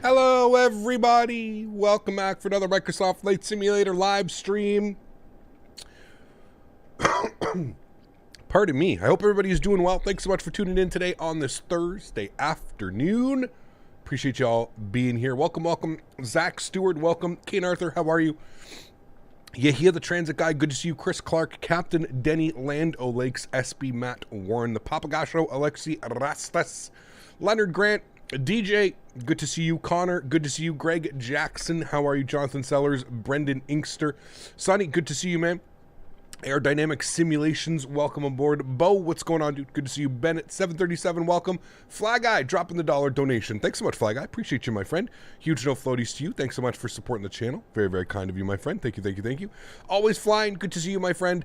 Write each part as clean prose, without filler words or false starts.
Hello, everybody. Welcome back for another Microsoft Flight Simulator live stream. Pardon me. I hope everybody's doing well. Thanks so much for tuning in today on this Thursday afternoon. Appreciate y'all being here. Welcome, welcome. Zach Stewart, welcome. Kane Arthur, how are you? Yahia the Transit Guy, good to see you. Chris Clark, Captain Denny, Land O'Lakes, SB Matt Warren, the Papagasho, Alexi Rastas, Leonard Grant, DJ, good to see you. Connor, good to see you. Greg Jackson, how are you? Jonathan Sellers, Brendan Inkster, Sonny, good to see you, man. Aerodynamic Simulations, welcome aboard. Bo, what's going on, dude? Good to see you. Bennett, 737, welcome. Fly Guy, dropping the $1 donation. Thanks so much, Fly Guy. Appreciate you, my friend. Huge no floaties to you. Thanks so much for supporting the channel. Very, very kind of you, my friend. Thank you, thank you, thank you. Always Flying, good to see you, my friend.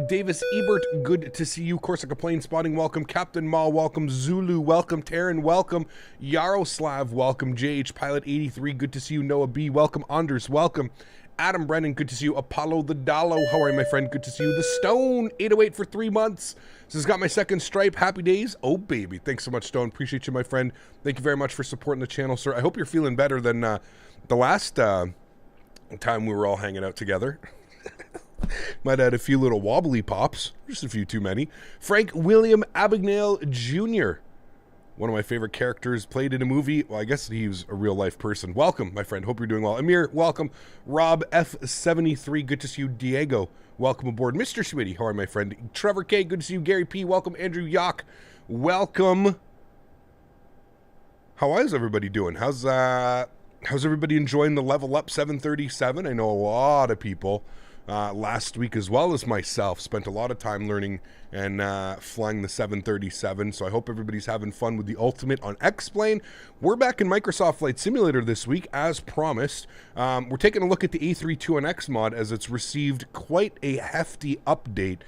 Davis Ebert, good to see you. Corsica Plane Spotting, welcome. Captain Ma, welcome. Zulu, welcome. Terran, welcome. Yaroslav, welcome. JH Pilot 83, good to see you. Noah B, welcome. Anders, welcome. Adam Brennan, good to see you. Apollo the Dallo, how are you, my friend? Good to see you. The Stone, 808 for 3 months. This has got my second stripe. Happy days. Oh, baby. Thanks so much, Stone. Appreciate you, my friend. Thank you very much for supporting the channel, sir. I hope you're feeling better than the last time we were all hanging out together. Might have had a few little wobbly pops. Just a few too many. Frank William Abagnale Jr., one of my favorite characters, played in a movie. Well, I guess he was a real-life person. Welcome, my friend. Hope you're doing well. Amir, welcome. Rob F73, good to see you. Diego, welcome aboard. Mr. Smitty, how are you, my friend? Trevor K, good to see you. Gary P, welcome. Andrew Yock, welcome. How is everybody doing? How's everybody enjoying the Level Up 737? I know a lot of people last week, as well as myself, spent a lot of time learning and flying the 737, so I hope everybody's having fun with the Ultimate on X-Plane. We're back in Microsoft Flight Simulator this week, as promised. We're taking a look at the A32NX mod, as it's received quite a hefty update.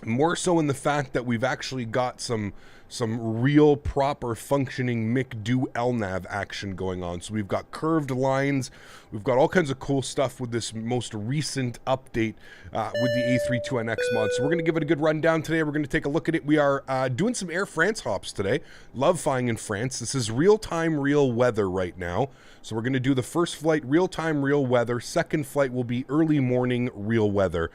More so in the fact that we've actually got some real proper functioning MIC-do LNAV action going on. So we've got curved lines, we've got all kinds of cool stuff with this most recent update with the A32NX mod. So we're going to give it a good rundown today. We're going to take a look at it. We are doing some Air France hops today. Love flying in France. This is real-time, real weather right now. So we're going to do the first flight, real-time, real weather. Second flight will be early morning, real weather.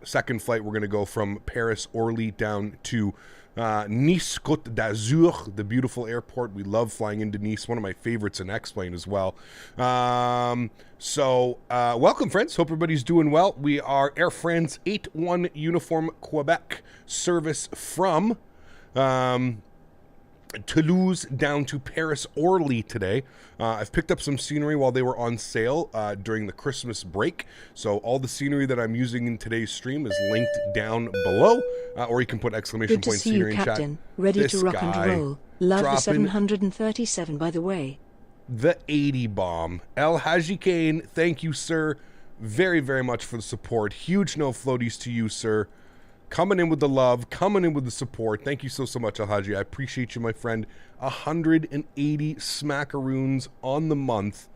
Second flight, we're going to go from Paris, Orly, down to Nice, Côte d'Azur, the beautiful airport. We love flying into Nice, one of my favorites in X-Plane as well. Welcome, friends. Hope everybody's doing well. We are Air France 81 Uniform Quebec service from Toulouse down to Paris Orly today. I've picked up some scenery while they were on sale during the Christmas break. So all the scenery that I'm using in today's stream is linked down below, or you can put exclamation point scenery in chat. Good to see you, Captain. Ready to rock and roll. Love the 737, by the way. The 80 bomb. El Haji Kane, thank you, sir. Very, very much for the support. Huge no floaties to you, sir. Coming in with the love, coming in with the support. Thank you so much, Alhaji. I appreciate you, my friend. 180 smackaroons on the month,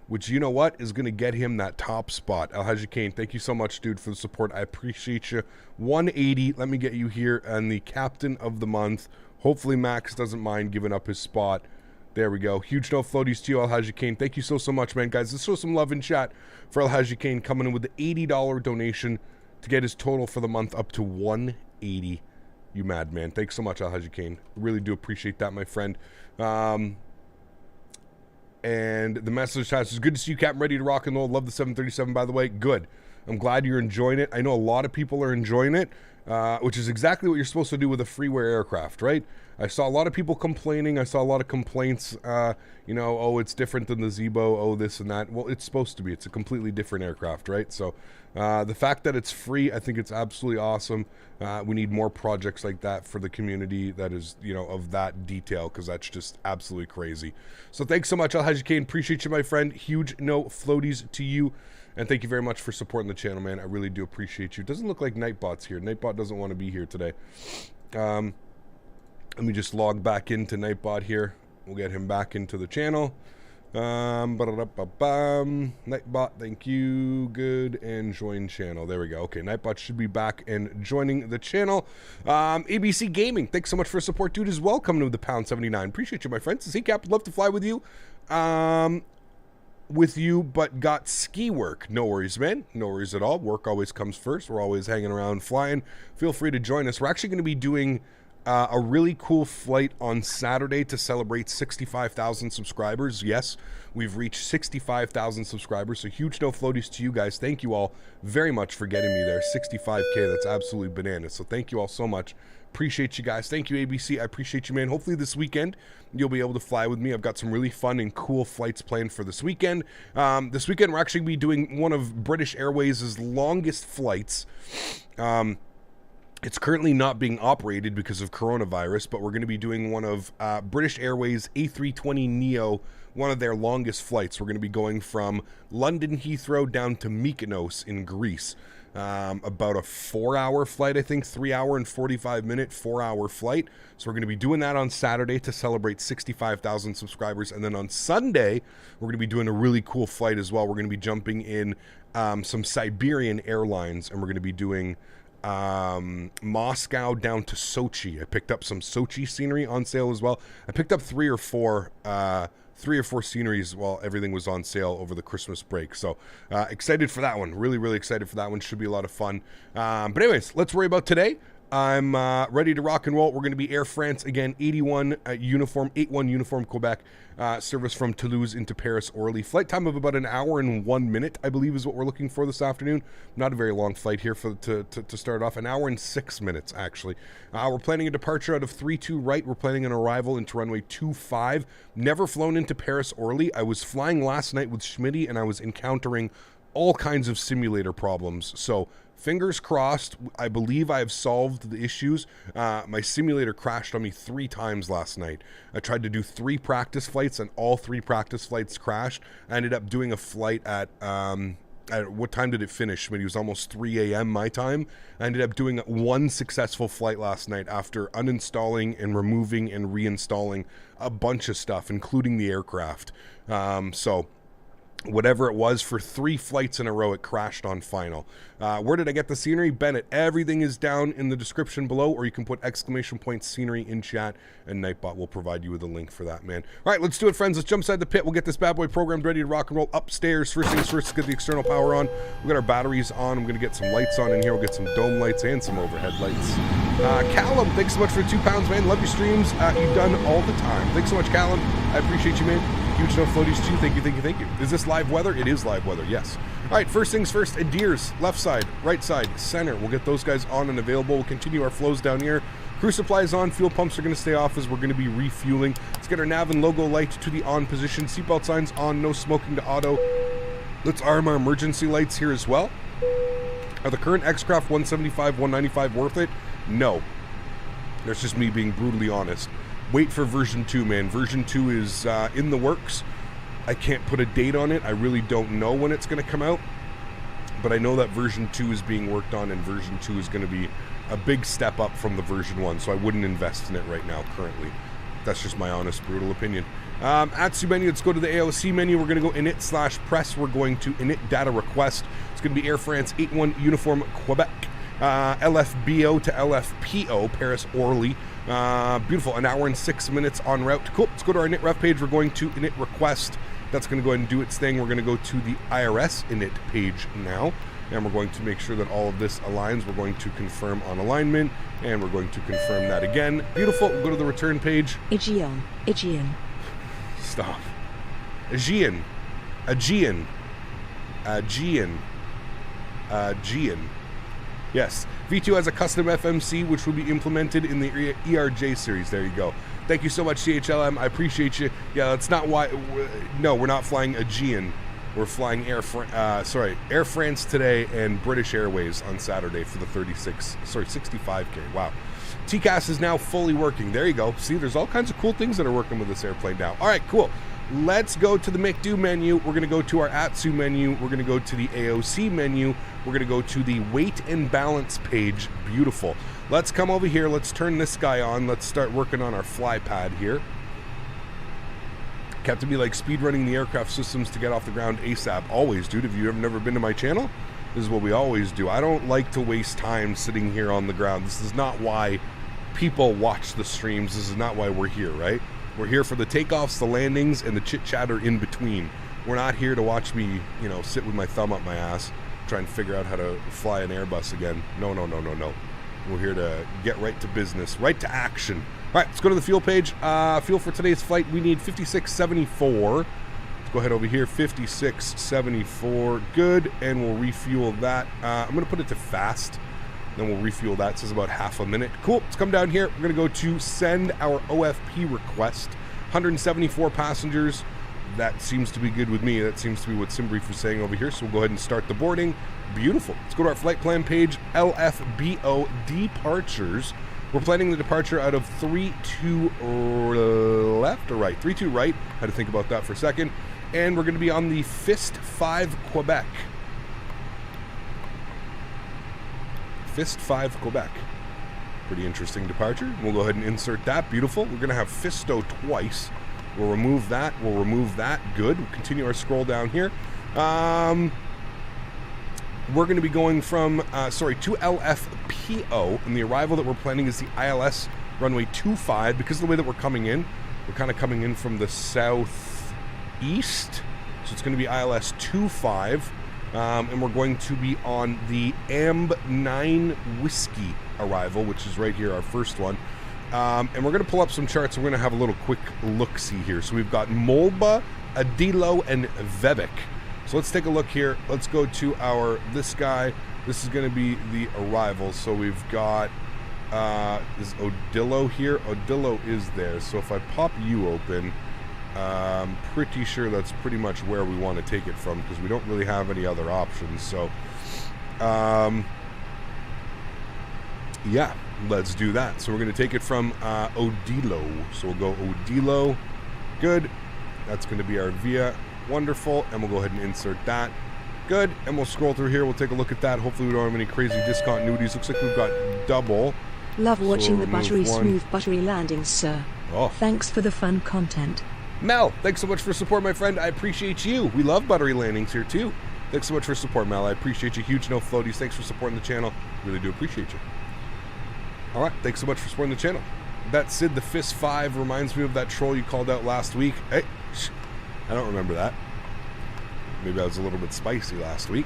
which, you know what, is going to get him that top spot. Alhaji Kane, thank you so much, dude, for the support. I appreciate you. 180, let me get you here, and the captain of the month. Hopefully Max doesn't mind giving up his spot. There we go. Huge no floaties to you, Alhaji Kane. Thank you so much, man. Guys, let's show some love in chat for Alhaji Kane coming in with the $80 donation to get his total for the month up to 180. You madman. Thanks so much, Alhaji Kane. Really do appreciate that, my friend. And the message has, good to see you, Captain. Ready to rock and roll. Love the 737, by the way. Good. I'm glad you're enjoying it. I know a lot of people are enjoying it, which is exactly what you're supposed to do with a freeware aircraft, right? I saw a lot of people complaining. I saw a lot of complaints, you know, oh, it's different than the Zibo, oh, this and that. Well, it's supposed to be. It's a completely different aircraft, right? So the fact that it's free, I think it's absolutely awesome. We need more projects like that for the community that is, you know, of that detail, because that's just absolutely crazy. So thanks so much, Alhaji Kane. Appreciate you, my friend. Huge no floaties to you. And thank you very much for supporting the channel, man. I really do appreciate you. It doesn't look like Nightbot's here. Nightbot doesn't want to be here today. Let me just log back into Nightbot here. We'll get him back into the channel. Nightbot, thank you. Good, and join channel. There we go. Okay, Nightbot should be back and joining the channel. ABC Gaming, thanks so much for support, dude, as well. Coming to the pound 79. Appreciate you, my friends. C-Cap, love to fly with you. But got ski work. No worries, man. No worries at all. Work always comes first. We're always hanging around flying. Feel free to join us. We're actually going to be doing a really cool flight on Saturday to celebrate 65,000 subscribers. Yes, we've reached 65,000 subscribers, so huge no floaties to you guys. Thank you all very much for getting me there. 65K, that's absolutely bananas. So thank you all so much. Appreciate you guys. Thank you, ABC. I appreciate you, man. Hopefully this weekend you'll be able to fly with me. I've got some really fun and cool flights planned for this weekend. This weekend we're actually be doing one of British Airways' longest flights. It's currently not being operated because of coronavirus, but we're going to be doing one of British Airways A320neo, one of their longest flights. We're going to be going from London Heathrow down to Mykonos in Greece. About a 4-hour flight, I think, 3-hour and 45-minute, 4-hour flight. So we're going to be doing that on Saturday to celebrate 65,000 subscribers. And then on Sunday, we're going to be doing a really cool flight as well. We're going to be jumping in some Siberian Airlines, and we're going to be doing Moscow down to Sochi. I picked up some Sochi scenery on sale as well. I picked up three or four sceneries while everything was on sale over the Christmas break. So excited for that one. Really, really excited for that one. Should be a lot of fun. But anyways, let's worry about today. I'm ready to rock and roll. We're going to be Air France again, 81 uniform Quebec service from Toulouse into Paris Orly. Flight time of about 1 hour and 1 minute, I believe, is what we're looking for this afternoon. Not a very long flight here to start off. 1 hour and 6 minutes, actually. We're planning a departure out of 32 right. We're planning an arrival into runway 25. Never flown into Paris Orly. I was flying last night with Smitty, and I was encountering all kinds of simulator problems. So fingers crossed. I believe I have solved the issues. My simulator crashed on me 3 times last night. I tried to do 3 practice flights, and all 3 practice flights crashed. I ended up doing a flight at what time did it finish? It was almost 3 a.m. my time. I ended up doing 1 successful flight last night after uninstalling and removing and reinstalling a bunch of stuff, including the aircraft. So whatever it was, for 3 flights in a row, it crashed on final. Where did I get the scenery? Bennett, everything is down in the description below, or you can put !scenery in chat, and Nightbot will provide you with a link for that, man. All right, let's do it, friends. Let's jump inside the pit. We'll get this bad boy programmed, ready to rock and roll upstairs. First things first, let's get the external power on. We'll get our batteries on. I'm going to get some lights on in here. We'll get some dome lights and some overhead lights. Callum, thanks so much for 2 pounds, man. Love your streams. You've done all the time. Thanks so much, Callum. I appreciate you, man. Huge no floaties too. Thank you. Is this live weather? It is live weather, yes. All right, first things first, Adir's left side, right side, center. We'll get those guys on and available. We'll continue our flows down here. Crew supplies on, fuel pumps are going to stay off as we're going to be refueling. Let's get our nav and logo light to the on position. Seatbelt signs on, no smoking to auto. Let's arm our emergency lights here as well. Are the current X-Craft 175, 195 worth it? No. That's just me being brutally honest. Wait for version 2, man. Version 2 is in the works. I can't put a date on it. I really don't know when it's going to come out. But I know that version 2 is being worked on, and version 2 is going to be a big step up from the version 1. So I wouldn't invest in it right now, currently. That's just my honest, brutal opinion. ASXP menu, let's go to the AOC menu. We're going to go init/press. We're going to init data request. It's going to be Air France 81 Uniform Quebec. LFBO to LFPO, Paris Orly. Beautiful, 1 hour and 6 minutes en route. Cool, let's go to our init ref page. We're going to init request. That's going to go ahead and do its thing. We're going to go to the IRS init page now, and we're going to make sure that all of this aligns. We're going to confirm on alignment, and we're going to confirm that again. Beautiful, we'll go to the return page. Aegean. Stop. Aegean. Yes, V2 has a custom FMC which will be implemented in the ERJ series. There you go. Thank you so much, CHLM. I appreciate you. Yeah, that's not why. No, we're not flying Aegean. We're flying Air France today and British Airways on Saturday for the 65K. Wow. TCAS is now fully working. There you go. See, there's all kinds of cool things that are working with this airplane now. All right, cool. Let's go to the McDo menu. We're going to go to our ASXP menu. We're going to go to the AOC menu. We're going to go to the weight and balance page. Beautiful. Let's come over here. Let's turn this guy on. Let's start working on our fly pad here. Captain be like speedrunning the aircraft systems to get off the ground ASAP. Always, dude. If you've never been to my channel, this is what we always do. I don't like to waste time sitting here on the ground. This is not why people watch the streams. This is not why we're here, right? We're here for the takeoffs, the landings, and the chit-chatter in between. We're not here to watch me, you know, sit with my thumb up my ass, try and figure out how to fly an Airbus again. No, no, no, no, no. We're here to get right to business, right to action. All right, let's go to the fuel page. Fuel for today's flight, we need 5674. Let's go ahead over here, 5674. Good, and we'll refuel that. I'm going to put it to fast. Then we'll refuel that. It says about half a minute. Cool. Let's come down here. We're going to go to send our OFP request. 174 passengers. That seems to be good with me. That seems to be what SimBrief was saying over here. So we'll go ahead and start the boarding. Beautiful. Let's go to our flight plan page. LFBO departures. We're planning the departure out of 32 left or right? 32 right. Had to think about that for a second. And we're going to be on the Fist 5 Quebec. Fist 5 Quebec. Pretty interesting departure. We'll go ahead and insert that. Beautiful. We're going to have Fisto twice. We'll remove that. We'll remove that. Good. We'll continue our scroll down here. We're going to be going from, to LFPO. And the arrival that we're planning is the ILS runway 25. Because of the way that we're coming in, we're kind of coming in from the southeast. So it's going to be ILS 25. And we're going to be on the AB9 Whiskey arrival, which is right here, our first one. And we're going to pull up some charts. We're going to have a little quick look-see here. So we've got Molba, Adilo, and Vevik. So let's take a look here. Let's go to this guy. This is going to be the arrival. So we've got, is Odillo here? Odillo is there. So if I pop you open, I'm pretty sure that's pretty much where we want to take it from because we don't really have any other options. So, yeah, let's do that. So we're going to take it from Odillo. So we'll go Odillo. Good. That's going to be our via. Wonderful. And we'll go ahead and insert that. Good. And we'll scroll through here. We'll take a look at that. Hopefully we don't have any crazy discontinuities. Looks like we've got double. Love watching the buttery smooth buttery landings, sir. Oh. Thanks for the fun content. Mel, thanks so much for support, my friend. I appreciate you. We love buttery landings here, too. Thanks so much for support, Mel. I appreciate you. Huge no floaties. Thanks for supporting the channel. Really do appreciate you. All right. Thanks so much for supporting the channel. That Sid the Fist 5 reminds me of that troll you called out last week. Hey, I don't remember that. Maybe I was a little bit spicy last week.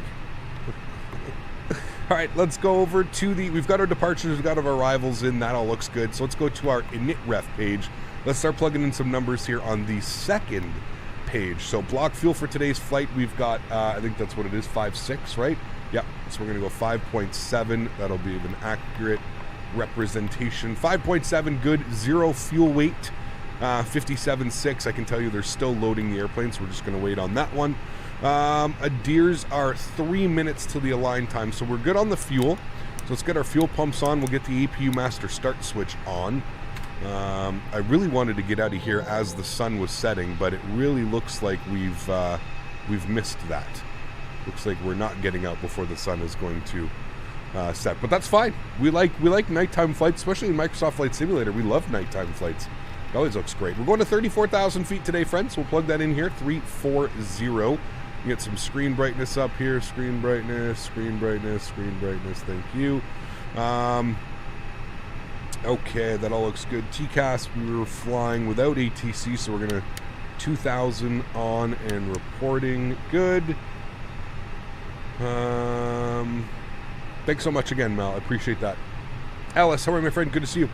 All right, let's go over to we've got our departures, we've got our arrivals in. That all looks good. So let's go to our init ref page. Let's start plugging in some numbers here on the second page. So block fuel for today's flight, we've got, I think that's what it is, 5.6, right? Yep, so we're going to go 5.7. That'll be an accurate representation. 5.7, good. 0 fuel weight. 57.6. I can tell you they're still loading the airplane, so we're just going to wait on that one. Adirs are 3 minutes till the align time, so we're good on the fuel. So let's get our fuel pumps on. We'll get the APU master start switch on. I really wanted to get out of here as the sun was setting, but it really looks like we've missed that. Looks like we're not getting out before the sun is going to set, but that's fine. We like nighttime flights, especially in Microsoft Flight Simulator. We love nighttime flights. It always looks great. We're going to 34,000 feet today, friends. We'll plug that in here. 340. Get some screen brightness up here. Screen brightness, screen brightness, screen brightness. Thank you. Okay, that all looks good. TCAS, we were flying without ATC, so we're going to 2,000 on and reporting. Good. Thanks so much again, Mel. I appreciate that. Alice, how are you, my friend? Good to see you.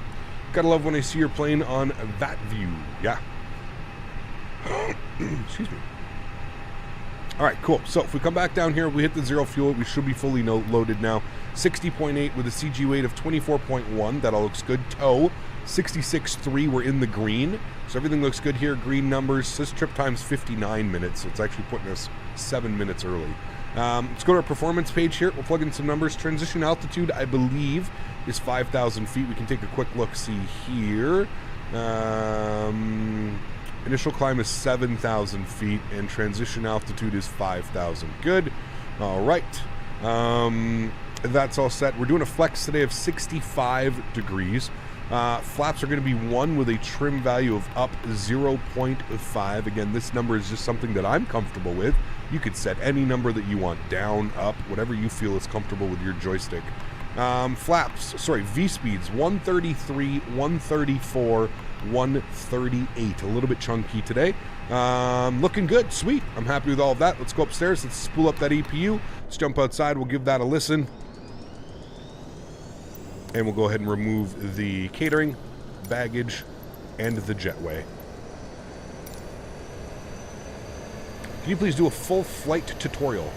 Gotta love when I see your plane on that view. Yeah. Excuse me. All right, cool. So if we come back down here, we hit the 0 fuel. We should be fully loaded now. 60.8 with a CG weight of 24.1. That all looks good. Tow, 66.3. We're in the green. So everything looks good here. Green numbers. This trip time's 59 minutes. So it's actually putting us 7 minutes early. Let's go to our performance page here. We'll plug in some numbers. Transition altitude, I believe, is 5,000 feet. We can take a quick look-see here. Initial climb is 7,000 feet, and transition altitude is 5,000. Good. All right. That's all set. We're doing a flex today of 65 degrees. Flaps are going to be 1 with a trim value of up 0.5. Again, this number is just something that I'm comfortable with. You could set any number that you want, down, up, whatever you feel is comfortable with your joystick. V-speeds, 133, 134, 138. A little bit chunky today. Looking good. Sweet. I'm happy with all of that. Let's go upstairs. Let's spool up that APU. Let's jump outside. We'll give that a listen. And we'll go ahead and remove the catering, baggage, and the jetway. Can you please do a full flight tutorial?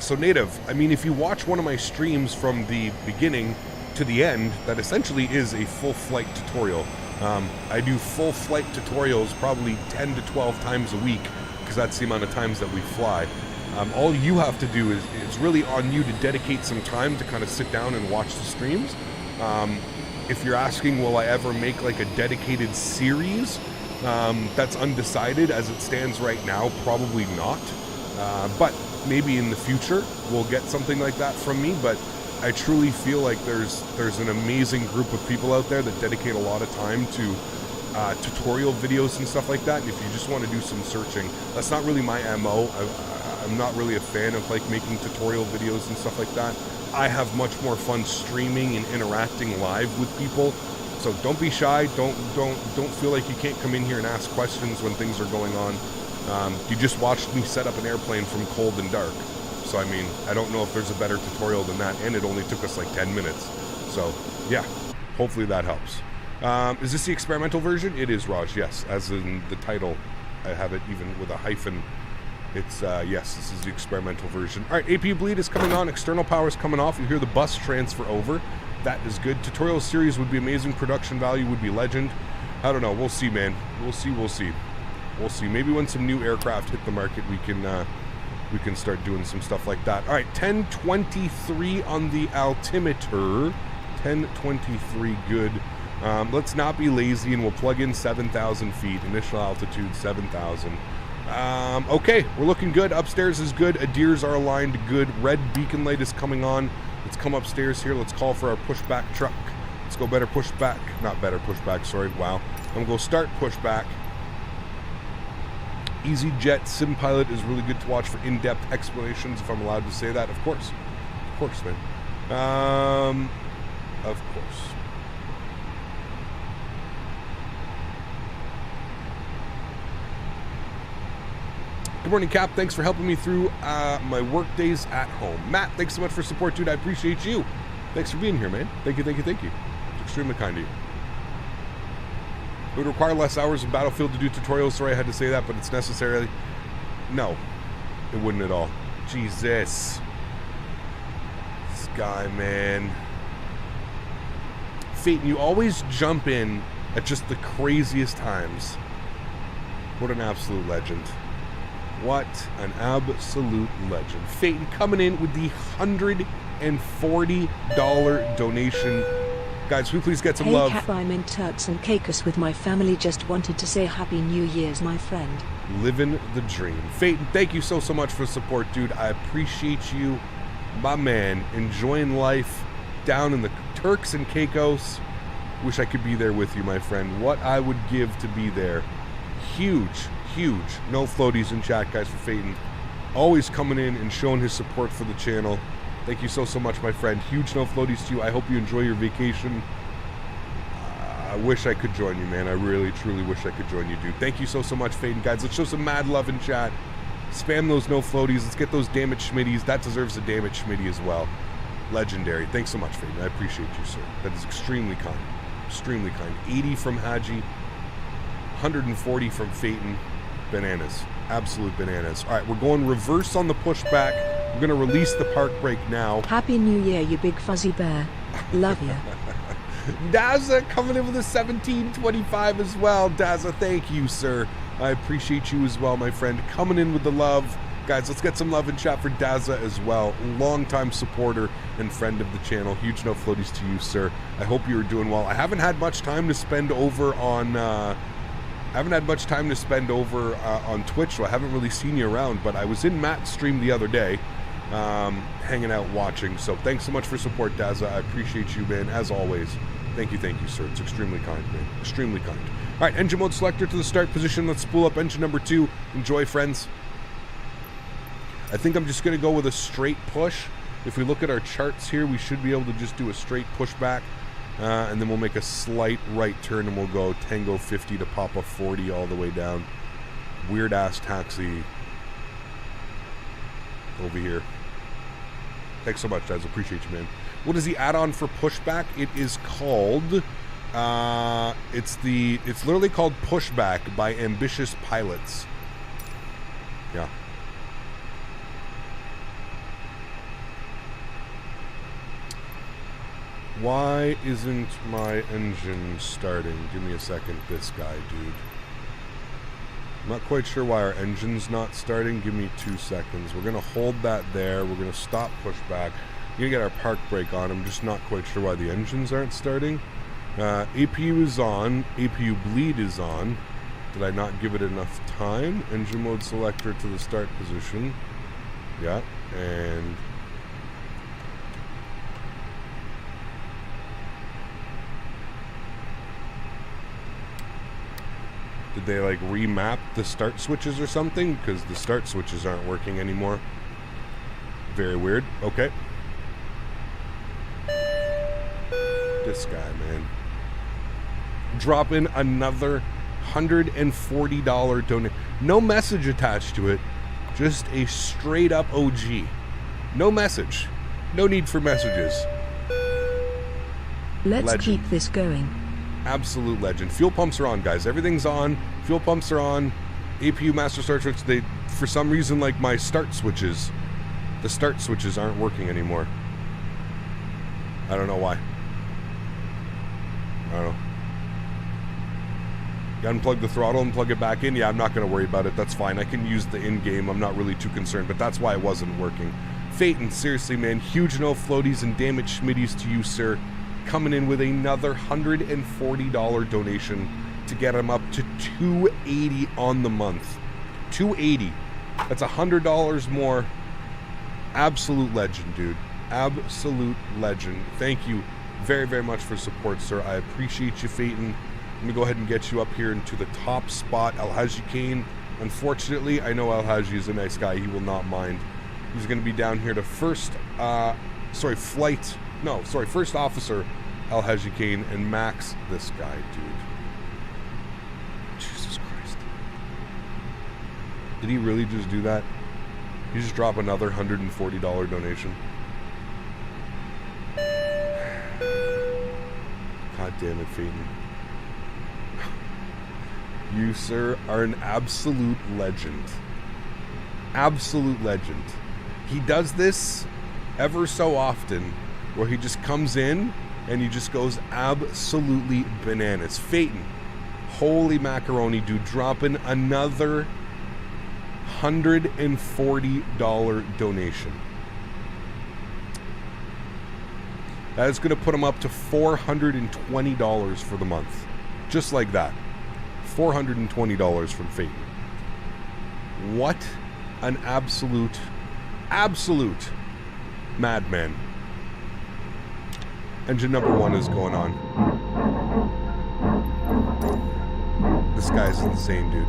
So Native, I mean, if you watch one of my streams from the beginning to the end, that essentially is a full flight tutorial. I do full flight tutorials probably 10 to 12 times a week, because that's the amount of times that we fly. All you have to do is, it's really on you to dedicate some time to kind of sit down and watch the streams. If you're asking, will I ever make like a dedicated series? That's undecided as it stands right now, probably not. But maybe in the future we'll get something like that from me. But I truly feel like there's an amazing group of people out there that dedicate a lot of time to tutorial videos and stuff like that. And if you just want to do some searching, that's not really my MO. I'm not really a fan of like making tutorial videos and stuff like that. I have much more fun streaming and interacting live with people. So don't be shy. Don't feel like you can't come in here and ask questions when things are going on. You just watched me set up an airplane from cold and dark. So I mean, I don't know if there's a better tutorial than that, and it only took us like 10 minutes. So yeah, hopefully that helps. Is this the experimental version? It is, Raj, yes. As in the title, I have it even with a hyphen. It's, yes, this is the experimental version. All right, APU bleed is coming on. External power is coming off. You hear the bus transfer over. That is good. Tutorial series would be amazing. Production value would be legend. I don't know. We'll see, man. We'll see. We'll see. We'll see. Maybe when some new aircraft hit the market, we can start doing some stuff like that. All right, 1023 on the altimeter. 1023, good. Let's not be lazy, and we'll plug in 7,000 feet. Initial altitude, 7,000. Okay, we're looking good. Upstairs is good. Adirs are aligned good. Red beacon light is coming on. Let's come upstairs here. Let's call for our pushback truck. Let's go better pushback. Not better pushback, sorry. Wow. I'm going to go start pushback. EasyJet Sim Pilot is really good to watch for in-depth explanations, if I'm allowed to say that. Of course. Of course, man. Of course. Good morning, Cap. Thanks for helping me through my work days at home. Matt, thanks so much for support, dude. I appreciate you. Thanks for being here, man. Thank you, thank you, thank you. It's extremely kind of you. It would require less hours of Battlefield to do tutorials. Sorry I had to say that, but it's necessary. No, it wouldn't at all. Jesus. This guy, man. Faten, you always jump in at just the craziest times. What an absolute legend. What an absolute legend. Faten coming in with the $140 donation. Guys, will you please get some love? Hey, I'm in Turks and Caicos with my family. Just wanted to say Happy New Year's, my friend. Living the dream. Faten, thank you so much for the support, dude. I appreciate you, my man. Enjoying life down in the Turks and Caicos. Wish I could be there with you, my friend. What I would give to be there. Huge. Huge. No floaties in chat, guys, for Faten. Always coming in and showing his support for the channel. Thank you so much, my friend. Huge no floaties to you. I hope you enjoy your vacation. I wish I could join you, man. I really, truly wish I could join you, dude. Thank you so much, Faten. Guys, let's show some mad love in chat. Spam those no floaties. Let's get those damaged Schmitties. That deserves a damaged Schmitty as well. Legendary. Thanks so much, Faten. I appreciate you, sir. That is extremely kind. Extremely kind. 80 from Haji. 140 from Faten. Bananas. Absolute bananas. All right, we're going reverse on the pushback. We're going to release the park brake now. Happy New Year, you big fuzzy bear. Love ya. Daza coming in with a 1725 as well. Daza, thank you, sir. I appreciate you as well, my friend. Coming in with the love. Guys, let's get some love in chat for Daza as well. Longtime supporter and friend of the channel. Huge no floaties to you, sir. I hope you're doing well. I haven't had much time to spend over on... on Twitch, so I haven't really seen you around, but I was in Matt's stream the other day, hanging out watching, so thanks so much for support, Daza. I appreciate you, man, as always. Thank you, sir. It's extremely kind, man. Extremely kind. All right, engine mode selector to the start position. Let's spool up engine number 2. Enjoy, friends. I think I'm just going to go with a straight push. If we look at our charts here, we should be able to just do a straight pushback. And then we'll make a slight right turn and we'll go Tango 50 to Papa 40 all the way down. Weird ass taxi over here. Thanks so much, guys. Appreciate you, man. What is the add-on for pushback? It is called it's literally called Pushback by Ambitious Pilots. Yeah. Why isn't my engine starting? Give me a second, this guy, dude. I'm not quite sure why our engine's not starting. Give me 2 seconds. We're going to hold that there. We're going to stop pushback. We're going to get our park brake on. I'm just not quite sure why the engines aren't starting. APU is on. APU bleed is on. Did I not give it enough time? Engine mode selector to the start position. Yeah, and... Did they like remap the start switches or something? Because the start switches aren't working anymore. Very weird. Okay. This guy, man. Drop in another $140 donation. No message attached to it. Just a straight up OG. No message. No need for messages. Let's keep this going. Absolute legend. Fuel pumps are on, guys. Everything's on. Fuel pumps are on. APU master start switch. They, for some reason, like my start switches, the start switches aren't working anymore. I don't know why. I don't know. You unplug the throttle and plug it back in. Yeah, I'm not going to worry about it. That's fine. I can use the in-game. I'm not really too concerned, but that's why it wasn't working. Faten, seriously, man. Huge no floaties and damaged Smitties to you, sir. Coming in with another $140 donation to get him up to $280 on the month. $280. That's $100 more. Absolute legend, dude. Absolute legend. Thank you very, very much for support, sir. I appreciate you, Faten. Let me go ahead and get you up here into the top spot. Alhaji Kane. Unfortunately, I know Alhaji is a nice guy. He will not mind. He's going to be down here to first officer Alhaji Kane and max this guy, dude. Jesus Christ. Did he really just do that? He just dropped another $140 donation. God damn it, Faten. You, sir, are an absolute legend. Absolute legend. He does this ever so often, where he just comes in and he just goes absolutely bananas. Faten, holy macaroni, dude, dropping another $140 donation. That is going to put him up to $420 for the month. Just like that. $420 from Faten. What an absolute madman. Engine number 1 is going on. This guy's insane, dude.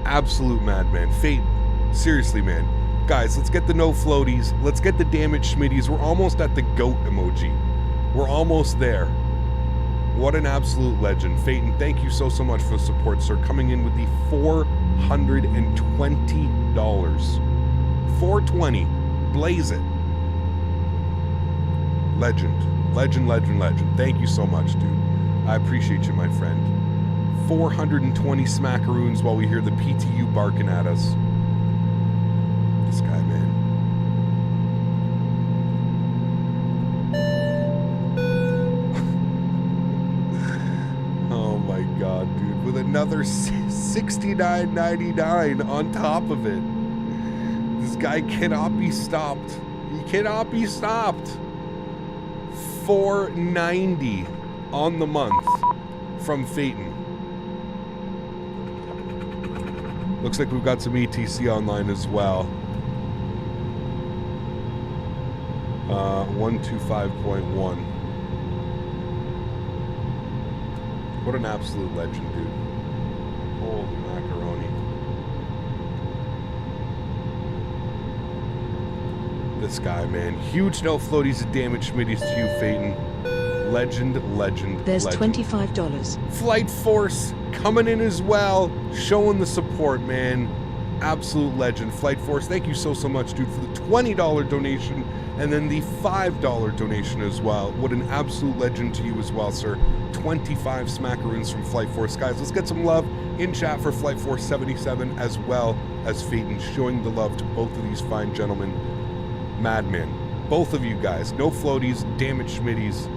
Absolute madman. Faten. Seriously, man. Guys, let's get the no floaties. Let's get the damaged Smitties. We're almost at the GOAT emoji. We're almost there. What an absolute legend. Faten, thank you so much for the support, sir. Coming in with the $420. $420. Blaze it. Legend. Legend. Thank you so much, dude. I appreciate you, my friend. 420 smackaroons while we hear the PTU barking at us. This guy, man. Oh my god, dude. With another $69.99 on top of it. This guy cannot be stopped. He cannot be stopped. $490 on the month from Faten. Looks like we've got some ETC online as well. 125.1. What an absolute legend, dude. Holy macaroni. This guy, man. Huge no floaties and damage Smitties to you, Faten. Legend. There's legend. $25. Flight Force coming in as well, showing the support, man. Absolute legend. Flight Force, thank you so much, dude, for the $20 donation and then the $5 donation as well. What an absolute legend to you as well, sir. 25 smackaroons from Flight Force. Guys, let's get some love in chat for Flight Force 77 as well as Faten, showing the love to both of these fine gentlemen. Madman. Both of you guys. No floaties, damaged Schmitties.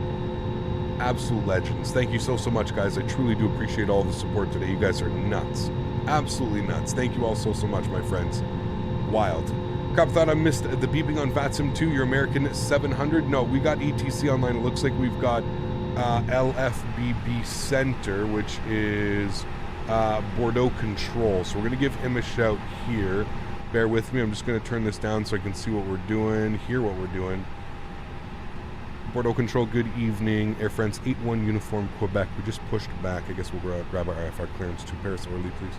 Absolute legends. Thank you so much, guys. I truly do appreciate all the support today. You guys are nuts. Absolutely nuts. Thank you all so much, my friends. Wild. Cop thought I missed the beeping on VATSIM 2, your American 700. No, we got ETC online. It looks like we've got LFBB Center, which is Bordeaux Control. So we're going to give him a shout here. Bear with me. I'm just going to turn this down so I can see what we're doing, hear what we're doing. Bordeaux Control, good evening. Air France 81 Uniform Quebec. We just pushed back. I guess we'll grab our IFR clearance to Paris Orly, please.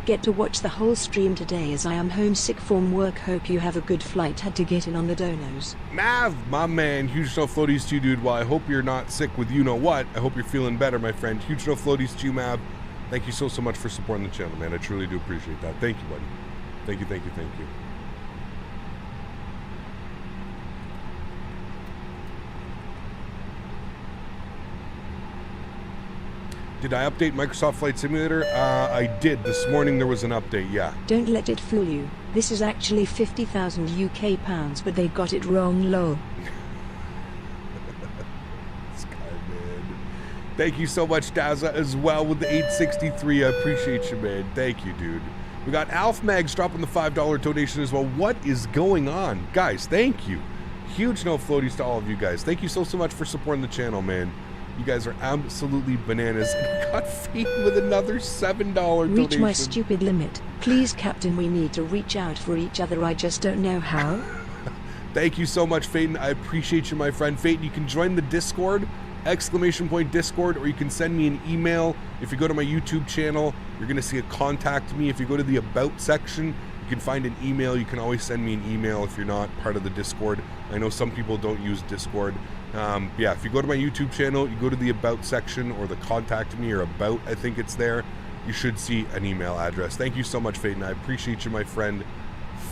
Get to watch the whole stream today as I am homesick from work. Hope you have a good flight. Had to get in on the donos. Mav, my man, huge no floaties to you, dude. Well, I hope you're not sick with you know what. I hope you're feeling better, my friend. Huge no floaties to you, Mav. Thank you so much for supporting the channel, man. I truly do appreciate that. Thank you, buddy. Thank you. Did I update Microsoft Flight Simulator? I did. This morning there was an update, yeah. Don't let it fool you. This is actually 50,000 UK pounds, but they got it wrong, lol. This guy, man. Thank you so much, Daza, as well with the 863. I appreciate you, man. Thank you, dude. We got Alf Mags dropping the $5 donation as well. What is going on? Guys, thank you. Huge no floaties to all of you guys. Thank you so much for supporting the channel, man. You guys are absolutely bananas. And we got Faten with another $7 donation. Reach my stupid limit. Please, Captain, we need to reach out for each other. I just don't know how. Thank you so much, Faten. I appreciate you, my friend. Faten, you can join the Discord, !Discord, or you can send me an email. If you go to my YouTube channel, you're going to see a contact me. If you go to the About section, you can find an email. You can always send me an email if you're not part of the Discord. I know some people don't use Discord. Yeah, if you go to my YouTube channel, you go to the About section or the Contact Me or About, I think it's there. You should see an email address. Thank you so much, Faten. I appreciate you, my friend.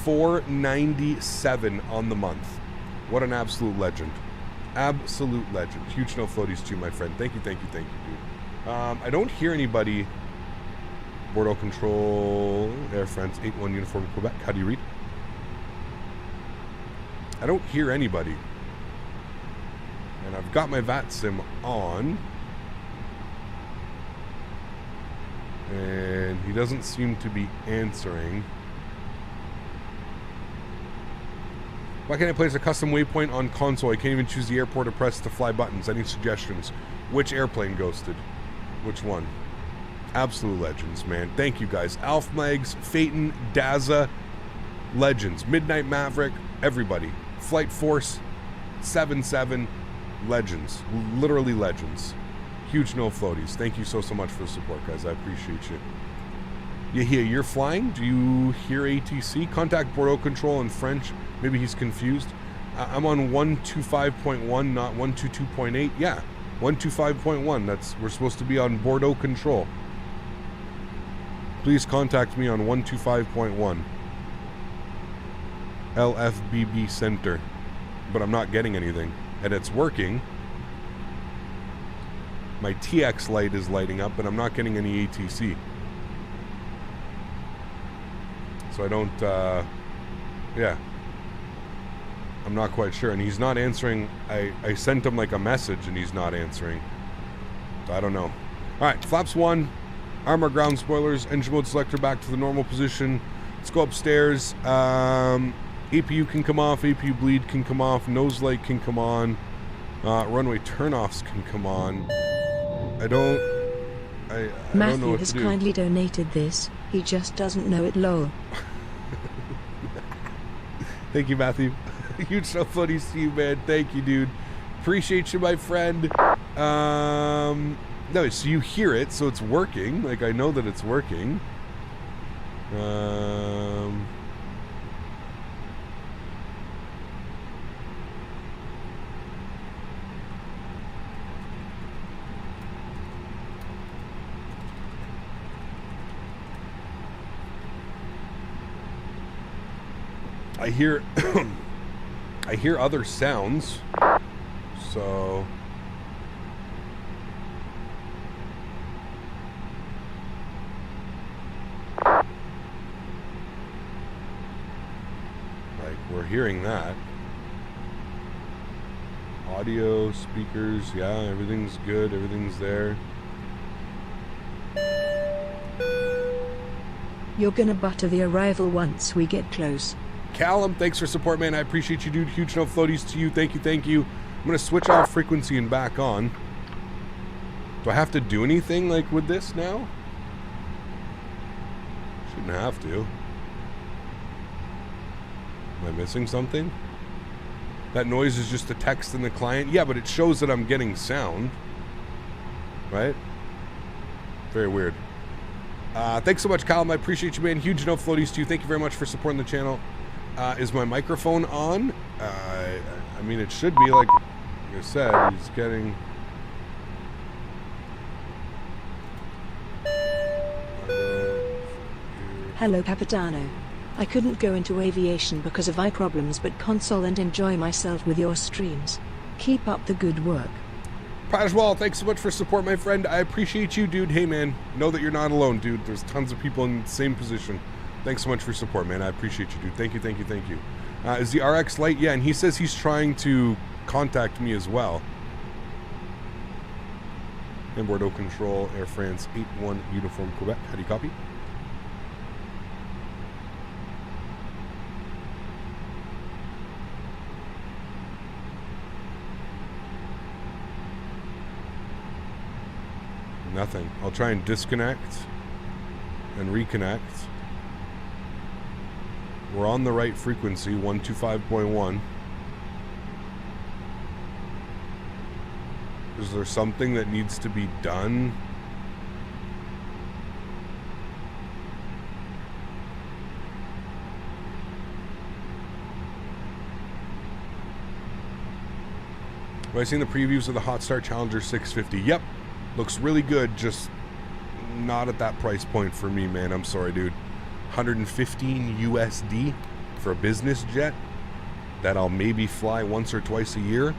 $4.97 on the month. What an absolute legend. Absolute legend. Huge no floaties to you, my friend. Thank you, dude. I don't hear anybody. Bordeaux Control, Air France 81 Uniform Quebec. How do you read? I don't hear anybody. And I've got my VATSIM on. And he doesn't seem to be answering. Why can't I place a custom waypoint on console? I can't even choose the airport or press the fly buttons. Any suggestions? Which airplane ghosted? Which one? Absolute legends, man. Thank you, guys. Alf Mags, Faten, Daza, legends. Midnight Maverick, everybody. Flight Force, 77, legends. Literally legends. Huge no floaties. Thank you so much for the support, guys. I appreciate you. Yeah, you're flying? Do you hear ATC? Contact Bordeaux Control in French. Maybe he's confused. I'm on 125.1, not 122.8. Yeah, 125.1. We're supposed to be on Bordeaux Control. Please contact me on 125.1. LFBB Center. But I'm not getting anything. And it's working. My TX light is lighting up, but I'm not getting any ATC. So I don't, yeah. I'm not quite sure. And he's not answering. I sent him like a message and he's not answering. So I don't know. Alright, flaps 1. Armor ground spoilers. Engine mode selector back to the normal position. Let's go upstairs. APU can come off. APU bleed can come off. Nose light can come on. Runway turnoffs can come on. I don't know Matthew what has to do. kindly donated this. He just doesn't know it, lol. Thank you, Matthew. Huge so funny to you, man. Thank you, dude. Appreciate you, my friend. No, so you hear it, so it's working. Like, I know that it's working. I hear I hear other sounds, so like we're hearing that. Audio, speakers, yeah, everything's good, everything's there. You're gonna butter the arrival once we get close. Callum, thanks for support, man. I appreciate you, dude. Huge no floaties to you. Thank you, thank you. I'm going to switch off frequency and back on. Do I have to do anything, like, with this now? Shouldn't have to. Am I missing something? That noise is just the text in the client? Yeah, but it shows that I'm getting sound. Right? Very weird. Thanks so much, Callum. I appreciate you, man. Huge no floaties to you. Thank you very much for supporting the channel. Is my microphone on? I mean, it should be. Like I said, he's getting... Hello, Capitano. I couldn't go into aviation because of eye problems, but console and enjoy myself with your streams. Keep up the good work. Pajwal, thanks so much for support, my friend. I appreciate you, dude. Hey, man, know that you're not alone, dude. There's tons of people in the same position. Thanks so much for support, man. I appreciate you, dude. Thank you, thank you, thank you. Is the RX light? Yeah, and he says he's trying to contact me as well. And Bordeaux Control, Air France 81 Uniform Quebec. How do you copy? Nothing. I'll try and disconnect and reconnect. We're on the right frequency, 125.1. Is there something that needs to be done? Have I seen the previews of the Hot Star Challenger 650? Yep. Looks really good, just not at that price point for me, man. I'm sorry, dude. 115 USD for a business jet that I'll maybe fly once or twice a year?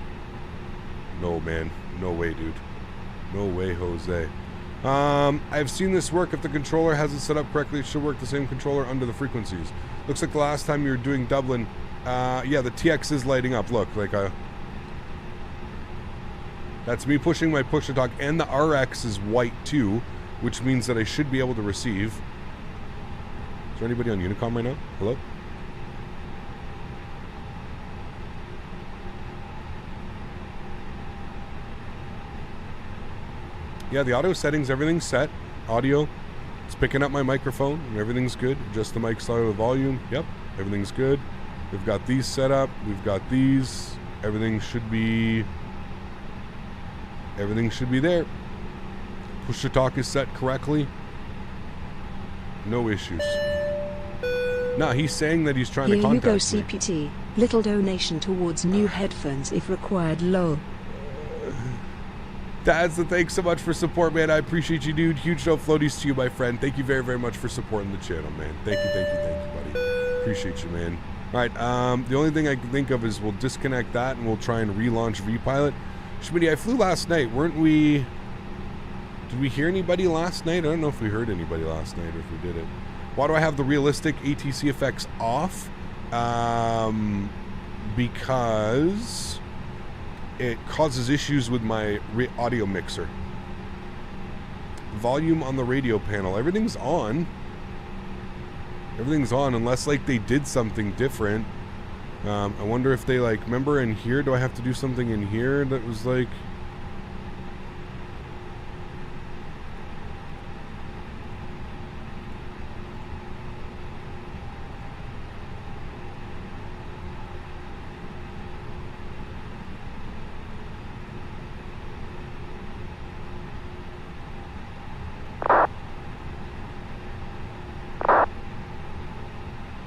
No, man. No way, dude. No way, Jose. I've seen this work. If the controller has it set up correctly, it should work the same controller under the frequencies. Looks like the last time you were doing Dublin, yeah, the TX is lighting up. Look, like a... That's me pushing my push-to-talk, and the RX is white too, which means that I should be able to receive. Is there anybody on Unicom right now? Hello? Yeah, the audio settings, everything's set. Audio, it's picking up my microphone, and everything's good. Adjust the mic slider, the volume. Yep, everything's good. We've got these set up. We've got these. Everything should be there. Push-to-talk is set correctly. No issues. No, he's saying that he's trying to contact me. Here you go, CPT. Little donation towards new headphones if required, lol. Dads, thanks so much for support, man. I appreciate you, dude. Huge no floaties to you, my friend. Thank you very, very much for supporting the channel, man. Thank you, thank you, thank you, buddy. Appreciate you, man. All right, the only thing I can think of is we'll disconnect that and we'll try and relaunch VPilot. Smitty, I flew last night. Weren't we... Did we hear anybody last night? I don't know if we heard anybody last night or if we did it. Why do I have the realistic ATC effects off? Because it causes issues with my audio mixer. Volume on the radio panel. Everything's on. Everything's on unless like they did something different. I wonder if they like, remember in here, do I have to do something in here that was like...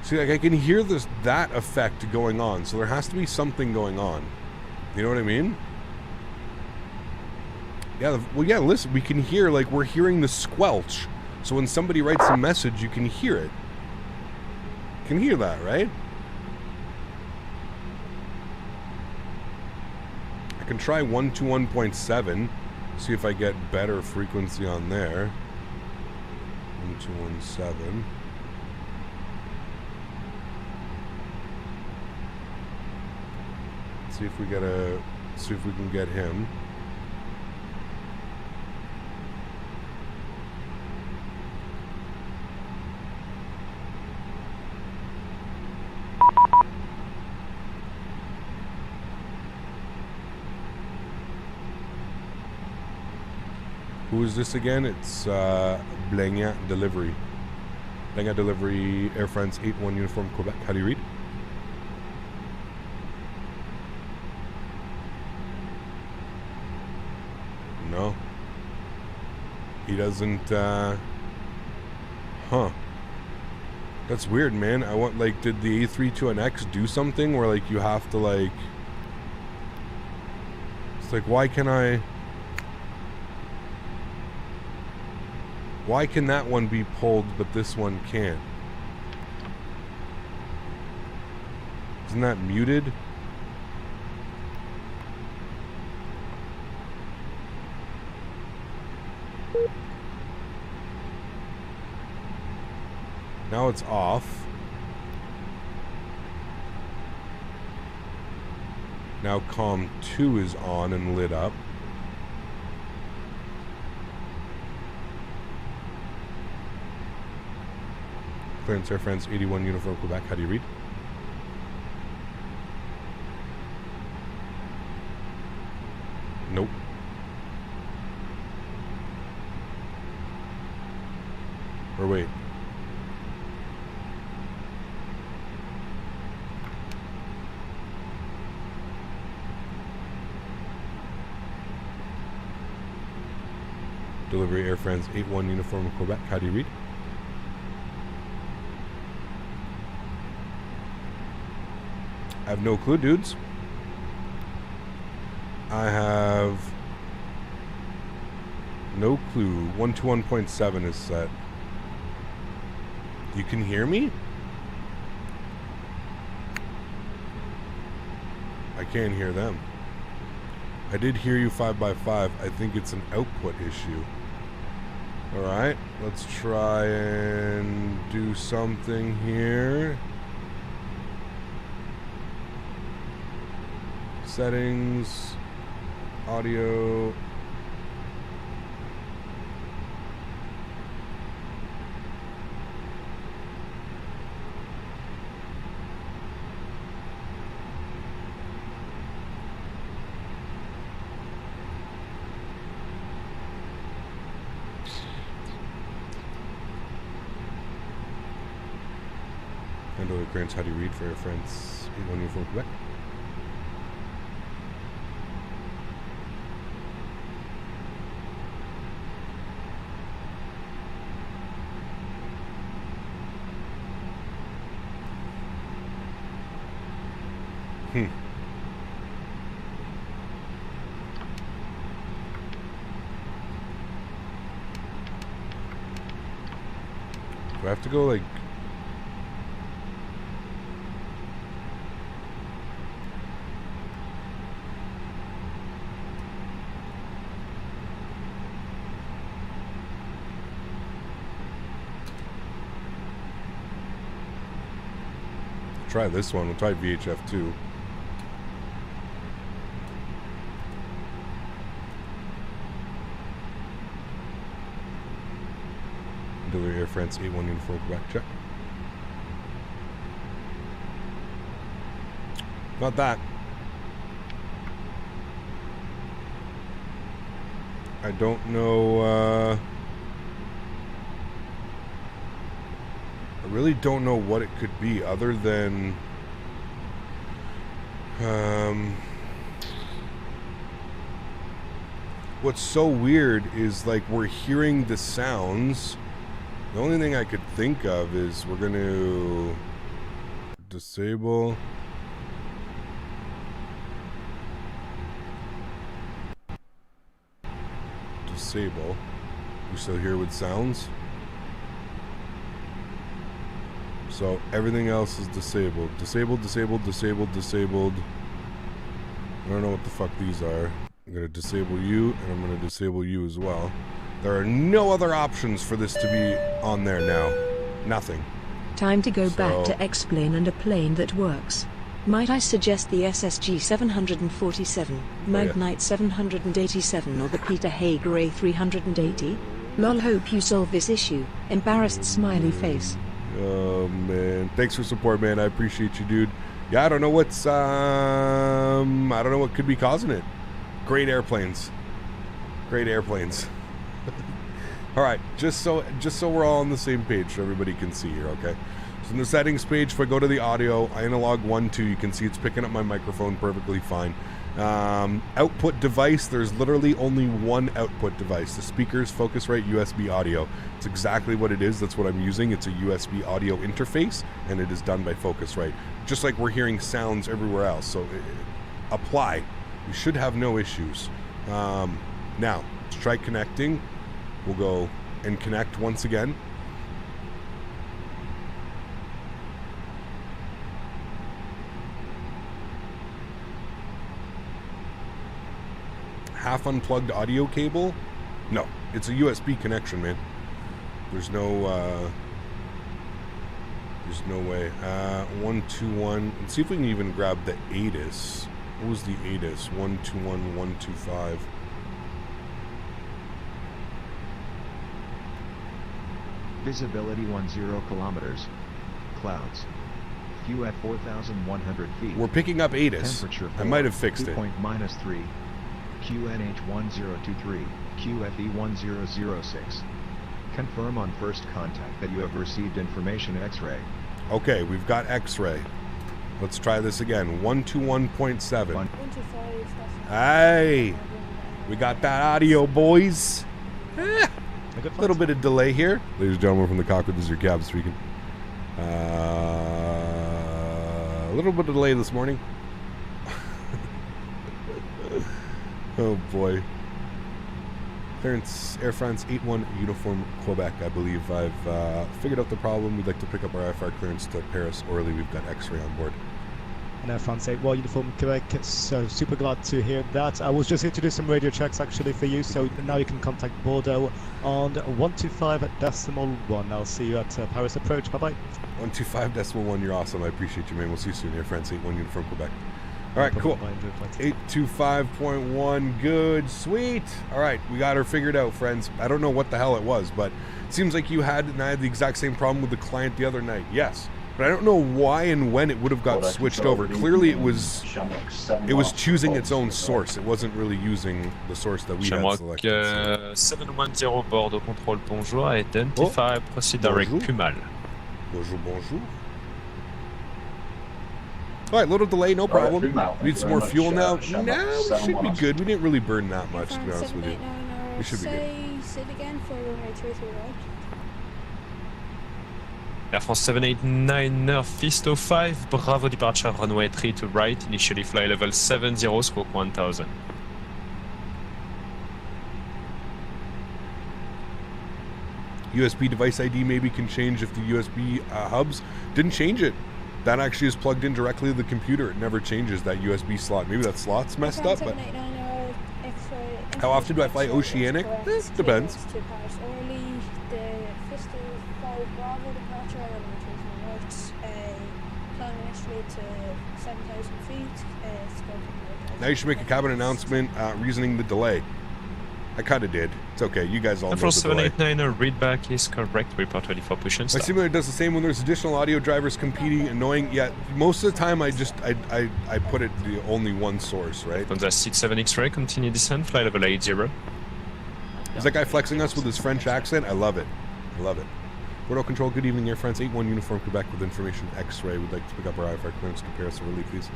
See, like I can hear that effect going on, so there has to be something going on. You know what I mean? Yeah, well, yeah, listen, we can hear, like, we're hearing the squelch. So when somebody writes a message, you can hear it. You can hear that, right? I can try 1 to 1.7, see if I get better frequency on there. 1 to 1.7. See if we can get him. Who is this again? It's Blenya Delivery. Blenya Delivery, Air France 81 Uniform Quebec. How do you read? No. He doesn't, Huh. That's weird, man. I want, like, did the A32NX do something where, like, you have to, like... It's like, why can that one be pulled, but this one can't? Isn't that muted? Now it's off. Now COM 2 is on and lit up. Clearance Air France 81 Uniform Quebec. How do you read? Nope. Or wait. Delivery Air France 81 Uniform Quebec. How do you read? I have no clue, dudes. I have no clue. 1 to 1.7 is set. You can hear me? I can't hear them. I did hear you 5x5. I think it's an output issue. Alright, let's try and do something here. Settings, audio. Handle occurrence, how do you read for Air France 81 Uniform Quebec? Do I have to go like... Try this one. We'll try VHF 2. Delivery Air France 81 Uniform Quebec. Check. Not that. I don't know, I really don't know what it could be other than, what's so weird is like we're hearing the sounds. The only thing I could think of is we're going to disable. Disable. You still hear with sounds? So everything else is disabled. Disabled, disabled, disabled, disabled. I don't know what the fuck these are. I'm going to disable you, and I'm going to disable you as well. There are no other options for this to be on there now. Nothing. Time to go back to X-Plane and a plane that works. Might I suggest the SSG 747, Magnite 787 or the Peter Hager A380? Lol, hope you solve this issue. Embarrassed smiley face. Oh man, thanks for support, man. I appreciate you, dude. Yeah, I don't know what's I don't know what could be causing it. Great airplanes. Great airplanes. All right, just so we're all on the same page so everybody can see here, okay? So in the settings page, if I go to the audio, analog 1, 2, you can see it's picking up my microphone perfectly fine. Output device, there's literally only one output device. The speakers, Focusrite, USB audio. It's exactly what it is. That's what I'm using. It's a USB audio interface, and it is done by Focusrite. Just like we're hearing sounds everywhere else. So apply. You should have no issues. Now, let's try connecting. We'll go and connect once again. Half unplugged audio cable? No, it's a USB connection, man. There's no way. 121. Let's see if we can even grab the ADIS. What was the ADIS? 121, 125. Visibility 10 kilometers. Clouds. Few at 4,100 feet. We're picking up ADIS. Temperature I might have fixed it. -3. QNH 1023. QFE 1006. Confirm on first contact that you have received information X-ray. Okay, we've got X-ray. Let's try this again. 121.7. Hey, we got that audio, boys. A little bit of delay here. Ladies and gentlemen from the cockpit, this is your cab speaking. A little bit of delay this morning. Oh boy. Clearance Air France 81 Uniform Quebec. I believe I've figured out the problem. We'd like to pick up our IFR clearance to Paris orally. We've got X-ray on board. And Air France 81 Uniform Quebec. So super glad to hear that. I was just here to do some radio checks actually for you. So now you can contact Bordeaux on 125.1. I'll see you at Paris approach. Bye bye. 125.1. You're awesome. I appreciate you, man. We'll see you soon. Air France 81 Uniform Quebec. All right, cool. 825.1, good, sweet. All right, we got her figured out, friends. I don't know what the hell it was, but it seems like you had, and I had the exact same problem with the client the other night. Yes, but I don't know why and when it would have got switched over. Clearly, it was choosing its own source. It wasn't really using the source that we had selected. 710 Bordeaux contrôle bonjour, identify, proceed direct Pumal. Bonjour, bonjour. All right, little delay, no problem. We need some more fuel now. No, we should be good. We didn't really burn that much, to be honest with you. We should be good. Say it again for runway 33 right. Air France 789 Northeast 05, Bravo departure runway 32 right, initially fly level 70 stroke 1000. USB device ID maybe can change if the USB hubs didn't change it. That actually is plugged in directly to the computer. It never changes that USB slot.Maybe that slot's messed up, but how often do I fly Oceanic? Depends. Now you should make a cabin announcement reasoning the delay. I kind of did. It's okay. You guys all know For the delay. 789, read back is correct. Report 24 push and My start. simulator does the same when there's additional audio drivers competing. Annoying. Yeah, most of the time I put it the only one source, right? On the 67 X-ray, continue descent, fly level 80. Is that guy flexing us with his French accent? I love it. I love it. Bordeaux Control, good evening, Air France 81 Uniform Quebec with information X-ray. We'd like to pick up our IFR clearance to Paris or relief, please.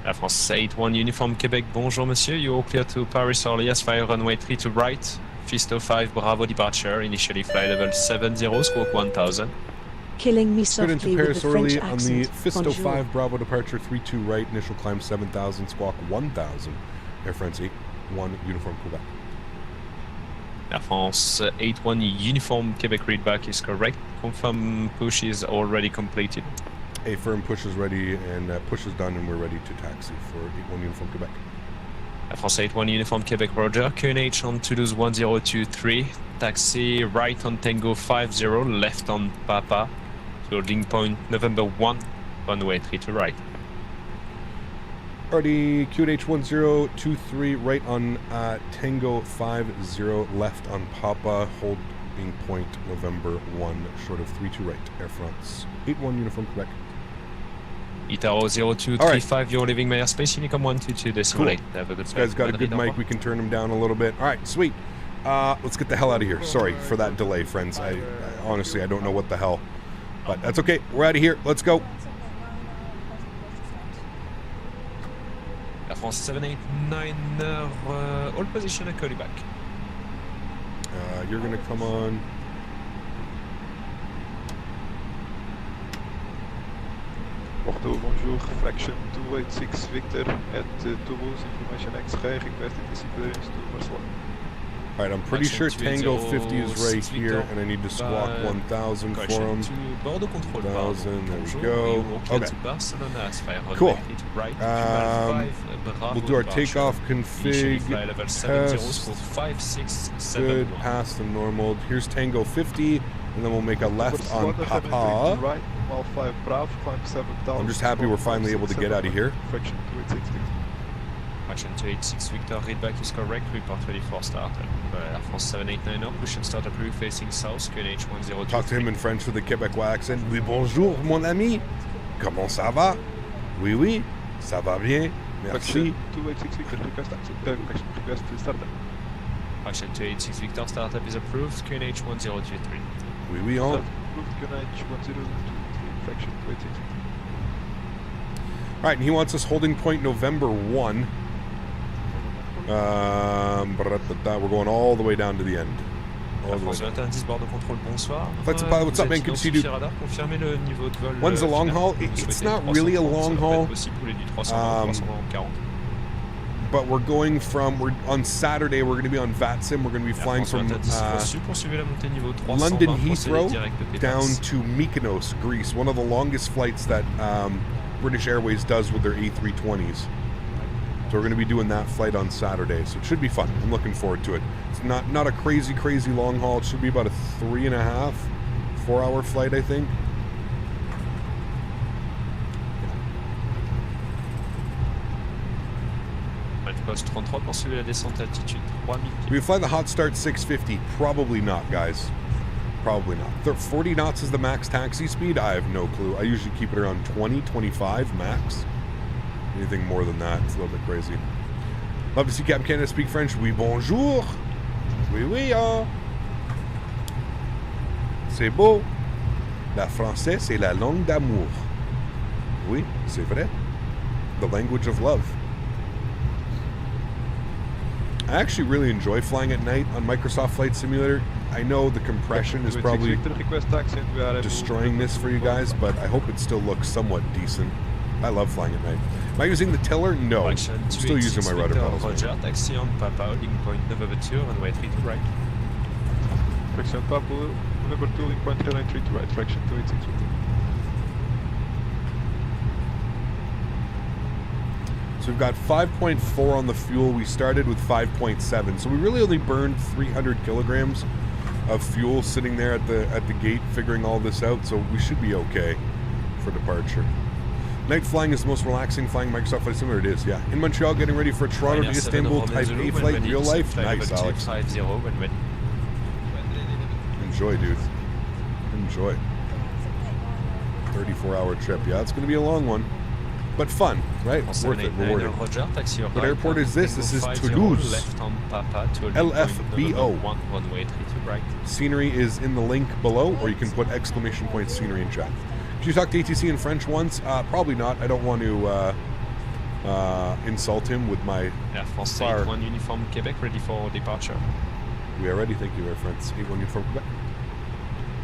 Air France 81 Uniform Quebec, bonjour monsieur. You all clear to Paris Orly, fire runway 3 to right. Fisto 5, Bravo departure. Initially fly level 70, squawk 1000. Killing me Good softly into with Paris the French Orly on the accent. Fisto Bonjour. 5, Bravo departure 32 right. Initial climb 7000, squawk 1000. Air France 81 Uniform Quebec. Air France 81 Uniform Quebec readback is correct. Confirm push is already completed. A firm push is ready and push is done and we're ready to taxi for 81 Uniform Quebec. Air France 81 Uniform Quebec Roger. QNH on Toulouse 1023. Taxi right on Tango 50, left on Papa. Loading point November 1, runway 3 to right. Already QNH 1023 right on Tango 50, left on Papa, holding point November 1, short of 32 right. Air France 81 Uniform Quebec. Itaro 0235, you're leaving my airspace, Unicom 122 decimal 8. Have a good This guy's got a good mic, we can turn him down a little bit. Alright, sweet. Let's get the hell out of here. Sorry for that delay, friends. I honestly, I don't know what the hell. But that's okay. We're out of here. Let's go. Air France 789, all position and call you back. You're going to come on. Bordeaux, bonjour, fraction 286 Victor at Toulouse, information X-ray, requested disciplinary to Barcelona. Alright, I'm pretty sure Tango 50 is right here, and I need to squawk 1000 for him. 1000, there we go. Okay. Cool. We'll do our takeoff config test. Good, pass the normal. Here's Tango 50, and then we'll make a left on Papa. Right, Mal 5 Brav, climb 7000. I'm just happy we're finally able to get out of here. Fraction 286 Victor. Fraction 286 Victor, readback is correct, report 24 start. Air France 789 up, push and start approved facing south, QNH 1023. Talk to him in French with a Quebecois accent. Oui, bonjour, mon ami. Comment ça va? Oui, oui, ça va bien. Merci. Fraction 286 Victor, request fraction request to start. Fraction 286 Victor, startup is approved, QNH 1023. Oui, oui, on. Approved QNH 1023, fraction 286 Victor. Alright, and he wants us holding point November 1. We're going all the way down to the end. All Air the way France down. 21 bord de contrôle, bonsoir. Flight Pilot, what's up, man? Good to see you. Radar, confirmez le niveau de vol. When's the long haul? It's not really a long haul. But we're going from, on Saturday, we're going to be on Vatsim. We're going to be flying from London Heathrow down to Mykonos, Greece. One of the longest flights that British Airways does with their A320s. So we're going to be doing that flight on Saturday. So it should be fun. I'm looking forward to it. It's not a crazy long haul. It should be about a 3.5, 4-hour flight, I think. We fly the hot start 650. Probably not, guys. Probably not. 40 knots is the max taxi speed? I have no clue. I usually keep it around 20, 25 max. Anything more than that, it's a little bit crazy. Love to see Captain Canada speak French. Oui, bonjour. Oui, oui, ah. C'est beau. La français, c'est la langue d'amour. Oui, c'est vrai. The language of love. I actually really enjoy flying at night on Microsoft Flight Simulator. I know the compression is probably destroying this for you guys, but I hope it still looks somewhat decent. I love flying at night. Am I using the tiller? No. I'm still using my rudder pedals. Roger, taxi on Papa, holding point November 2, runway 3 to right. Fraction Papa, November 2, link point 3 to right, fraction 286 Victor. So we've got 5.4 on the fuel. We started with 5.7. So we really only burned 300 kilograms of fuel sitting there at the gate figuring all this out. So we should be okay for departure. Night flying is the most relaxing flying Microsoft Flight Simulator. It is, yeah. In Montreal, getting ready for a Toronto to Istanbul Type A flight in real life. Nice, Alex. Enjoy, dude. Enjoy. 34-hour trip. Yeah, it's going to be a long one. But fun, right? Worth it, rewarding. What airport is this? This is Toulouse. LFBO. Scenery is in the link below, or you can put exclamation point scenery in chat. Did you talk to ATC in French once? Probably not. I don't want to insult him with my fire. 1 Uniform Quebec, ready for departure. We are ready, thank you, Air France. 8-1 Uniform Quebec.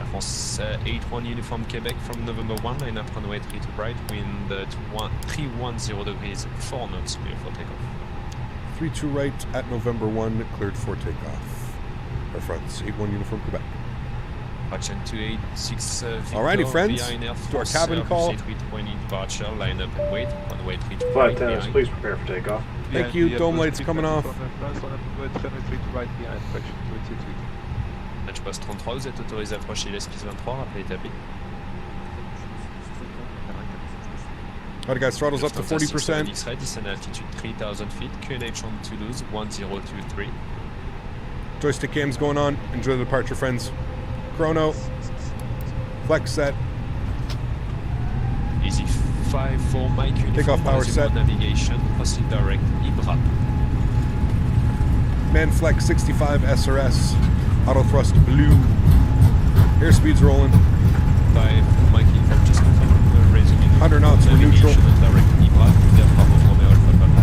Air France 8-1 Uniform Quebec from November 1, line up runway 3 to right, wind 310 degrees, 4 knots, clear for takeoff. 3-2 right at November 1, cleared for takeoff. Air France 8-1 Uniform Quebec. Action 286 Alrighty, friends, to our cabin call. 320 departure, line up and wait, runway 3 to Flight right. attendants, please prepare for takeoff. Thank you, dome lights coming off. Match post 33, vous êtes autorisé à approcher l'espace 23, rappel établi. Alright guys, throttles up to 40%. X-ray, descend altitude 3,000 feet, QNH on Toulouse 1023. Joystick cams going on. Enjoy the departure, friends. Chrono. Flex set. Easy 5-4 Mike uniform. Takeoff power set. Navigation, proceed direct, IBRA. Man flex 65 SRS. Auto thrust blue. Airspeed's rolling. 5 Mike uniform, just confirm raising in 100 knots, we're neutral. Direct IBRA, Bravo Romeo Alpha Papa.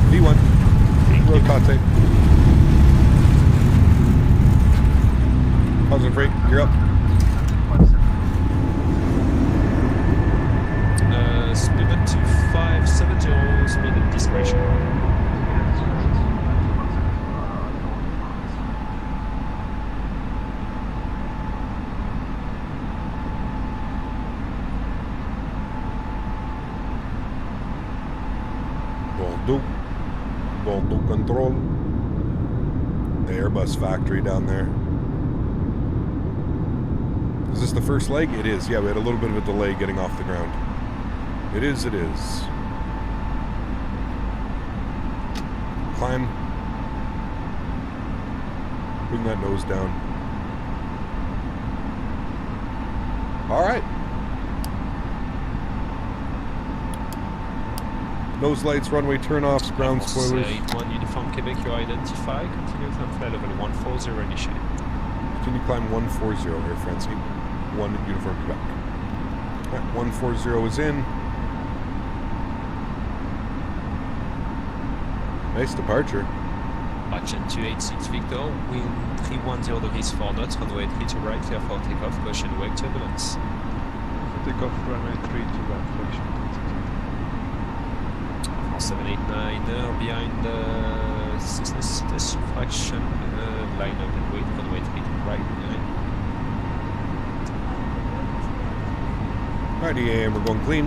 V1. Rotate. Positive rate, you're up. Speed up to 570, speed at discretion. Bordeaux control. The Airbus factory down there. Is this the first leg? It is. Yeah, we had a little bit of a delay getting off the ground. It is, it is. Climb. Bring that nose down. Alright. Nose lights, runway turn-offs, ground spoilers. 8-1 Uniform Quebec, you identify. Continue climb flight level 140, initiate. Continue climb 140, Air France 8-1 Uniform Quebec. Alright, 140 is in. Nice departure. Action 286 Victor, wind 310 degrees 4 knots, runway 3 to right, clear for takeoff, caution wake turbulence. Takeoff runway 3 to right, caution. 789 behind this fraction, line up and wait, runway 3 to right behind. Alrighty, and we're going clean.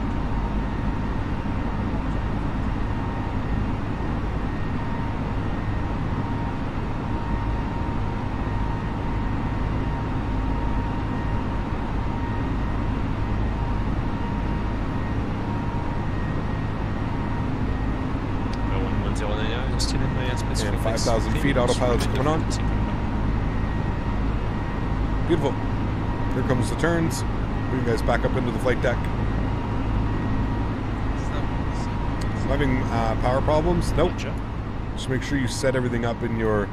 And 5,000 feet, autopilot's coming on. Beautiful. Here comes the turns. Bring you guys back up into the flight deck. Having power problems? Nope. Just make sure you set everything up in your...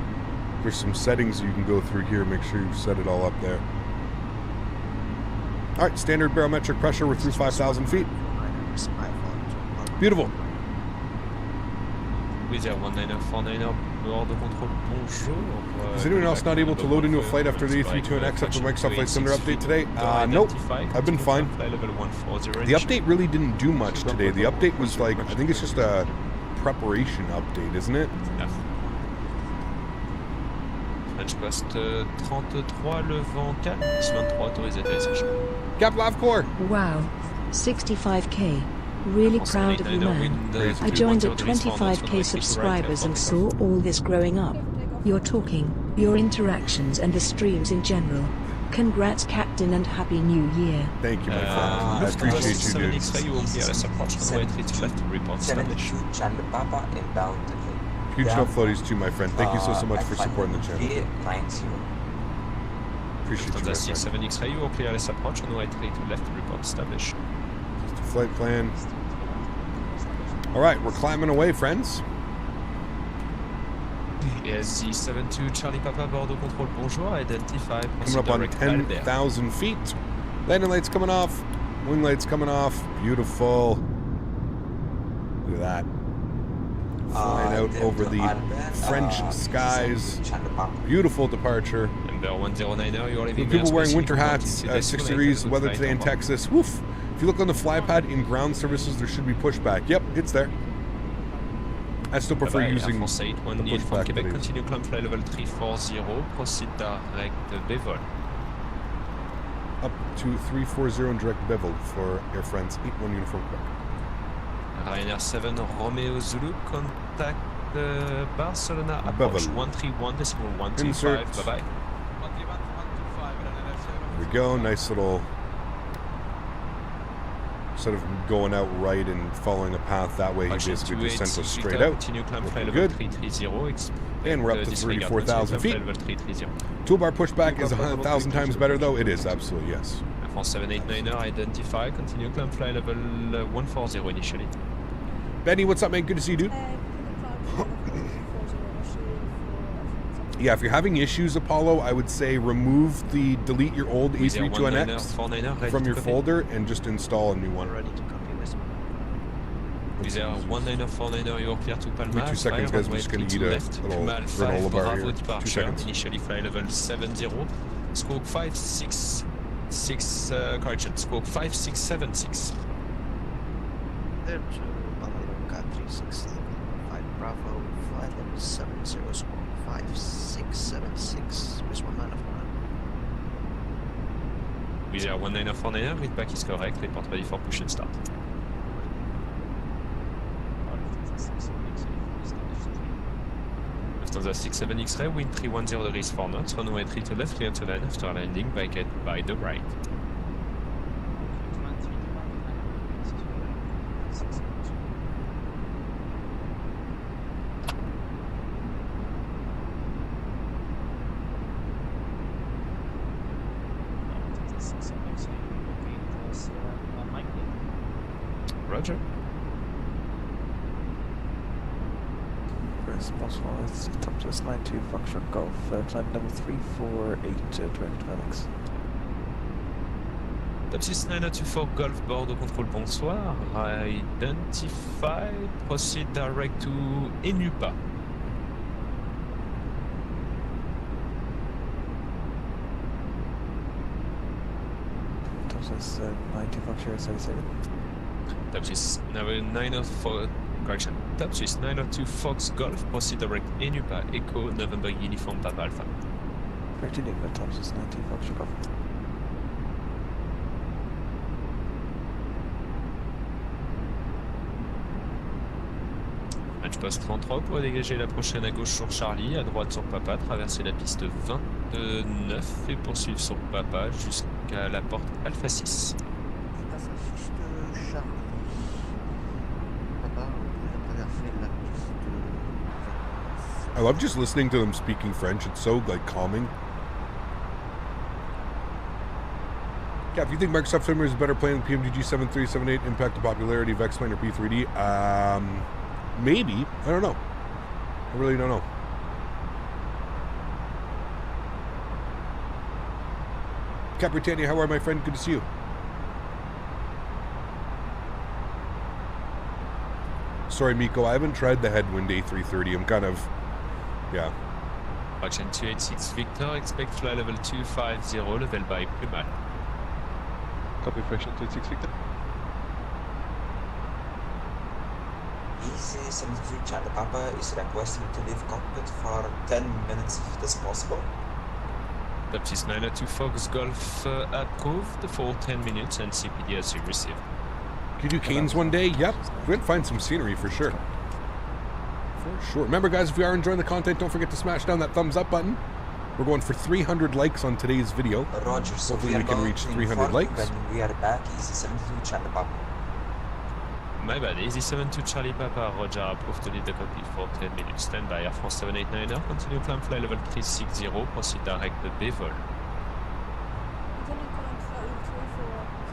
There's some settings you can go through here. Make sure you set it all up there. Alright, standard barometric pressure. We're through 5,000 feet. Beautiful. Is anyone else not able to load into a flight after the A32NX after Microsoft Flight Simulator update today? Nope. I've been fine. The update really didn't do much today. The update was like, I think it's just a preparation update, isn't it? Yeah. French post 33, le vent calme, 23 autorisé atterrissage. Cap Lavcore! Wow, 65k. Really proud of you, man. I joined at 25k subscribers and saw all this growing up. your talking, your interactions and the streams in general. Congrats, Captain, and Happy New Year. Thank you, my friend. I appreciate you, dude. X-ray, you will be at approach runway 32 left to report established. Huge no floaties too, my friend. Thank you so much for supporting the channel. Appreciate you, my friend. 7 X-ray, you will clear this approach runway 32 left to report established. Just a flight plan. All right, we're climbing away, friends. Yes, the 72 Charlie Papa Bordeaux control bonjour, identify. Coming up on 10,000 feet. Landing lights coming off. Wing lights coming off. Beautiful. Look at that. Flying out over the French skies. Beautiful departure. Number 109er, you're leaving. People wearing winter hats. 6 degrees weather today in Texas. Woof. If you look on the fly pad in ground services, there should be pushback. Yep, it's there. I still prefer using the pushback. Quebec, continue climb fly level 340, proceed direct bevel. Up to 340 and direct bevel for Air France 81 Uniform Quebec. Ryanair 7 Romeo Zulu, contact Barcelona approach 131.125. Insert. Bye-bye. There we go, nice little... Instead of going out right and following a path that way, he basically just sent us straight out. Looking good. And we're up to 34,000 feet. Toolbar pushback is 100,000 times better, though. It is, absolutely, yes. France 789er, identify, continue climb fly level 140 initially. Benny, what's up, man? Good to see you, dude. Yeah, if you're having issues, Apollo, I would say delete your old A32NX from your folder and just install a new one. Ready to copy this. Wizz Air 19490, you're clear to Palma. Give me 2 seconds, guys. I'm just going to eat a little granola bar here. 2 seconds. Initially fly level 70. Squawk 566, correction, squawk 5676. There to Buffalo Cat 360, 5 Bravo, flight level 70, squawk 5676, Miss 194. Wizz Air 19490, readback is correct, report ready for push and start. Lufthansa 67 X-ray, wind 310 degrees 4 knots, runway 3 to left, clear to land after landing, vacate by the right. Roger. First possible, it's Toliss 92 Foxtrot Golf, climb level 348, direct Alex. Toliss 924 Golf, Bordeaux control, bonsoir. Identify, proceed direct to Enupa. Toliss 92 Foxtrot 77. Toliss 904, correction. Toliss 902 Fox Golf, proceed direct Enupa, Echo, November Uniform, Papa Alpha. Corrected English, Toliss 92 Foxtrot Golf. Match post 33 pour dégager la prochaine à gauche sur Charlie, à droite sur Papa, traverser la piste 29 et poursuivre sur Papa jusqu'à la porte Alpha 6. I love just listening to them speaking French. It's so like calming. Yeah, if you think Microsoft Simulator is a better plane than PMDG 7378, impact the popularity of X-Plane or P3D, maybe. I don't know. I really don't know. Peteni, how are you, my friend? Good to see you. Sorry, Miko, I haven't tried the headwind A330. I'm kind of, yeah. Action 286 Victor, expect fly level 250, level by Primal. Copy fraction 286 Victor. Easy 73 Charlie Papa is requesting to leave cockpit for 10 minutes if it is possible. Toliss 902 Fox Golf approved for 10 minutes and CPD has been received. Could you do Canes one day? Yep. We're going to find some scenery for sure. For sure. Remember, guys, if you are enjoying the content, don't forget to smash down that thumbs up button. We're going for 300 likes on today's video. Roger, so hopefully we can reach 300 likes. When we are back, easy 72 Charlie Papa. My bad, easy 72 Charlie Papa, Roger, approved to lead the cockpit for 10 minutes. Stand by, Air France 789er, continue climb fly level 360, proceed direct to Bevel.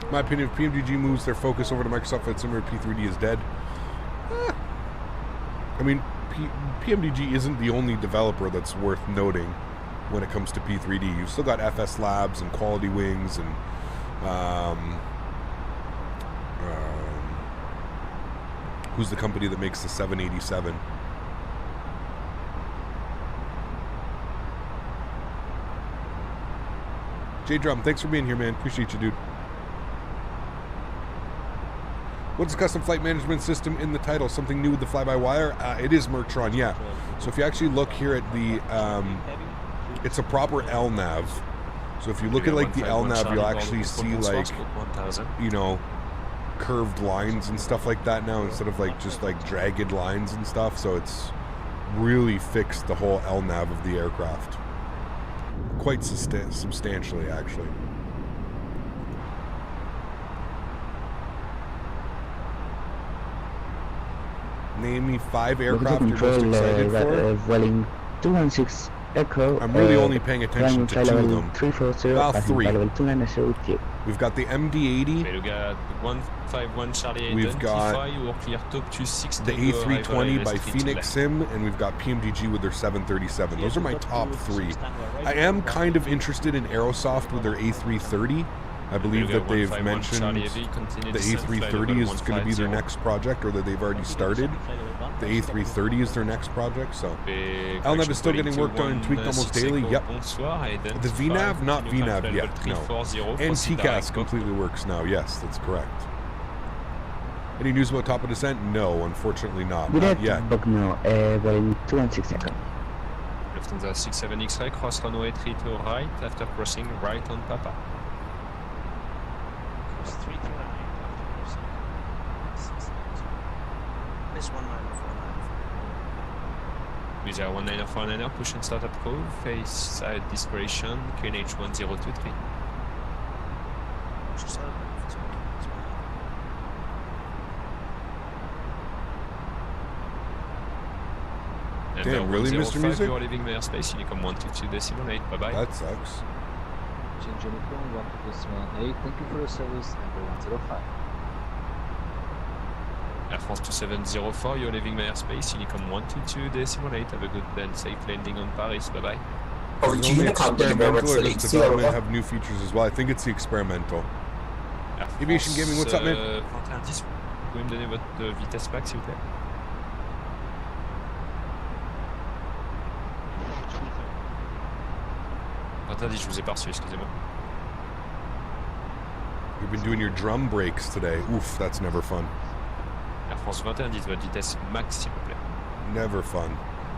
In my opinion, if PMDG moves their focus over to Microsoft Flight Simulator, P3D is dead. I mean, PMDG isn't the only developer that's worth noting when it comes to P3D. You've still got FS Labs and Quality Wings and who's the company that makes the 787? J-Drum, thanks for being here, man. Appreciate you, dude. What's the custom flight management system in the title? Something new with the fly-by-wire? It is Mertron, yeah. So if you actually look here at the, it's a proper LNAV. So if you look at like the LNAV, you'll actually see like, you know, curved lines and stuff like that now instead of like just like jagged lines and stuff. So it's really fixed the whole LNAV of the aircraft. Quite substantially, actually. Name me 5 aircraft you're most excited for. Welling 216 Echo. I'm really only paying attention to 2 of them. 340, well, 3. We've got the MD-80. We've got 151 Charlie. We've got the A320 by Phoenix Sim, and we've got PMDG with their 737. Those are my top 3. I am kind of interested in Aerosoft with their A330. I believe that they've mentioned the A330 is going to be their next project, or that they've already started. The A330 is their next project, so LNAV is still getting worked on and tweaked almost daily. Yep. The VNAV, not VNAV yet, no. And TCAS completely works now. Yes, that's correct. Any news about top of descent? No, unfortunately not. Not yet. Welling 216 Echo. Lufthansa 67X-ray, cross runway 32 right, after crossing right on Papa. Miss 1949. With our 1949er, push and start up cove, face side discretion, QNH 1023. Damn, really, Mr. Music? You're leaving the airspace, Unicom 122.8, bye-bye. That sucks. Change Unicom 122.8, thank you for your service, number 105. Air France 2704, you're leaving my airspace, Unicom 122.8, have a good and safe landing on Paris, bye-bye. Is it only experimental, or does development have new features as well? I think it's the experimental. Aviation Gaming, what's up, man? 2110, vous pouvez me donner votre vitesse max, s'il vous plaît? Interdit, je vous ai pas reçu, excusez-moi. You've been doing your drum breaks today. Oof, that's never fun. Air France 2110, votre vitesse max, s'il vous plaît. Never fun.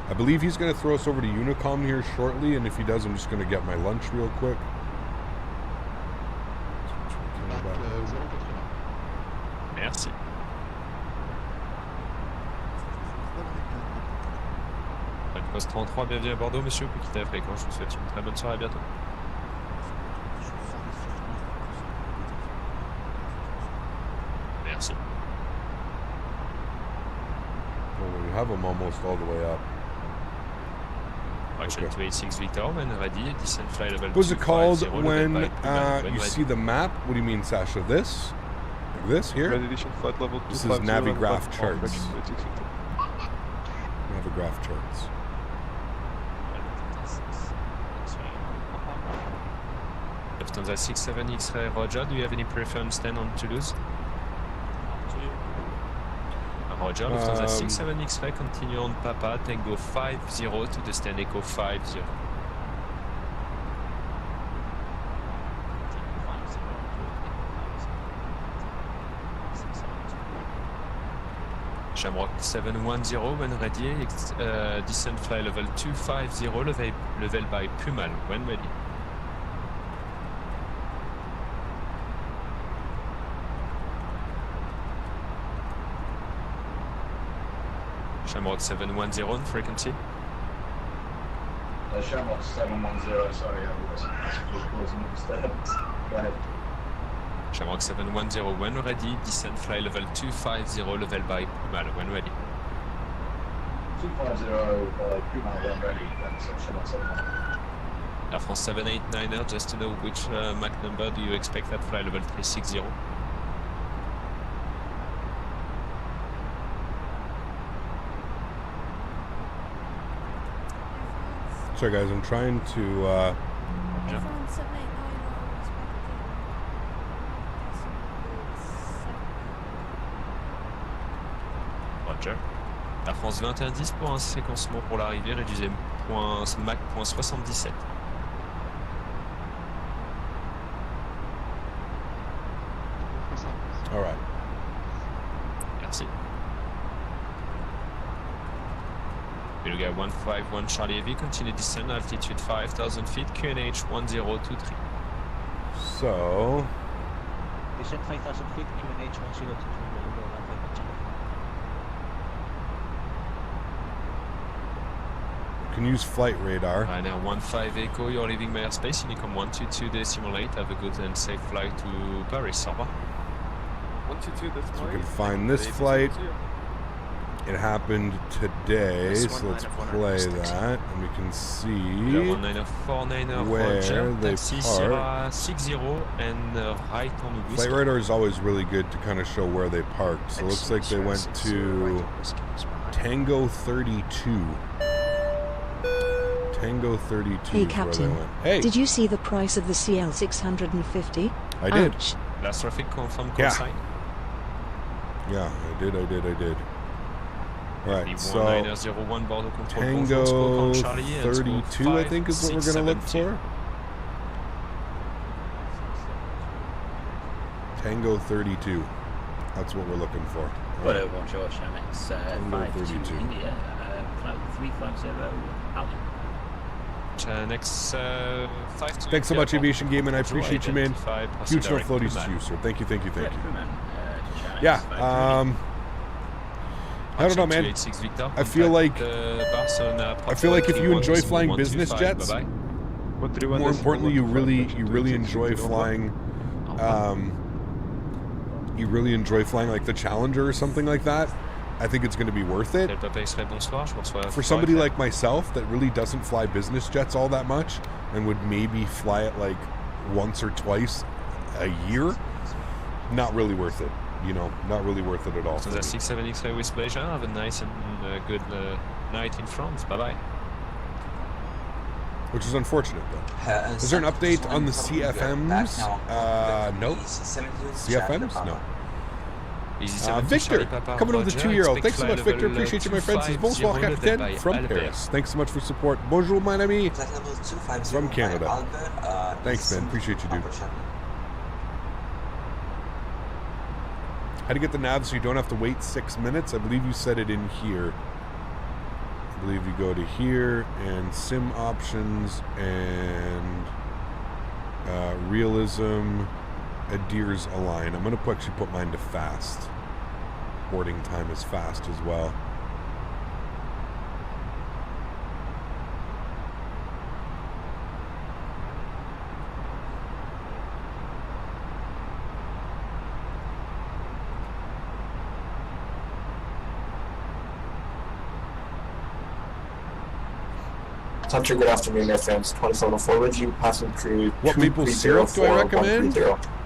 I believe he's going to throw us over to Unicom here shortly, and if he does, I'm just going to get my lunch real quick. Merci. Poste 33, bienvenue à Bordeaux, monsieur. Pour quitter la fréquence, je vous souhaite une très bonne soirée, à bientôt. Merci. Well, we have them almost all the way up. Action 286 Victor, when ready, descent fly level 250. What's it called when you see the map? What do you mean, Sasha? This? Like this here? This is Navigraph charts. Navigraph charts. Lufthansa 67 X-ray, Roger. Do you have any preference stand on Toulouse? Roger, Lufthansa 67 X-ray, continue on Papa, Tango 50 to the stand Echo 50. Shamrock 710 when ready, descent fly level 250, level by Pumal when ready. Shamrock 710 on frequency. Shamrock 710, sorry, I was closing disturbance. Go ahead. Shamrock 710 when ready, descend fly level 250, level by Pumal when ready. 250, Pumal when ready, that's Shamrock 710. Air France 789er, just to know which Mach number do you expect at fly level 360? Sorry guys, I'm trying to Roger. Air France 2110 pour un séquencement pour l'arrivée, réduisez Mach .77. All right. Merci. Beluga 151 Charlie Heavy, continue descend, altitude 5,000 feet, QNH 1023. So... Descend 5,000 feet, QNH 1023. Can use flight radar. Right now, 15 Echo, you're leaving my airspace, Unicom 122.8, have a good and safe flight to Paris, au revoir. 122, that's so we can find this flight. It happened today, so let's play that, and we can see where they park. 60 and right on the Flight radar is always really good to kind of show where they parked. So it looks like they went to Tango 32. Tango 32 Hey is Captain, where they went. Hey. Did you see the price of the CL650? I did. Ouch. Last traffic confirmed Yeah. call sign. Yeah, I did. Alright, so Tango 32 I think is what we're going to look for. Tango 32. That's what we're looking for. Hello, bonjour, Chamex. Tango 32. India, flight 350 out. Next, Thanks so much, Aviation Gaming. I appreciate you, man. Huge no floaties to you, sir. Thank you. Yeah, I don't know, man. I feel like if you enjoy flying business jets, more importantly, you really enjoy flying. You really enjoy flying like the Challenger or something like that. I think it's going to be worth it. For somebody like myself that really doesn't fly business jets all that much and would maybe fly it like once or twice a year, not really worth it. You know, not really worth it at all. So the 67X with pleasure. Have a nice and good night in France. Bye-bye. Which is unfortunate, though. Is there an update on the cFMS? No. cFMS? No. Victor, coming over the 2-year-old. Thanks so much, Victor. Appreciate you, my friends. This is Bonsoir Capitaine from Paris. Thanks so much for support. Bonjour, mon ami. From Canada. Thanks, man. Appreciate you, dude. How to get the nav so you don't have to wait 6 minutes? I believe you said it in here. I believe you go to here and sim options and realism adheres align. I'm going to actually put mine to fast. Boarding time is fast as well. Hunter, good afternoon, FM's 2704 with you, passing through. What maple syrup do I recommend?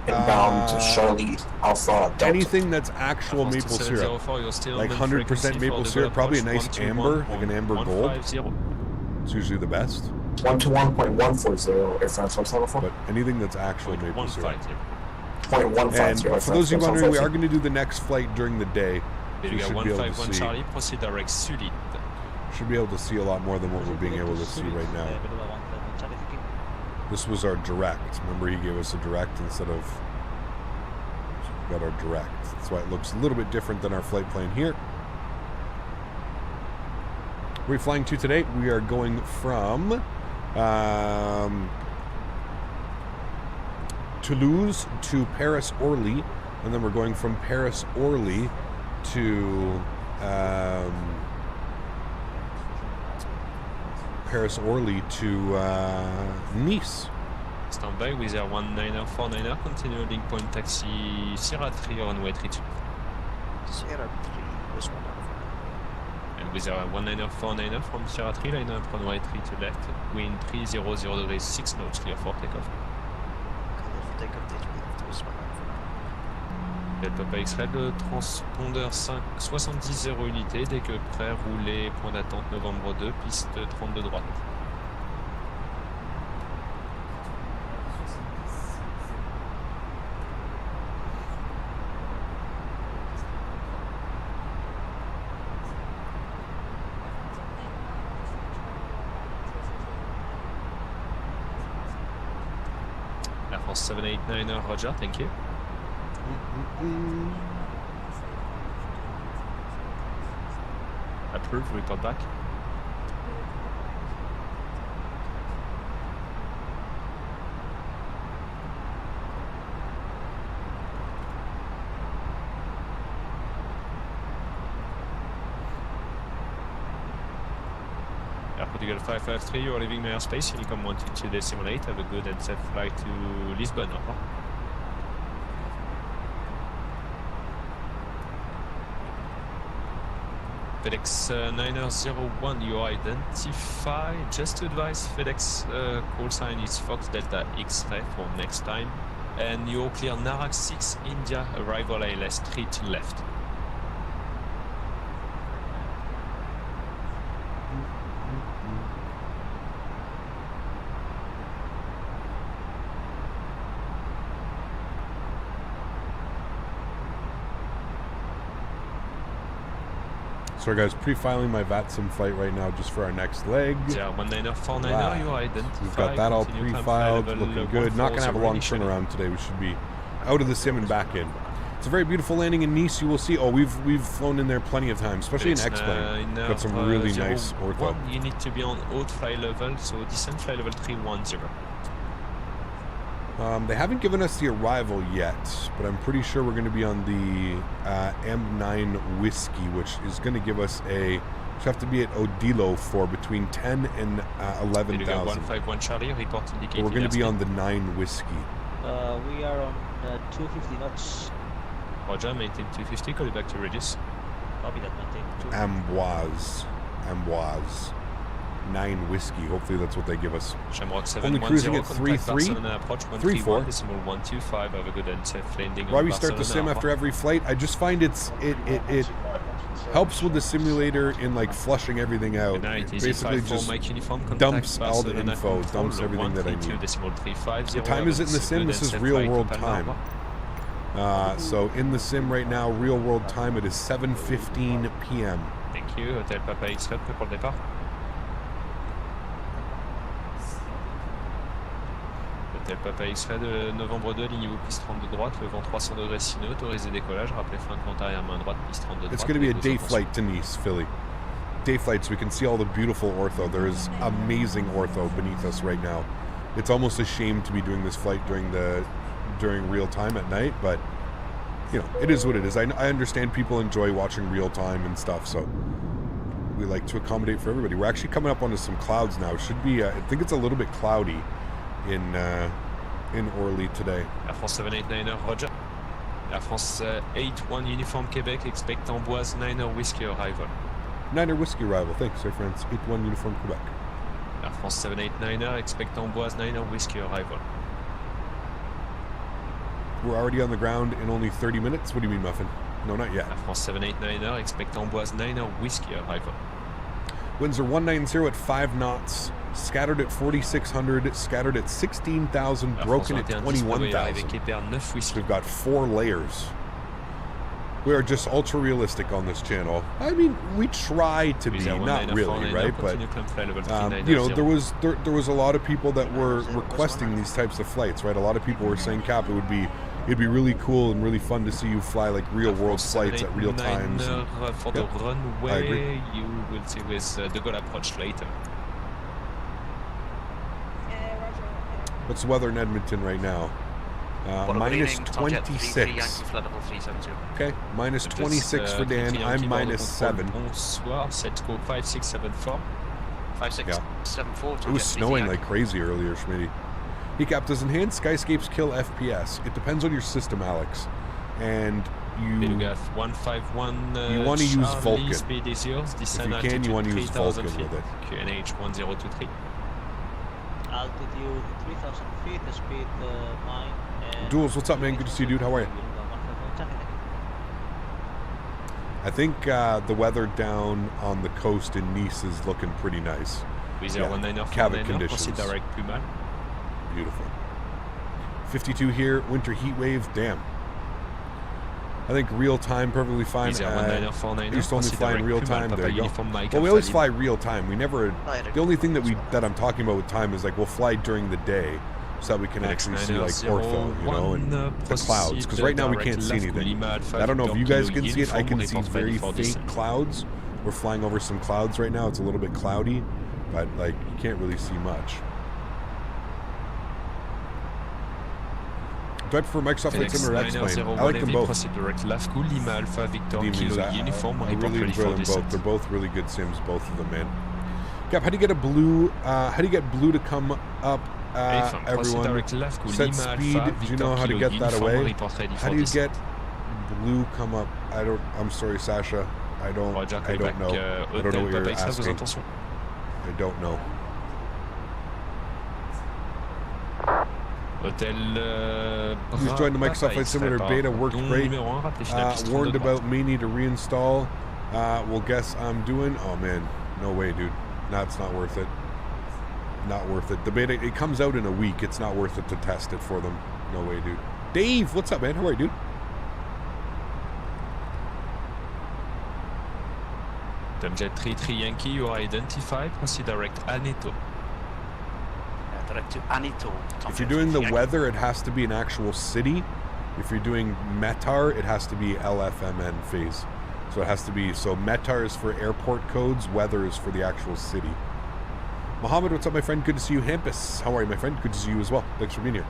Inbound to Sólríkt, Alpha, Delta. Anything that's actual maple syrup. Like 100% maple syrup, probably a nice amber, like an amber gold. It's usually the best. 121.140, Air France 174. But anything that's actual maple syrup. 0.150. And for those of you wondering, we are going to do the next flight during the day. So you should be able to see. Charlie, proceed direct Sólríkt. Should be able to see a lot more than what we're being able to see right now. This was our direct. Remember, he gave us a direct instead of... So we got our direct. That's why it looks a little bit different than our flight plan here. Where are we flying to today? We are going from Toulouse to Paris-Orly to Nice. Standby with our 19er, 49er, continue link point taxi Sierra 3 runway 32. Sierra 3 was 1 out of 1. And with our 19er, 49er from Sierra 3, line up runway 3 to left, wind 300 degrees, 6 knots, clear for takeoff. Clear for takeoff, date left was 1 out of 1. Delta Papa X-Ray, le transpondeur 70 unité, dès que prêt, rouler, point d'attente novembre 2, piste 32 droite. Air France 789, Roger, thank you. Approve, report back. Air Portugal 553, you're leaving my airspace, Unicom 122.8, have a good and safe flight to Lisbon. Over. FedEx 901, you identify. Just to advise, FedEx call sign is Fox Delta X-Ray for next time. And you're clear Narak 6 India, arrival ALS street left. Sorry guys, pre-filing my VATSIM flight right now just for our next leg. Yeah, 19er, 49er, you identify. We've got that all pre-filed, looking good. Not going to have a long turnaround today. We should be out of the sim and back in. It's a very beautiful landing in Nice. You will see. Oh, we've flown in there plenty of times, especially in X-Plane. Got some really nice ortho. You need to be on haute fly level, so descent fly level 310. They haven't given us the arrival yet, but I'm pretty sure we're going to be on the M9 Whiskey, which is going to give us a... We have to be at Odilo for between 10 and 11,000. 151 Charlie, report indicated. We're going to be on the 9 Whiskey. We are on 250 knots. Roger, maintain 250, call you back to Regis. Copy that, maintain 250. 9 Whiskey. Hopefully that's what they give us. Shamrock 710, only cruising at 3-3. 3-4. Decimal 125. Have a good and safe landing. Why we start the sim after every flight? I just find it helps with the simulator in like flushing everything out. It basically just dumps all the info, dumps everything that I need. What time is it in the sim? This is real world time. So in the sim right now, real world time, it is 7:15 p.m. Thank you. Hotel Papa X-Ray, prêt pour le départ. Hotel Papa X-Ray de novembre 2, ligne piste 32 droite, le vent 300 degrés sinueux, autorisé décollage, rappelez frein de compte arrière main droite, piste 32 droite. It's going to be a day flight to Nice, Philly. Day flight, so we can see all the beautiful ortho. There is amazing ortho beneath us right now. It's almost a shame to be doing this flight during real time at night, but you know, it is what it is. I understand people enjoy watching real time and stuff, so we like to accommodate for everybody. We're actually coming up onto some clouds now. It should be I think it's a little bit cloudy in Orly today. Air France 789, Roger. Air France 81 Uniform Quebec, expect Amboise 9er Whiskey arrival. 9er Whiskey arrival, thanks, Air France 81 Uniform Quebec. Air France 789, expect Amboise 9er Whiskey arrival. We're already on the ground in only 30 minutes? What do you mean, Muffin? No, not yet. Air France 789, expect Amboise 9er Whiskey arrival. Winds are 190 at 5 knots, scattered at 4,600, scattered at 16,000, broken at 21,000. We've got 4 layers. We are just ultra realistic on this channel. I mean, we try to be, not really, right? But you know, there was a lot of people that were requesting these types of flights, right? A lot of people were saying, Cap, it'd be really cool and really fun to see you fly like real world flights at real times. For the runway, you will see with the Gaulle approach later. What's the weather in Edmonton right now? Minus 26. Okay, minus 26 for Dan. I'm minus 7. Bonsoir, 7 go 5674. 740. It was snowing like crazy earlier, Smitty. Cap, does enhanced skyscapes kill FPS? It depends on your system, Alex. And you want to use Vulcan. Speed is yours. If you can, you want to use Vulcan with it. QNH 1023. Altitude 3000 feet, speed 9. Duels, what's up, man? Good to see you, dude. How are you? I think the weather down on the coast in Nice is looking pretty nice. Cabot conditions. Beautiful. 52 here, winter heat wave, damn. I think real time perfectly fine. I used to only fly in real time. There you go. Well, we always fly real time. We never. The only thing that I'm talking about with time is like we'll fly during the day, so that we can actually see like ortho, you know, and the clouds. Because right now we can't see anything. I don't know if you guys can see it. I can see very faint clouds. We're flying over some clouds right now. It's a little bit cloudy, but like you can't really see much. Do I prefer Microsoft Flight Sim or X-Plane? I like them both. I really enjoy them both. They're both really good sims, both of them, man. Cap, how do you get a blue? How do you get blue to come up? Everyone, set speed. Do you know how to get that away? How do you get blue come up? I'm sorry, Sasha. I don't know. I don't know what you're asking. I don't know. Who's joined the Microsoft Flight Simulator beta? Worked great. Warned about me need to reinstall. Well, guess I'm doing. Oh man, no way, dude. It's not worth it. Not worth it. The beta, it comes out in a week. It's not worth it to test it for them. No way, dude. Dave, what's up, man? How are you, dude? Jet 33 Yankee, you are identified. Proceed direct Aneto. Direct to Aneto. If you're doing the weather, it has to be an actual city. If you're doing METAR, it has to be LFMN phase. So it has to be, so METAR is for airport codes, weather is for the actual city. Mohammed, what's up, my friend? Good to see you. Hampus, how are you, my friend? Good to see you as well. Thanks for being here.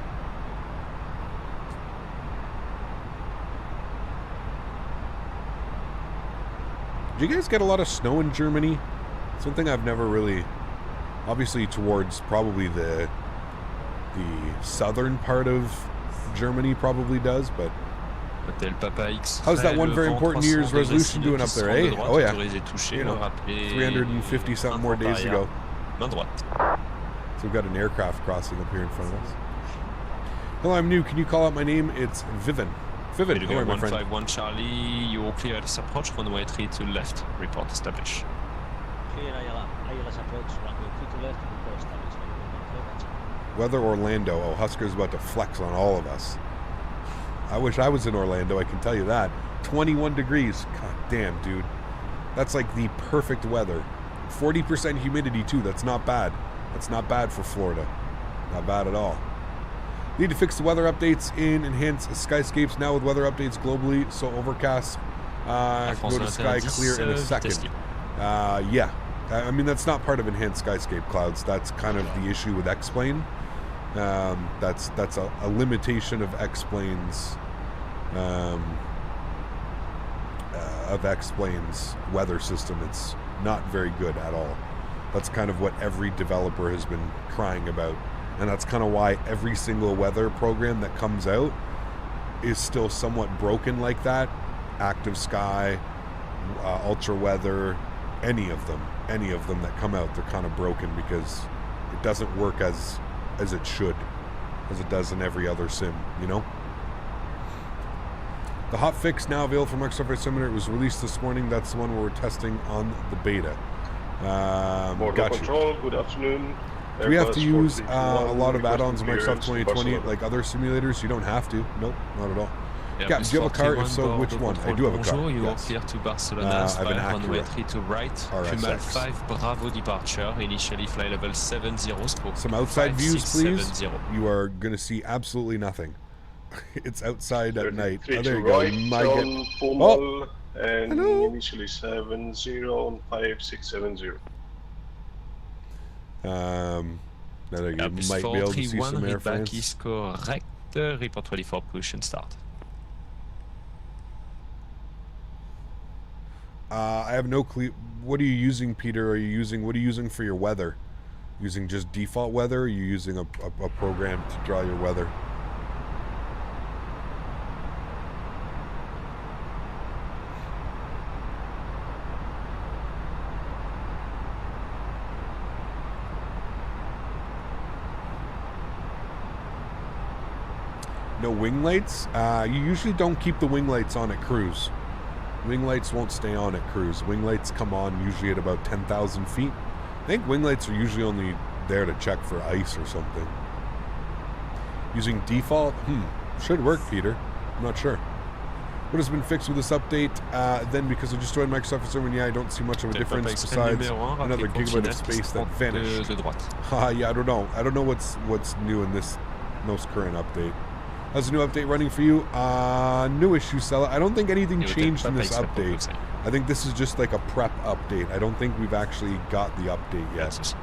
Do you guys get a lot of snow in Germany? Something I've never really, obviously towards probably the southern part of Germany probably does, but how's that one very important New Year's resolution doing up there, eh? Oh yeah, you know, 350 something more days to go. So we've got an aircraft crossing up here in front of us. Hello, I'm new. Can you call out my name? It's Vivian. Vivian, how are you, my friend? 151 Charlie, you all clear ILS approach, runway 3 to left, report established. Clear ILS approach, runway 3 to left, report established. Weather Orlando. Oh, Husker's about to flex on all of us. I wish I was in Orlando, I can tell you that. 21 degrees. God damn, dude. That's like the perfect weather. 40% humidity, too. That's not bad. That's not bad for Florida. Not bad at all. Need to fix the weather updates in enhanced skyscapes now with weather updates globally. So overcast, go to sky clear in a second. Yeah. I mean, that's not part of enhanced skyscape clouds. That's kind of the issue with X-Plane. That's a limitation of X-Plane's weather system. It's not very good at all. That's kind of what every developer has been crying about, and that's kind of why every single weather program that comes out is still somewhat broken like that. Active Sky, Ultra Weather, any of them that come out, they're kind of broken because it doesn't work as it should, as it does in every other sim, you know? The hotfix now available for Microsoft Flight Simulator. It was released this morning. That's the one where we're testing on the beta. Border Control, good afternoon. Do we have to use a lot of add-ons in Microsoft 2020 like other simulators? You don't have to. Nope, not at all. Yeah, do you have a car? If so, which one? I do have a car. You are yes. clear to Barcelona, I have an Acura. runway 3 to right, Pumal 5, Bravo departure, initially fly level 70, spoke some outside views, please. 70. You are going to see absolutely nothing. It's outside at night. Oh, there you go. Right, You might get... Pumal, and hello. initially 70 and 5670. Now there you might be able to see some Air France. Is correct. Report ready for push and start. I have no clue. What are you using, Peter? What are you using for your weather? Using just default weather, or are you using a program to draw your weather? No wing lights? You usually don't keep the wing lights on at cruise. Wing lights won't stay on at cruise. Wing lights come on usually at about 10,000 feet. I think wing lights are usually only there to check for ice or something. Using default? Should work, Peter. I'm not sure. What has been fixed with this update? Then because I just joined Microsoft Server, and yeah, I don't see much of a difference besides another gigabyte of space that vanished. Yeah, I don't know. I don't know what's new in this most current update. How's the new update running for you? New issue, Sella. I don't think anything changed in this update. I think this is just like a prep update. I don't think we've actually got the update yet.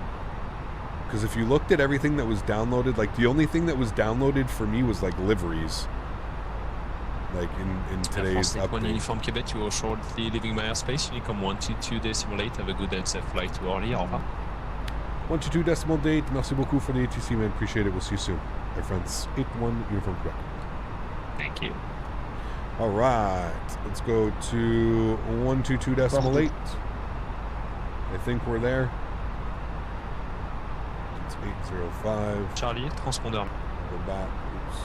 Because if you looked at everything that was downloaded, like the only thing that was downloaded for me was like liveries. Like in today's update. One Uniform Quebec, you are shortly leaving my airspace. Unicom 122 decimal 8. Have a good NSF flight to Orly. Au revoir. 122 decimal date. Merci beaucoup for the ATC, man. Appreciate it. We'll see you soon. My friends, 81 Uniform Quebec. Thank you. All right, let's go to 122 decimal 8. I think we're there. It's 805. Charlie, transpondeur. Go back. Oops.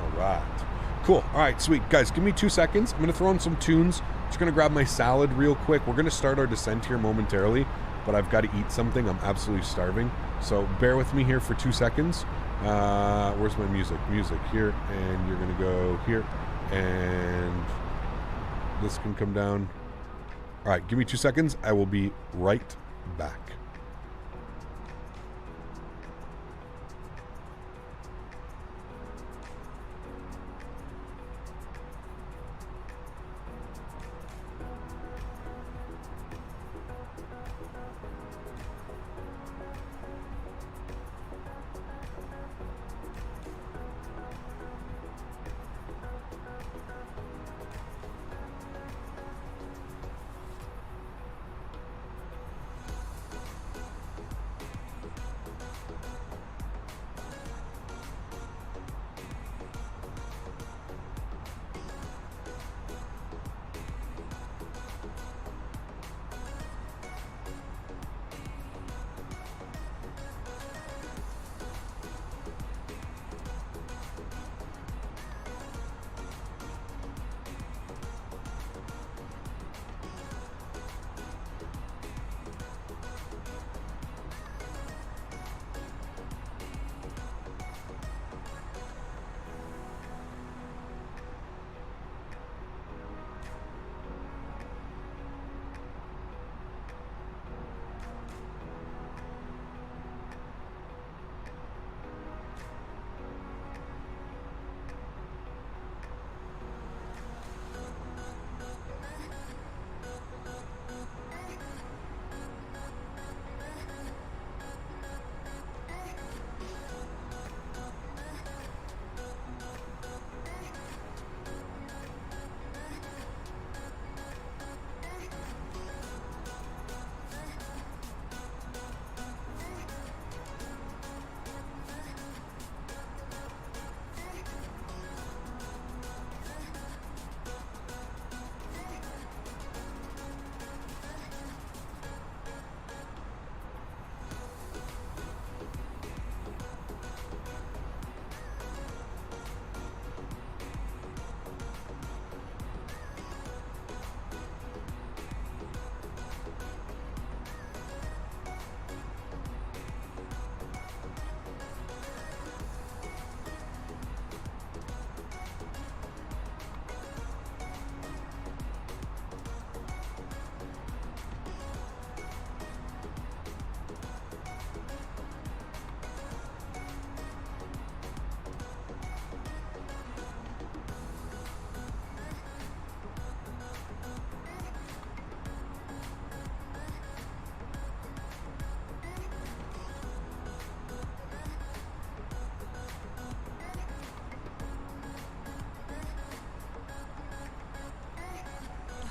All right. Cool. All right, sweet. Guys, give me 2 seconds. I'm going to throw in some tunes. Just going to grab my salad real quick. We're going to start our descent here momentarily, but I've got to eat something. I'm absolutely starving. So bear with me here for 2 seconds. Where's my music? Music here, and you're gonna go here, and this can come down. All right, give me 2 seconds. I will be right back.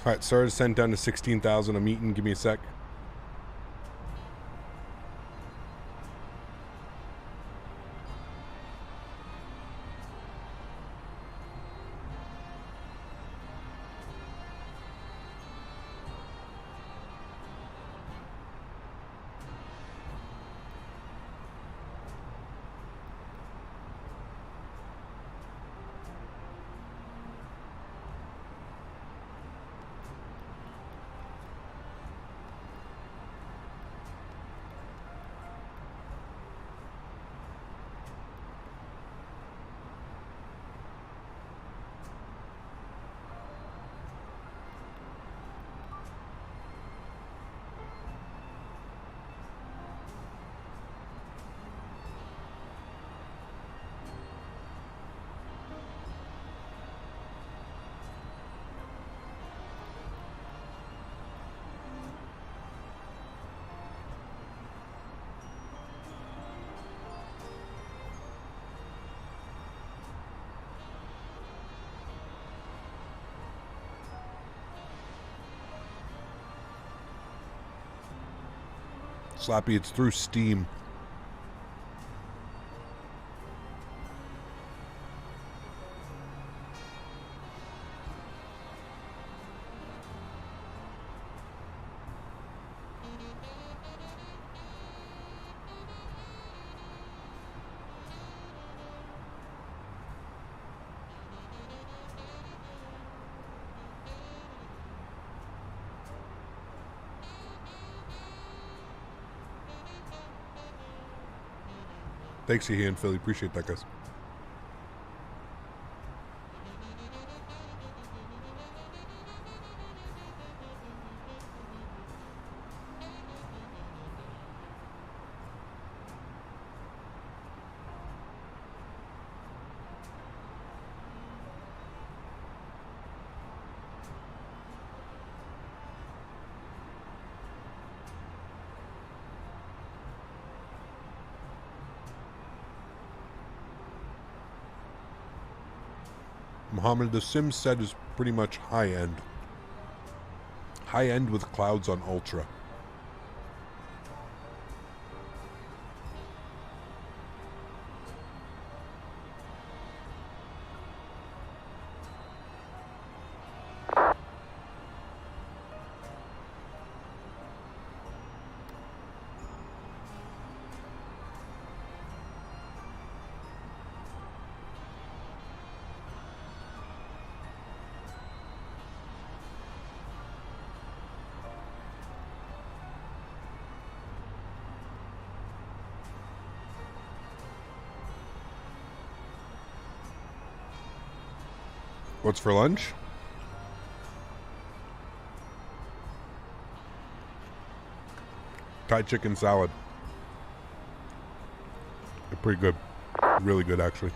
All right, SAR is sent down to 16,000. I'm eating. Give me a sec. Slappy, it's through Steam. Thanks, Yahi and Philly. Appreciate that, guys. Mohammed, the Sims set is pretty much high-end. High-end with clouds on Ultra. What's for lunch? Thai chicken salad. They're pretty good. Really good, actually.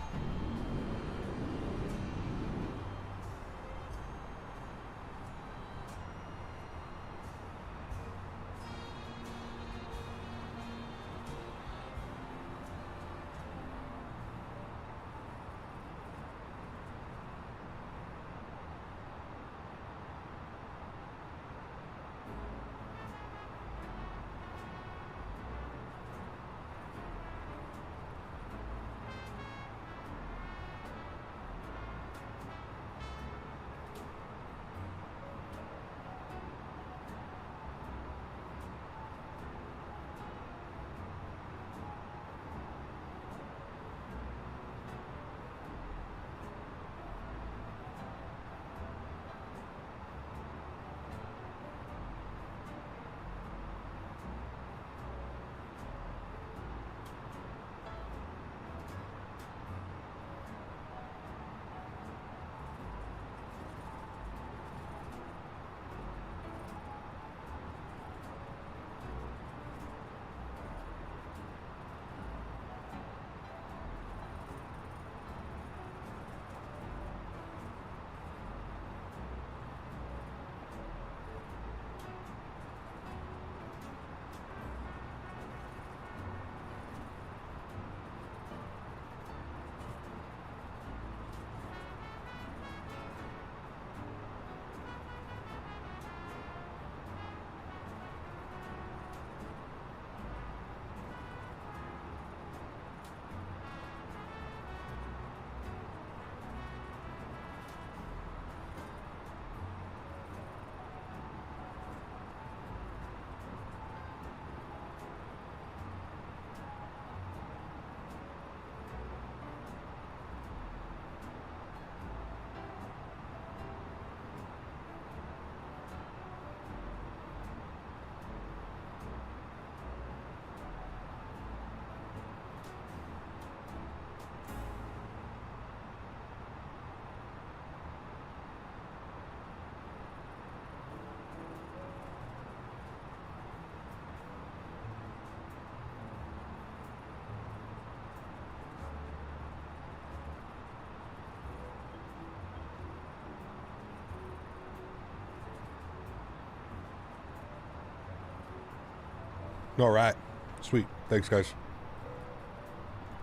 All right. Sweet. Thanks, guys.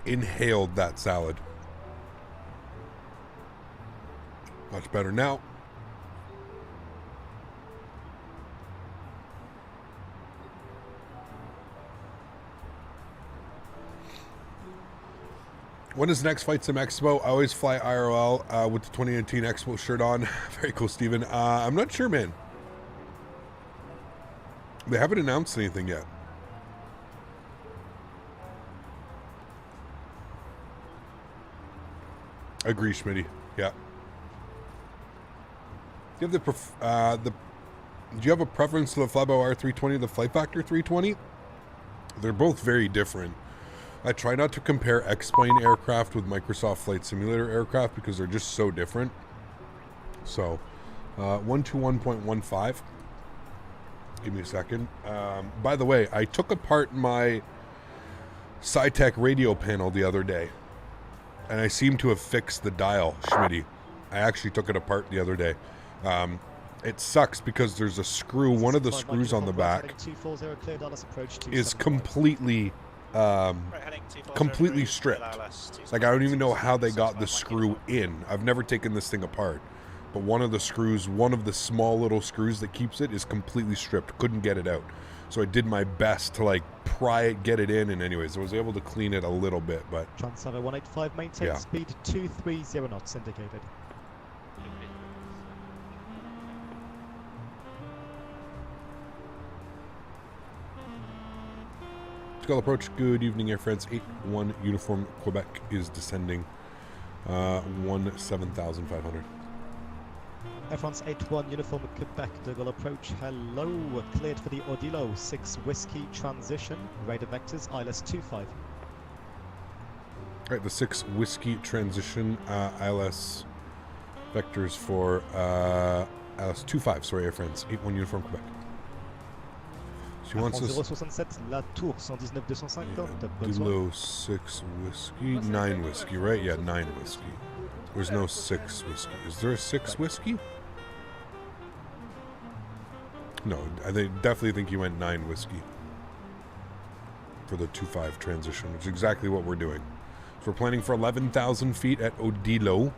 Inhaled that salad. Much better now. When is the next Flight Sim Expo? I always fly IRL with the 2019 Expo shirt on. Very cool, Steven. I'm not sure, man. They haven't announced anything yet. Agree, Smitty. Yeah. Do you have do you have a preference to the FlyByWire 320 or the Flight Factor 320? They're both very different. I try not to compare X-Plane aircraft with Microsoft Flight Simulator aircraft because they're just so different. So, 121.15. Give me a second. By the way, I took apart my SciTech radio panel the other day, and I seem to have fixed the dial, Schmitty. I actually took it apart the other day. It sucks because there's a screw, one of the screws on the back is completely stripped. Like, I don't even know how they got the screw in. I've never taken this thing apart. But one of the screws, one of the small little screws that keeps it is completely stripped. Couldn't get it out. So I did my best to like pry it, get it in, and anyways, I was able to clean it a little bit, but... Translator 185, maintain speed 230 knots indicated. Skull approach, good evening, Air France. 8-1 Uniform Quebec is descending. 17,500. Air France 8-1 Uniform Quebec, De Gaulle approach. Hello, cleared for the Odilo 6 Whiskey transition. Radar vectors, ILS 25. Alright, the 6 Whiskey transition, ILS vectors for ILS 25, sorry, Air France 8-1 Uniform Quebec. She wants us. 067, La Tour 119-250. Odilo 6 Whiskey, 9 Whiskey, right? Yeah, 9 Whiskey. There's no 6 Whiskey. Is there a 6 Whiskey? No, I definitely think you went 9 Whiskey for the 2-5 transition, which is exactly what we're doing. So we're planning for 11,000 feet at Odilo.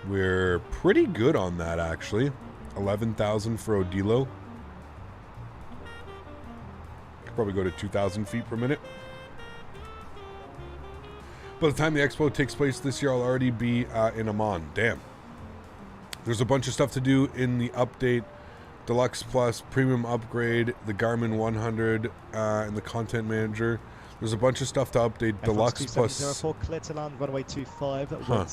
We're pretty good on that, actually. 11,000 for Odilo. Could probably go to 2,000 feet per minute. By the time the expo takes place this year, I'll already be in Amman. Damn. There's a bunch of stuff to do in the update. Deluxe Plus, Premium Upgrade, the Garmin 100, and the Content Manager. There's a bunch of stuff to update. Deluxe Plus. Clear to land, runway 25. Huh.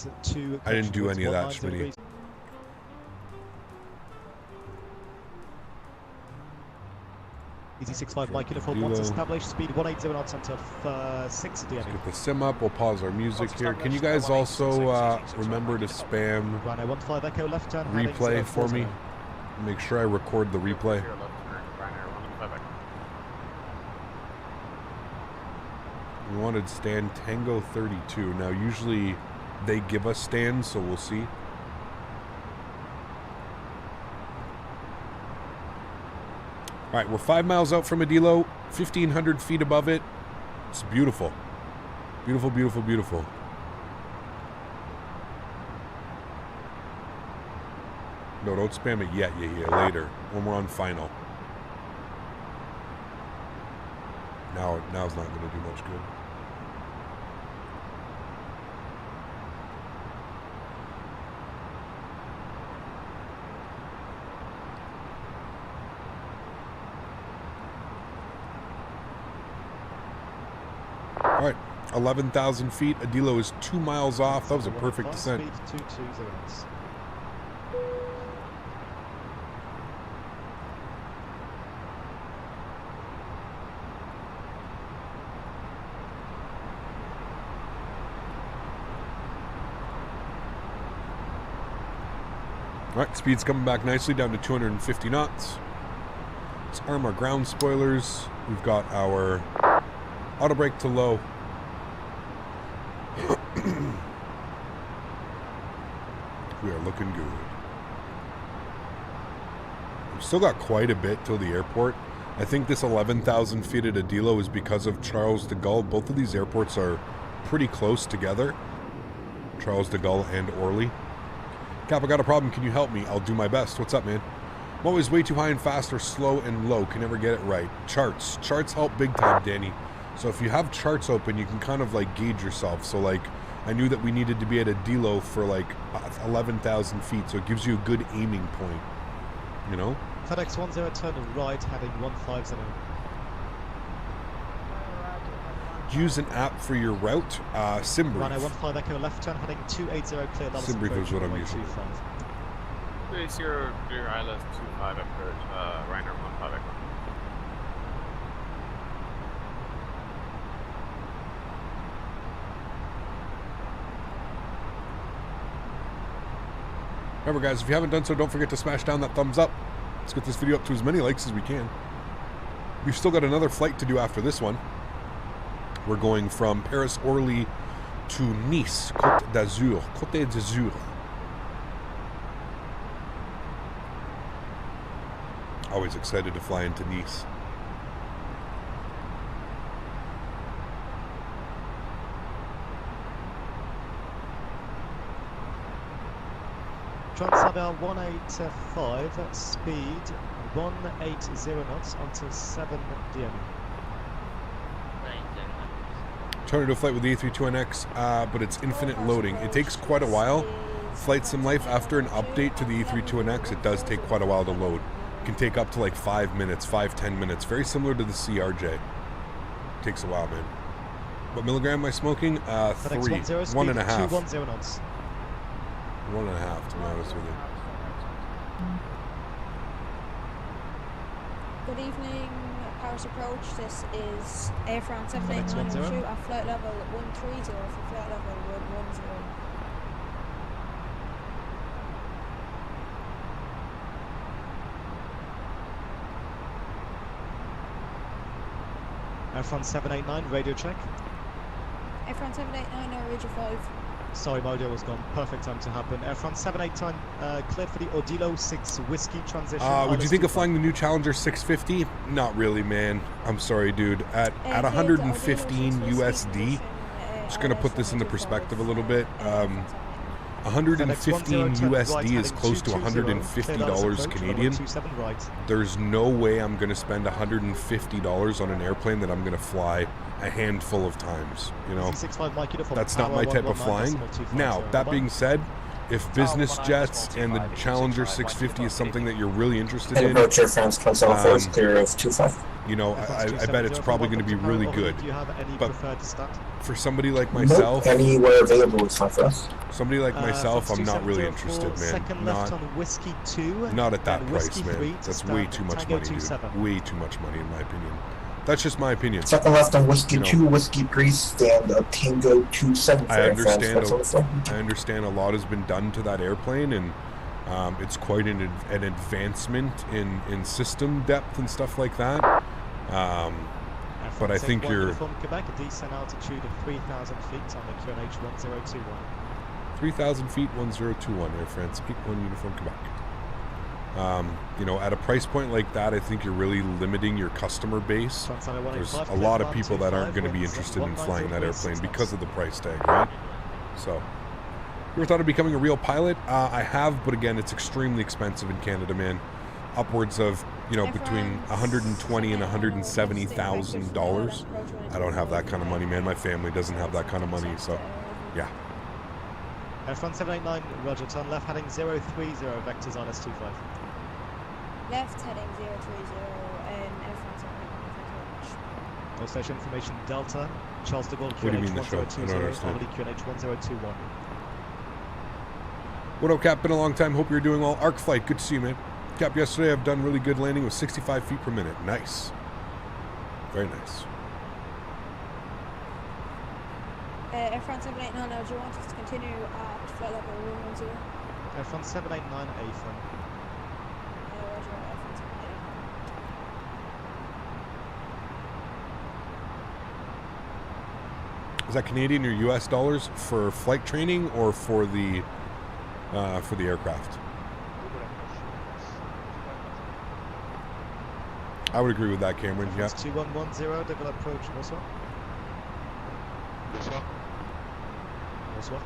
I didn't do any of that, Smitty. Easy 65 Mike Uniform, once established, speed 180 knots until 6 at the end. Let's get the sim up, we'll pause our music here. Can you guys also remember to spam replay for me? Make sure I record the replay. We wanted stand Tango 32. Now usually they give us stands, so we'll see. Alright, we're 5 miles out from Odilo, 1,500 feet above it. It's beautiful. Beautiful, beautiful, beautiful. No, don't spam it yet, later, when we're on final. Now's not going to do much good. Alright, 11,000 feet. Odilo is 2 miles off. That was a perfect descent. Speed 220 knots. Alright, speed's coming back nicely down to 250 knots. Let's arm our ground spoilers. We've got our auto brake to low. We are looking good. We've still got quite a bit till the airport. I think this 11,000 feet at Adilo is because of Charles de Gaulle. Both of these airports are pretty close together. Charles de Gaulle and Orly. Cap, I got a problem. Can you help me? I'll do my best. What's up, man? I'm always way too high and fast or slow and low. Can never get it right. Charts. Charts help big time, Danny. So if you have charts open, you can kind of like gauge yourself. So like, I knew that we needed to be at Adilo for like 11,000 feet. So it gives you a good aiming point. You know? FedEx 10 turn right, heading 150. Use an app for your route. Simbrief. Runway 15 Echo left turn, heading 280 clear. Simbrief is what I'm using. 280 clear ILS 25 approach, Reiner 15 Echo. Remember guys, if you haven't done so, don't forget to smash down that thumbs up. Let's get this video up to as many likes as we can. We've still got another flight to do after this one. We're going from Paris Orly to Nice, Côte d'Azur. Côte d'Azur. Always excited to fly into Nice. Transavia 185, speed 180 knots until 7 DM. Trying to do a flight with the A32NX, but it's infinite loading. It takes quite a while. Flight Sim Life, after an update to the A32NX, it does take quite a while to load. It can take up to like 5 minutes, 5-10 minutes. Very similar to the CRJ. Takes a while, man. What milligram am I smoking? 3. 1.5. 210 knots. 1.5, to be honest with you. Good evening, Paris approach. This is Air France 789 at flight level 130 for flight level 110. Air France 789, radio check. Air France 789, now radio 5. Sorry, my audio was gone. Perfect time to happen. Air France 789, cleared for the Odilo 6 Whiskey transition. Would you think of flying the new Challenger 650? Not really, man. I'm sorry, dude. At 115 USD, just going to put this into perspective a little bit. 115 USD is close to $150 Canadian. There's no way I'm going to spend $150 on an airplane that I'm going to fly a handful of times, you know. That's not my type of flying. Now, that being said, if business jets and the Challenger 650 is something that you're really interested in, you know, I bet it's probably going to be really good. But for somebody like myself, anywhere available is fine for us. Somebody like myself, I'm not really interested, man. Not at that price, man. That's way too much money, dude. Way too much money, in my opinion. That's just my opinion. Second left on Whiskey 2, Whiskey 3, stand Tango 27 for I understand a lot has been done to that airplane, and it's quite an advancement in system depth and stuff like that. But I think you're... Quebec, a decent altitude of 3,000 feet on the QNH 1021. 3,000 feet, 1021, Air France, 81 Uniform Quebec. You know, at a price point like that, I think you're really limiting your customer base. There's a lot of people that aren't going to be interested in flying that airplane because of the price tag, right? So, you ever thought of becoming a real pilot? I have, but again, it's extremely expensive in Canada, man. Upwards of, you know, between $120,000 and $170,000. I don't have that kind of money, man. My family doesn't have that kind of money, so, yeah. Air France 789, roger, turn left heading 030, vectors on S25. Left heading 030 and Air France 789, thank you very much. No station information Delta, Charles de Gaulle, What do you mean the show? I don't understand. QNH 1021. What up, Cap? Been a long time. Hope you're doing well. Arc Flight, good to see you, man. Cap, yesterday I've done really good landing with 65 feet per minute. Nice. Very nice. Air France 789, now do you want us to continue at flight level 110? Air France 789, A from. Roger, Air France 789. Is that Canadian or US dollars for flight training or for the aircraft? I would agree with that, Cameron. Yeah. 2110, double approach, bonsoir. Bonsoir. Bonsoir.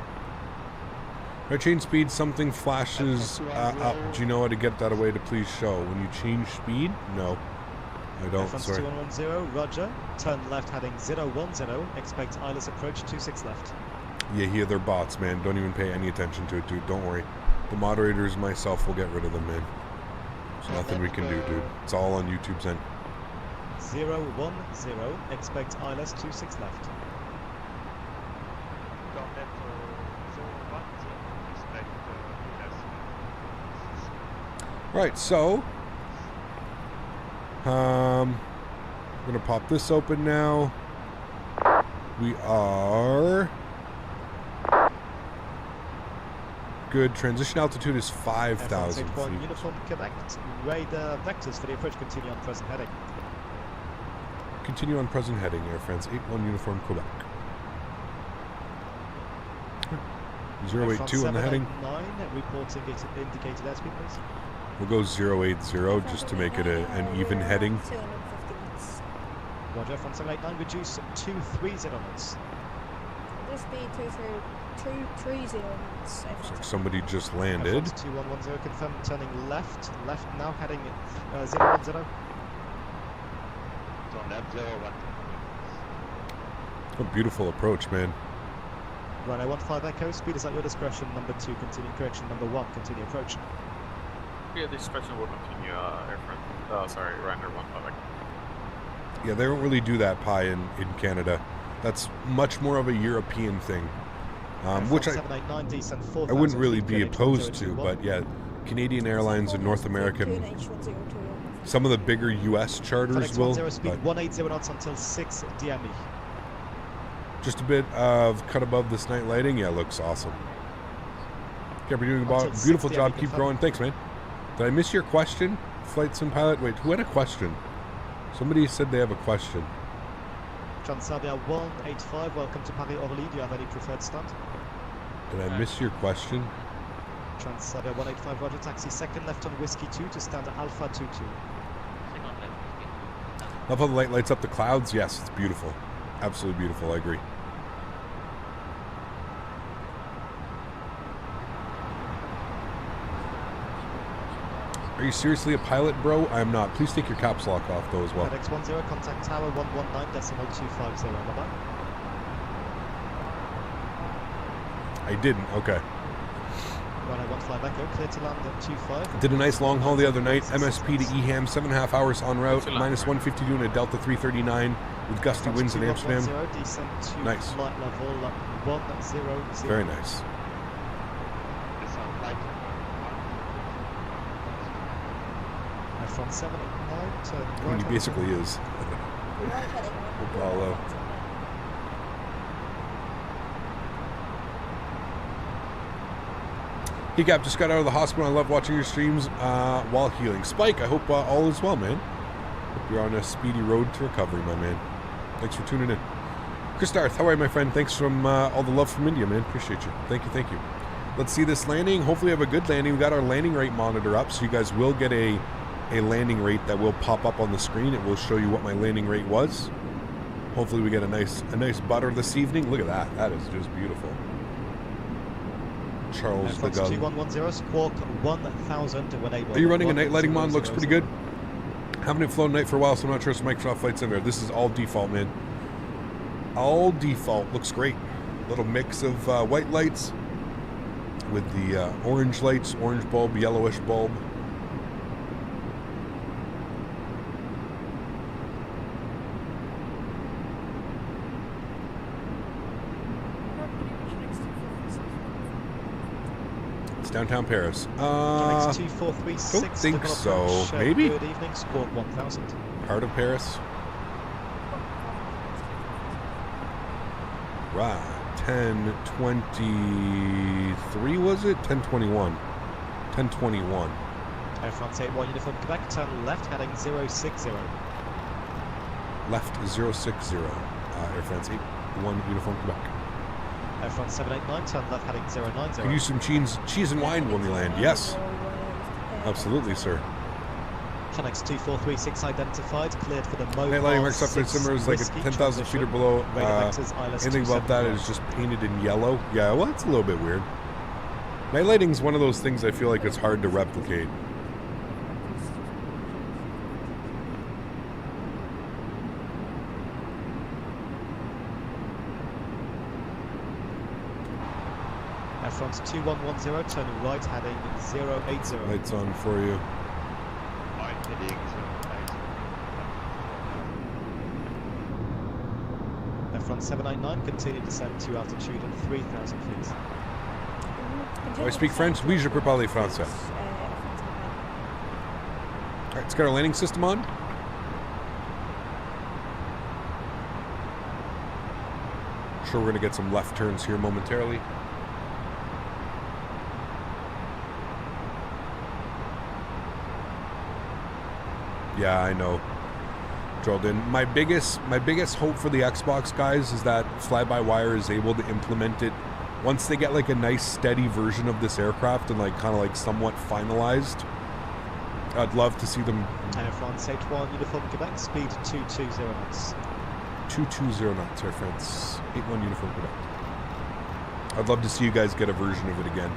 If I change speed, something flashes up. Do you know how to get that away to please show? When you change speed? No. I don't, sorry. 2110, roger. Turn left heading 010. Expect eyeless approach 26 left. Yeah, they're bots, man. Don't even pay any attention to it, dude. Don't worry. The moderators, myself, will get rid of them, man. There's nothing we can do, dude. It's all on YouTube's end. 010. Expect eyeless 26 left. Right, so I'm gonna pop this open now. We are good. Transition altitude is 5,000 feet. Uniform Quebec. Radar vectors for the approach continue on present heading. Continue on present heading, Air France 81 Uniform Quebec. 082 on the heading. 9, reporting indicated airspeed, please. We'll go 080 just to make it an even heading. Roger, from 789, reduce 230 knots. This be 230 knots. Looks like somebody just landed. 2110, confirm turning left. Left now, heading 010. What a beautiful approach, man. Right, I want 5 echo. Speed is at your discretion. Number 2, continue correction. Number 1, continue approach. Yeah, this question will continue, airfront. Sorry, Ryanair 15. Yeah, they don't really do that pie in Canada. That's much more of a European thing, which I wouldn't really be opposed to, but yeah, Canadian Airlines and North American, some of the bigger U.S. charters will. Speed 180 knots until 6 DME. Just a bit of cut above this night lighting. Yeah, looks awesome. Okay, we're doing a beautiful job. Keep growing. Thanks, man. Did I miss your question, Flight Sim Pilot? Wait, who had a question? Somebody said they have a question. Transavia 185, welcome to Paris Orly. Do you have any preferred stand? Did I miss your question? Transavia 185, roger, taxi second left on Whiskey 2 to stand at Alpha 22. Love how the light lights up the clouds. Yes, it's beautiful. Absolutely beautiful, I agree. Are you seriously a pilot, bro? I am not. Please take your caps lock off, though, as well. FedEx 10, contact tower 119.250. Bye-bye. I didn't. Okay. Right, 1 fly back out. Clear to land at 25. Did a nice long haul the other night. MSP to EHAM, 7.5 hours en route. Minus 152 in a Delta 339 with gusty winds in Amsterdam. Nice. Very nice. From 789 I mean, he basically is. Apollo. Hey Cap, just got out of the hospital. I love watching your streams while healing. Spike, I hope all is well, man. Hope you're on a speedy road to recovery, my man. Thanks for tuning in. Chris Darth, how are you, my friend? Thanks from all the love from India, man. Appreciate you. Thank you, thank you. Let's see this landing. Hopefully we have a good landing. We got our landing rate monitor up, so you guys will get a landing rate that will pop up on the screen. It will show you what my landing rate was. Hopefully we get a nice butter this evening. Look at that. That is just beautiful. Charles the Gun. 2110, squawk 1000 when able. Are you running a night lighting mod? Looks pretty good. Haven't flown night for a while, so I'm not sure if Microsoft Flight's in there. This is all default, man. All default. Looks great. Little mix of white lights with the orange lights, orange bulb, yellowish bulb. Downtown Paris. Don't think so. Maybe. Good evening, squawk 1000. Part of Paris. Right. 10:23 was it? 10:21. 10:21. Air France 81 Uniform Quebec. Turn left, heading 060. Left 060. Air France 81 Uniform Quebec. Air France 789, turn left heading 090. Can you use some cheese and wine when we land? Yes. Absolutely, sir. Channels 2436 identified, cleared for the mobile. Night lighting marks up for similar is like 10,000 feet or below. Anything above that is just painted in yellow. Yeah, well, it's a little bit weird. Night lighting's one of those things I feel like it's hard to replicate. Front 2110, turn right, heading 080. Lights on for you. Light heading 080. Front 799, continue descent to altitude at 3,000 feet. I speak French. Oui, je peux parler français. Alright, let's get our landing system on. Sure, we're going to get some left turns here momentarily. Yeah, I know. Drilled in. My biggest hope for the Xbox guys is that FlyByWire is able to implement it once they get like a nice steady version of this aircraft and like kind of like somewhat finalized. I'd love to see them. Air France 81 Uniform Quebec, speed 220 knots. 220 knots, Air France 81 Uniform Quebec. I'd love to see you guys get a version of it again.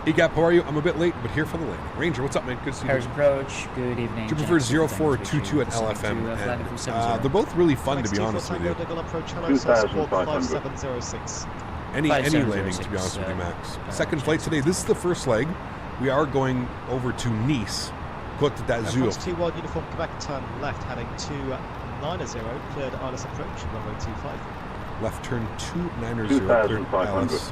EGAP, how are you? I'm a bit late, but here for the landing. Ranger, what's up, man? Good to see you. Paris approach, good evening. Do you prefer 0422 at LFM? And, they're both really fun, to be honest with you. 2,506. Any landing, to be honest with you, Max. Second flight today. This is the first leg. We are going over to Nice. Côte d'Azur. 21 Uniform Quebec, turn left, heading 290, cleared ILS approach, runway 25. Left turn 290, cleared ILS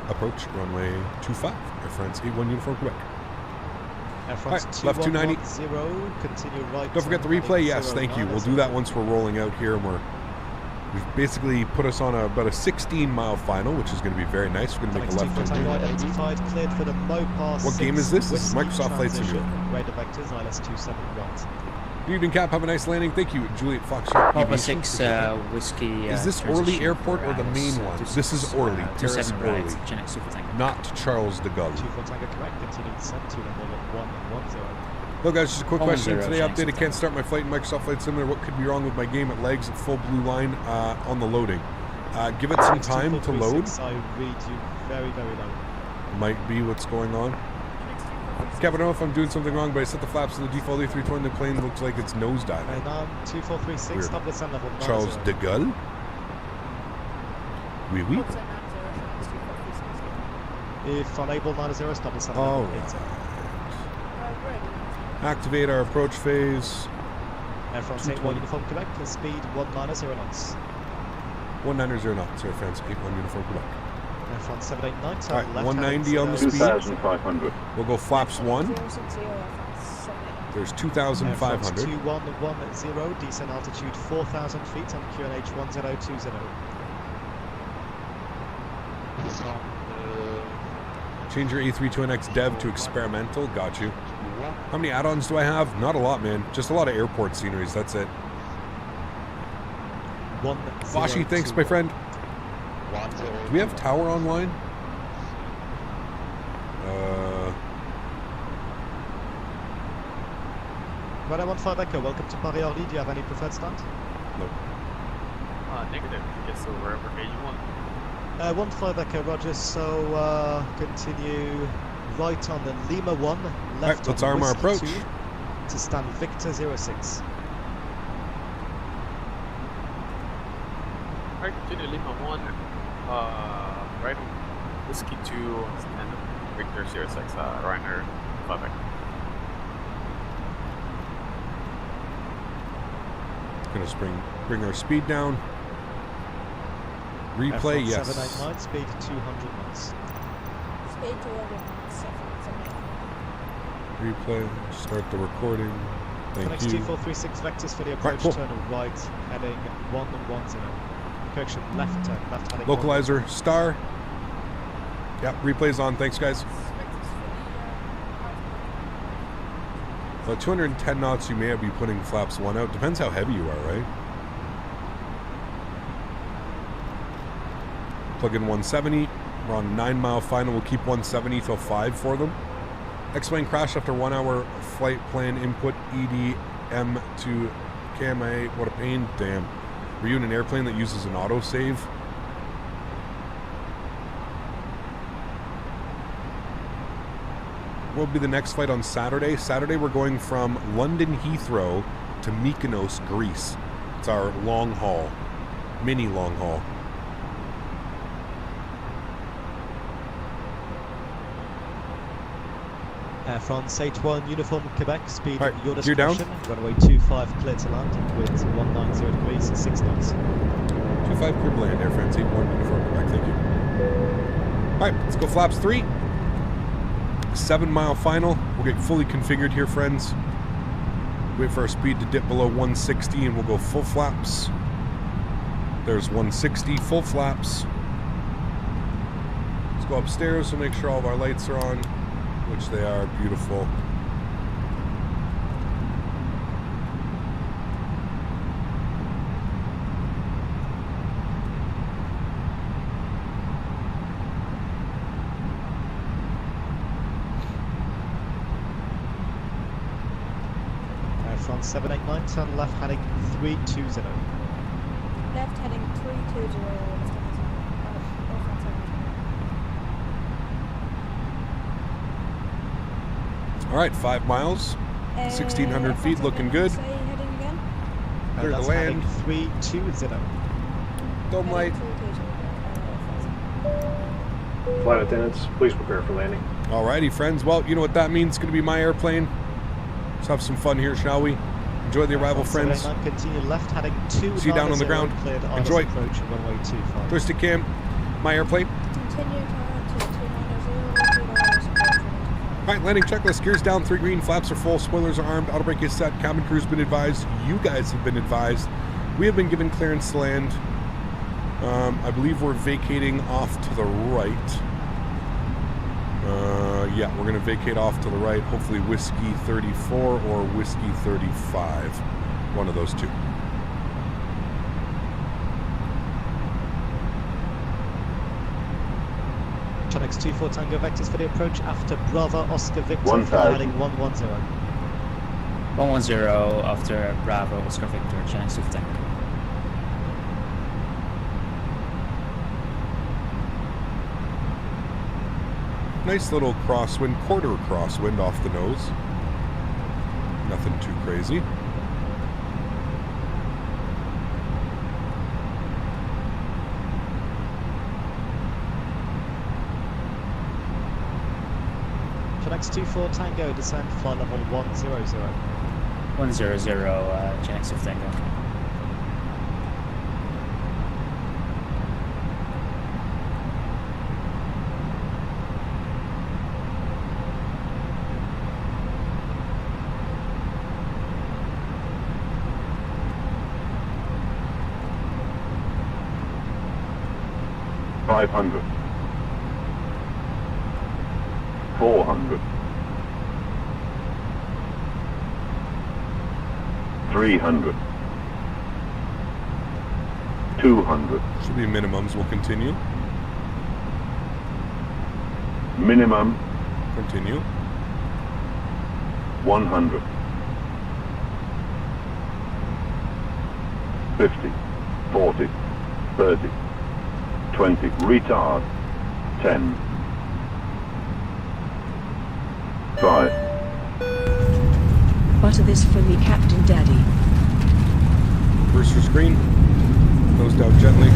approach, runway 25. Air France 81 Uniform Quebec. Air France right, left 290. Continue right. Don't forget the replay. Yes, thank you. We'll do that once we're rolling out here, and we've basically put us on about a 16-mile final, which is going to be very nice. We're going to make a left turn. What game is this? This is Microsoft Flight Simulator. Radar vectors, ILS 27 right. Good evening, Cap. Have a nice landing. Thank you, Juliet Foxtrot. Papa 6 whiskey. Is this Orly Airport or the main one? This is Orly. Paris Orly. Not Charles de Gaulle. Hello guys, just a quick question. Today update, I can't start my flight in Microsoft Flight Simulator. What could be wrong with my game? It lags at full blue line on the loading. Give it some time to load. I read you very, very low. Might be what's going on. Cap, I don't know if I'm doing something wrong, but I set the flaps to the default A320. The plane looks like it's nosediving. 2436, stop descent level 90. Charles de Gaulle? Oui, oui. If unable 90, stop descent level level 80. Activate our approach phase. Air France 81 Uniform Quebec, speed 190 knots. 190 knots, Air France 81 Uniform Quebec. Air France 789, turn left. left. 190 on the speed. 2,500. We'll go flaps 1. There's 2,500. 2110, descent altitude 4,000 feet on QNH 1020. Change your A32NX dev to experimental. Got you. How many add-ons do I have? Not a lot, man. Just a lot of airport sceneries. That's it. Vashi, thanks, my friend. Do we have tower online? Radar 15 Echo, welcome to Paris Orly. Do you have any preferred stand? No. Negative. Yes, so wherever gate you want. 15 Echo, Roger. So continue right on the Lima 1, left right, let's on arm our approach. 2 to stand Victor 06. Alright, continue Lima 1, right on Whiskey 2, and Victor 06, Reiner 5 Echo. Gonna bring our speed down. Replay, yes. 789, speed 200 knots. Speed 200 knots. Replay, start the recording. Thank Next you. 2436 vectors for the approach, cool. turn right, heading 110. Correction, left turn, left heading. Localizer, star. Yep, replay's on. Thanks, guys. 210 knots, you may be putting flaps 1 out. Depends how heavy you are, right? Plug in 170. We're on 9-mile final. We'll keep 170 till 5 for them. X-Plane crashed after 1 hour flight plan input EDM to KMA. What a pain. Damn. Were you in an airplane that uses an autosave? What will be the next flight on Saturday? Saturday we're going from London Heathrow to Mykonos, Greece. It's our long haul. Mini long haul. Air France 81, Uniform Quebec, speed right, your you're down. discretion. Runway 25, clear to land, winds 190 degrees, 6 knots. 25 clear to land, Air France 81, Uniform Quebec, thank you. Alright, let's go flaps 3. 7 mile final. We'll get fully configured here, friends. Wait for our speed to dip below 160 and we'll go full flaps. There's 160, full flaps. Let's go upstairs, we'll make sure all of our lights are on. Which they are. Beautiful. Air France 789, turn left heading 320. Left heading 320. All right, 5 miles, 1,600 feet, looking good. Say heading again. Clear the land. 320. Dome light. Flight attendants, please prepare for landing. Alrighty, friends. Well, you know what that means. It's going to be my airplane. Let's have some fun here, shall we? Enjoy the arrival, friends. Continue left heading 290. See you down on the ground. Enjoy. Approach runway 25. Joystick cam. My airplane. Continue to 290. Alright, landing checklist. Gears down, 3 green, flaps are full, spoilers are armed, auto brake is set, cabin crew's been advised, you guys have been advised. We have been given clearance to land. I believe we're vacating off to the right. Yeah, we're going to vacate off to the right. Hopefully Whiskey 34 or Whiskey 35. One of those two. X 24 Tango vectors for the approach after Bravo Oscar Victor heading 110. 110 after Bravo Oscar Victor, Chinese of Tango. Nice little crosswind, quarter crosswind off the nose. Nothing too crazy. X24 Tango, descend flight level 100. 100, Chinese of Tango. $500. 400. 300. 200. Should be minimums. We'll continue. Minimum. Continue. 100. 50. 40. 30. 20. Retard. 10. 5. Butter this for me, Captain Daddy. Booster screen. Nose down gently.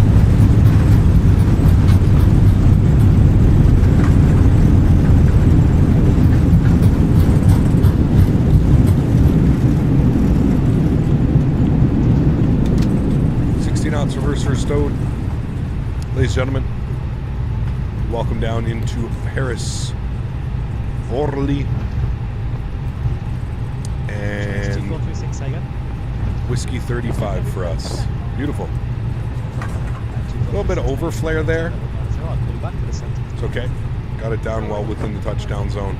Knots reverser stowed. Ladies and gentlemen, welcome down into Paris. Orly. And Whiskey 35 for us. Beautiful. A little bit of overflare there. It's okay. Got it down well within the touchdown zone.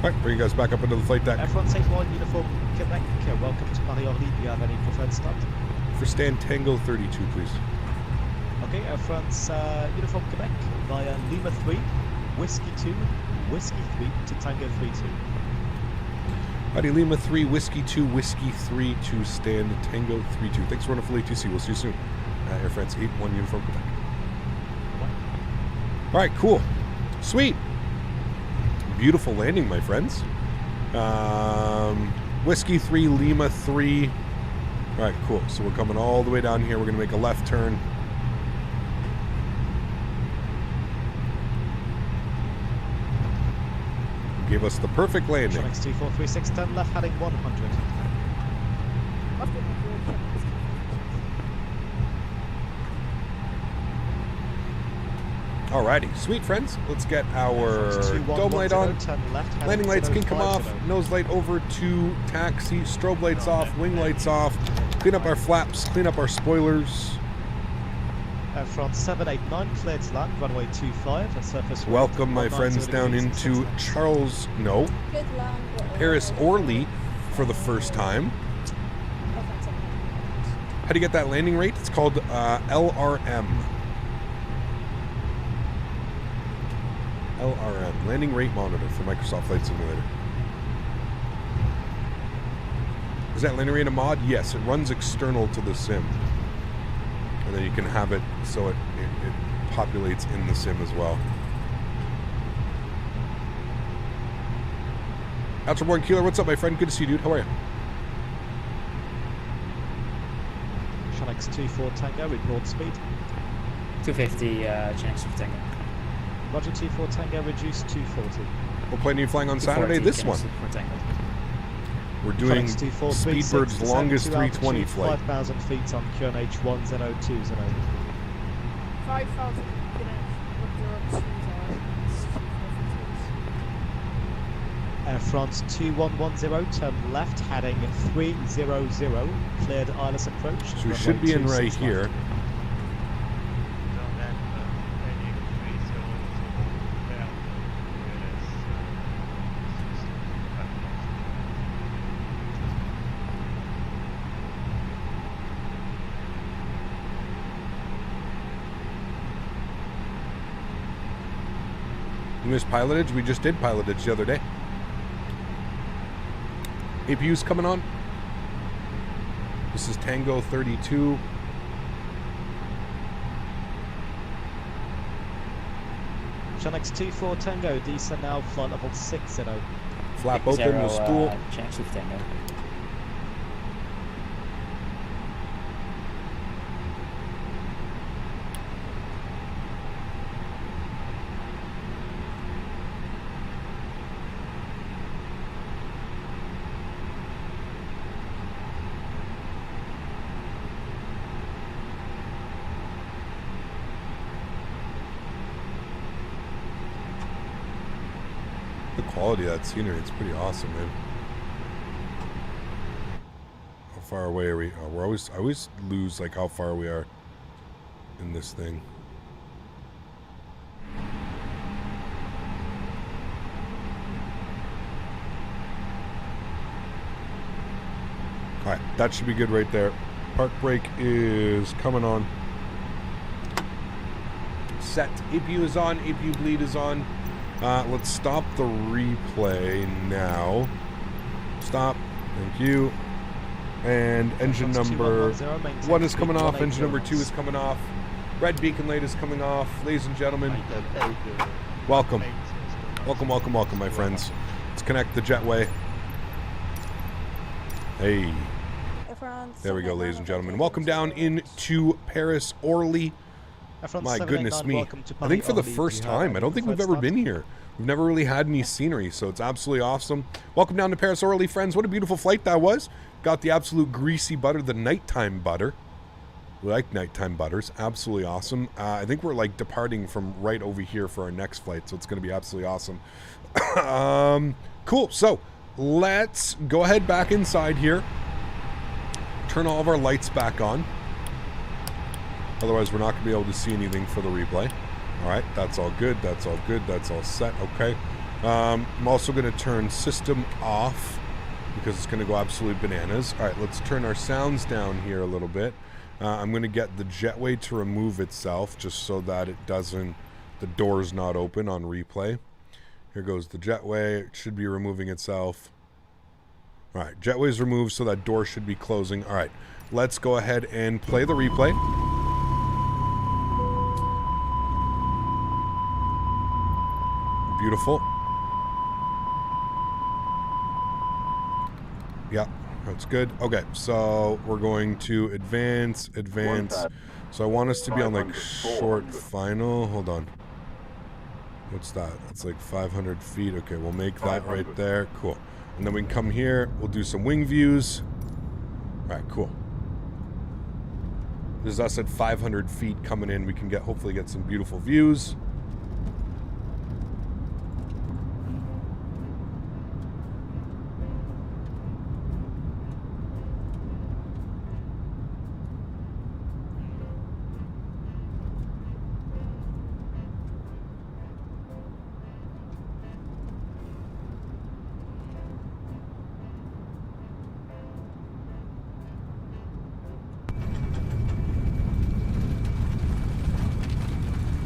Alright, bring you guys back up into the flight deck. Everyone take one uniform Quebec. Welcome to Paris Orly. Do you have any preferred start? For stand Tango 32, please. Okay, Air France Uniform Quebec via Lima 3, Whiskey 2, Whiskey 3 to Tango 32. Buddy Lima 3, Whiskey 2, Whiskey 3 to stand Tango 32. Thanks for running for ATC. We'll see you soon. Air France 8-1 Uniform Quebec. All right, cool. Sweet. Beautiful landing, my friends. Whiskey 3, Lima 3. All right, cool. So we're coming all the way down here. We're going to make a left turn. Gave us the perfect landing. Next 2436, turn left, heading 100. Alrighty, sweet friends. Let's get our dome light on. Landing lights can come off. Nose light over to taxi. Strobe lights off. Wing lights off. Clean up our flaps. Clean up our spoilers. From 789, cleared to land, runway 25, surface. Welcome, my friends, down into Paris Orly for the first time. How do you get that landing rate? It's called LRM. LRM, Landing Rate Monitor for Microsoft Flight Simulator. Is that landing rate a mod? Yes, it runs external to the sim. And then you can have it so it populates in the sim as well. Outerborn Keeler, what's up, my friend? Good to see you, dude. How are you? Shanix 24 Tango, report speed. 250 Shanix for Tango. Roger 24 Tango, reduced 240. What plane are you flying on Saturday? This one. We're doing Speedbird's longest 320 flight. 5,000 feet on QNH 1020. 5,000 Air France 2110, turn left, heading 300, cleared ILS approach. So we should be in right here. You missed pilotage? We just did pilotage the other day. APU's coming on. This is Tango 32. Shanix 24 Tango, descend now, flight level 60. Flap open, the spool. Shanix with Tango. Quality of that scenery, it's pretty awesome, man. How far away are we? I always lose like how far we are in this thing. Alright, that should be good right there. Park brake is coming on. Set. APU is on, APU bleed is on. Let's stop the replay now. Stop. Thank you. And engine number 1 is coming off. Engine number 2 is coming off. Red beacon light is coming off. Ladies and gentlemen, welcome. Welcome, welcome, welcome, my friends. Let's connect the jetway. Hey. There we go, ladies and gentlemen. Welcome down into Paris Orly. My goodness me. I think for the first time. I don't think we've ever been here. We've never really had any scenery, so it's absolutely awesome. Welcome down to Paris Orly, friends. What a beautiful flight that was. Got the absolute greasy butter, the nighttime butter. We like nighttime butters. Absolutely awesome. I think we're like departing from right over here for our next flight, so it's going to be absolutely awesome. Cool. So let's go ahead back inside here. Turn all of our lights back on. Otherwise, we're not going to be able to see anything for the replay. All right, that's all good. That's all good. That's all set. Okay. I'm also going to turn system off because it's going to go absolute bananas. All right, let's turn our sounds down here a little bit. I'm going to get the jetway to remove itself just so that it doesn't, the door's not open on replay. Here goes the jetway. It should be removing itself. All right, jetway's removed, so that door should be closing. All right, let's go ahead and play the replay. Beautiful. Yeah, that's good. Okay, so we're going to advance. So I want us to be on like short final. Hold on. What's that? That's like 500 feet. Okay, we'll make that right there. Cool. And then we can come here. We'll do some wing views. All right, cool. This is us at 500 feet coming in. We can hopefully get some beautiful views.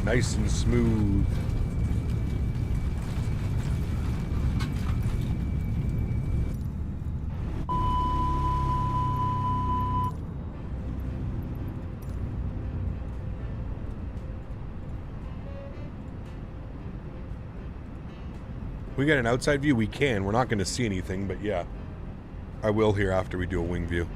Nice and smooth. We get an outside view, we can. We're not going to see anything, but yeah. I will here after we do a wing view.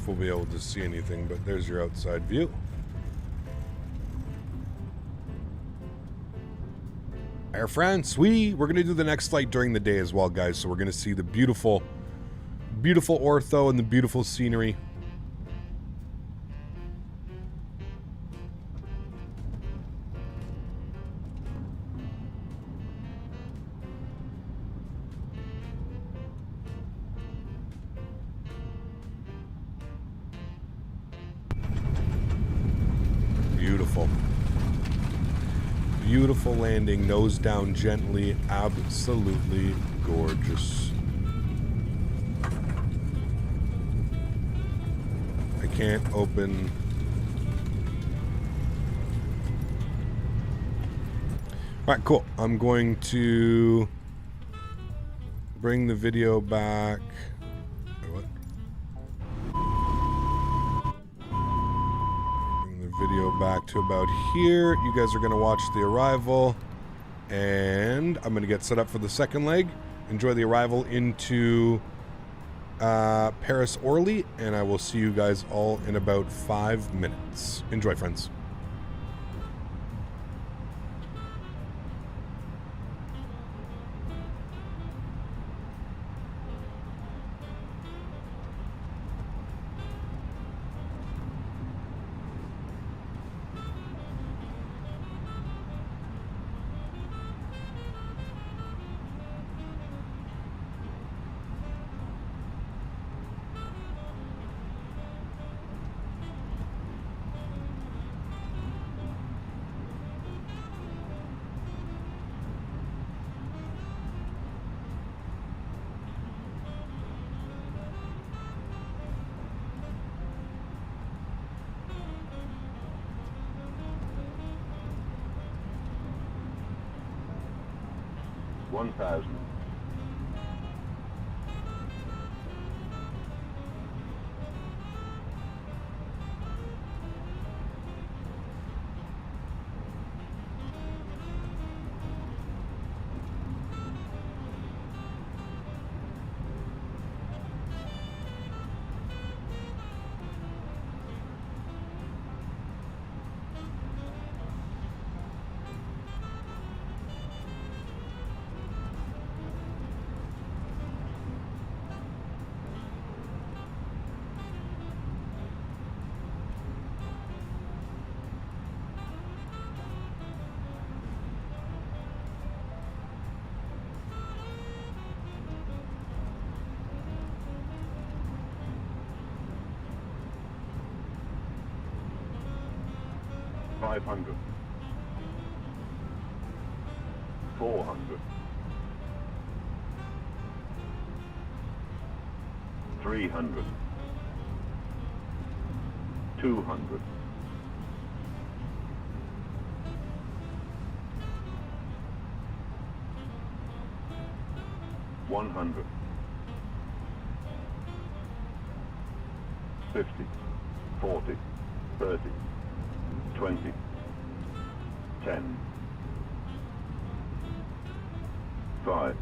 We'll be able to see anything, but there's your outside view. Air France, we're going to do the next flight during the day as well, guys, so we're going to see the beautiful ortho and the beautiful scenery. Beautiful landing, nose down gently, absolutely gorgeous. I can't open. All right, cool. I'm going to bring the video back. Video back to about here. You guys are going to watch the arrival, and I'm going to get set up for the second leg. Enjoy the arrival into Paris Orly, and I will see you guys all in about 5 minutes. Enjoy, friends. 500. 400. 300. 200. 100. 50. 40. 30. 20. 10. 5.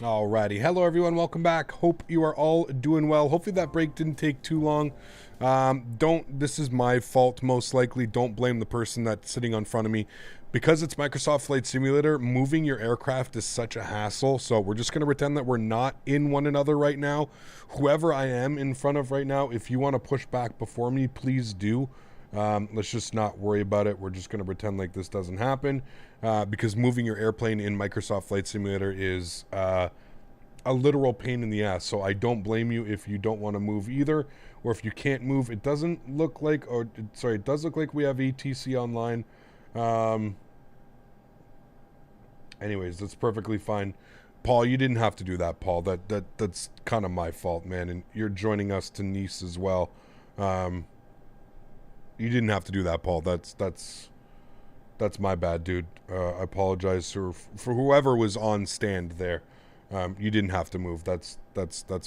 Alrighty, hello everyone, welcome back. Hope you are all doing well. Hopefully that break didn't take too long. This is my fault most likely. Don't blame the person that's sitting in front of me. Because it's Microsoft Flight Simulator, moving your aircraft is such a hassle. So we're just going to pretend that we're not in one another right now. Whoever I am in front of right now, if you want to push back before me, please do. Let's just not worry about it. We're just going to pretend like this doesn't happen. Because moving your airplane in Microsoft Flight Simulator is a literal pain in the ass. So I don't blame you if you don't want to move either. Or if you can't move. It doesn't look like, it does look like we have ETC online. Anyways, that's perfectly fine. Paul, you didn't have to do that, Paul. That's kind of my fault, man. And you're joining us to Nice as well. You didn't have to do that, Paul. That's my bad, dude. I apologize for whoever was on stand there. You didn't have to move. That's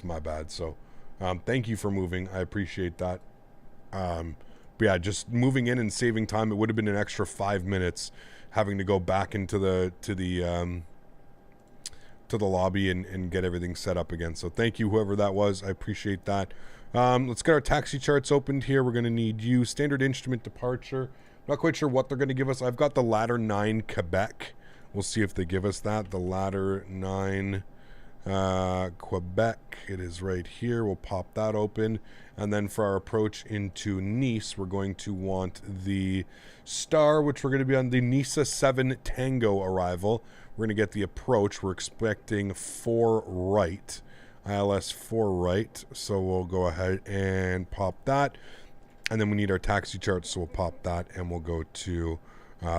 my bad. So, thank you for moving. I appreciate that. But yeah, just moving in and saving time. It would have been an extra 5 minutes having to go back into the lobby and get everything set up again. So thank you, whoever that was. I appreciate that. Let's get our taxi charts opened here. We're going to need you. Standard instrument departure. Not quite sure what they're going to give us. I've got the ladder 9 Quebec. We'll see if they give us that. The ladder 9 Quebec. It is right here. We'll pop that open. And then for our approach into Nice, we're going to want the star, which we're going to be on the Nice 7 Tango arrival. We're going to get the approach. We're expecting 4 right. ILS 4 right. So we'll go ahead and pop that. And then we need our taxi chart, so we'll pop that and we'll go to